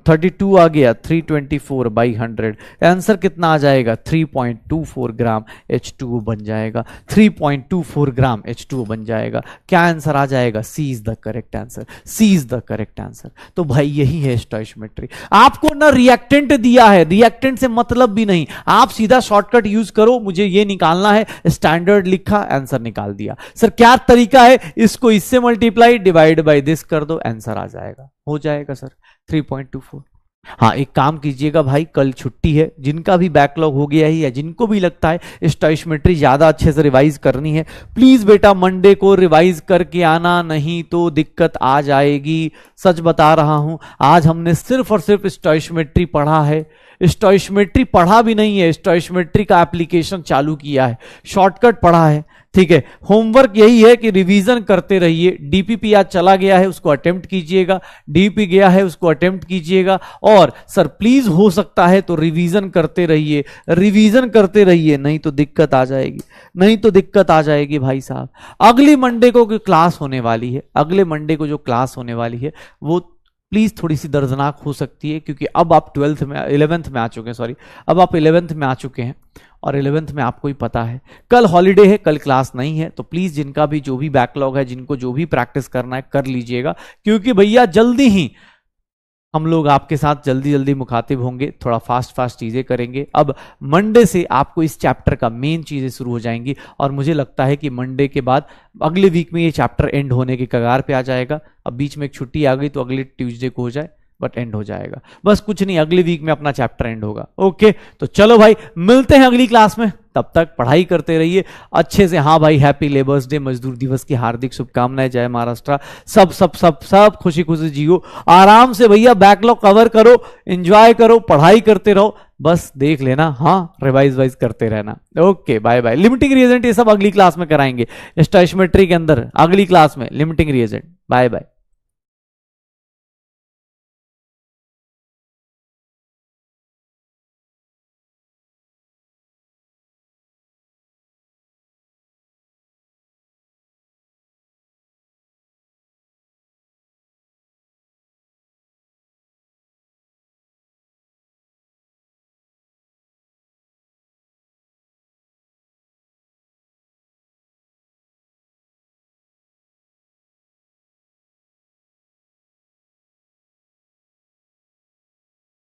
32 आ गया 324 बाई 100, आंसर कितना आ जाएगा 3.24 ग्राम H2O बन जाएगा, 3.24 ग्राम H2O बन जाएगा। क्या आंसर आ जाएगा, C is the correct answer, C is the correct answer. तो भाई यही है स्टोइचियोमेट्री। आपको ना रिएक्टेंट दिया है, रिएक्टेंट से मतलब भी नहीं, आप सीधा शॉर्टकट यूज करो, मुझे ये निकालना है, स्टैंडर्ड लिखा, आंसर निकाल दिया। सर क्या तरीका है, इसको इससे मल्टीप्लाई डिवाइड बाय दिस कर दो, आंसर आ जाएगा, हो जाएगा सर 3.24। हाँ एक काम कीजिएगा भाई, कल छुट्टी है, जिनका भी बैकलॉग हो गया है या जिनको भी लगता है स्टोइचियोमेट्री ज्यादा अच्छे से रिवाइज करनी है, प्लीज बेटा मंडे को रिवाइज करके आना, नहीं तो दिक्कत आ जाएगी। सच बता रहा हूं, आज हमने सिर्फ और सिर्फ स्टोइचियोमेट्री पढ़ा है, स्टोइचियोमेट्री पढ़ा भी नहीं है, स्टोइचियोमेट्री का एप्लीकेशन चालू किया है, शॉर्टकट पढ़ा है, ठीक है। होमवर्क यही है कि रिवीजन करते रहिए। डीपीपी आज चला गया है, उसको अटेम्प्ट कीजिएगा, डीपी गया है उसको अटेम्प्ट कीजिएगा, और सर प्लीज हो सकता है तो रिवीजन करते रहिए, रिवीजन करते रहिए, नहीं तो दिक्कत आ जाएगी, नहीं तो दिक्कत आ जाएगी भाई साहब। अगली मंडे को क्लास होने वाली है, अगले मंडे को जो क्लास होने वाली है वो प्लीज थोड़ी सी दर्दनाक हो सकती है, क्योंकि अब आप 11th में आ चुके हैं, सॉरी अब आप 11th में आ चुके हैं, और 11th में आपको ही पता है कल हॉलीडे है, कल क्लास नहीं है, तो प्लीज जिनका भी जो भी बैकलॉग है, जिनको जो भी प्रैक्टिस करना है कर लीजिएगा, क्योंकि भैया जल्दी ही हम लोग आपके साथ जल्दी जल्दी मुखातिब होंगे, थोड़ा फास्ट चीजें करेंगे। अब मंडे से आपको इस चैप्टर का मेन चीजें शुरू हो जाएंगी, और मुझे लगता है कि मंडे के बाद अगले वीक में ये चैप्टर एंड होने के कगार पे आ जाएगा। अब बीच में एक छुट्टी आ गई तो अगले ट्यूसडे को हो जाए, बट एंड हो जाएगा, बस कुछ नहीं, अगले वीक में अपना चैप्टर एंड होगा। ओके तो चलो भाई मिलते हैं अगली क्लास में, तब तक पढ़ाई करते रहिए अच्छे से। हाँ भाई हैप्पी लेबर्स डे, मजदूर दिवस की हार्दिक शुभकामनाएं, जय महाराष्ट्र। सब सब सब सब खुशी खुशी जियो, आराम से भैया बैकलॉग कवर करो, एंजॉय करो, पढ़ाई करते रहो, बस देख लेना, हाँ रिवाइज वाइज करते रहना। Okay bye bye. Limiting reagent ये सब अगली क्लास में कराएंगे, स्टोइचियोमेट्री के अंदर अगली क्लास में लिमिटिंग रिएजेंट। Bye bye.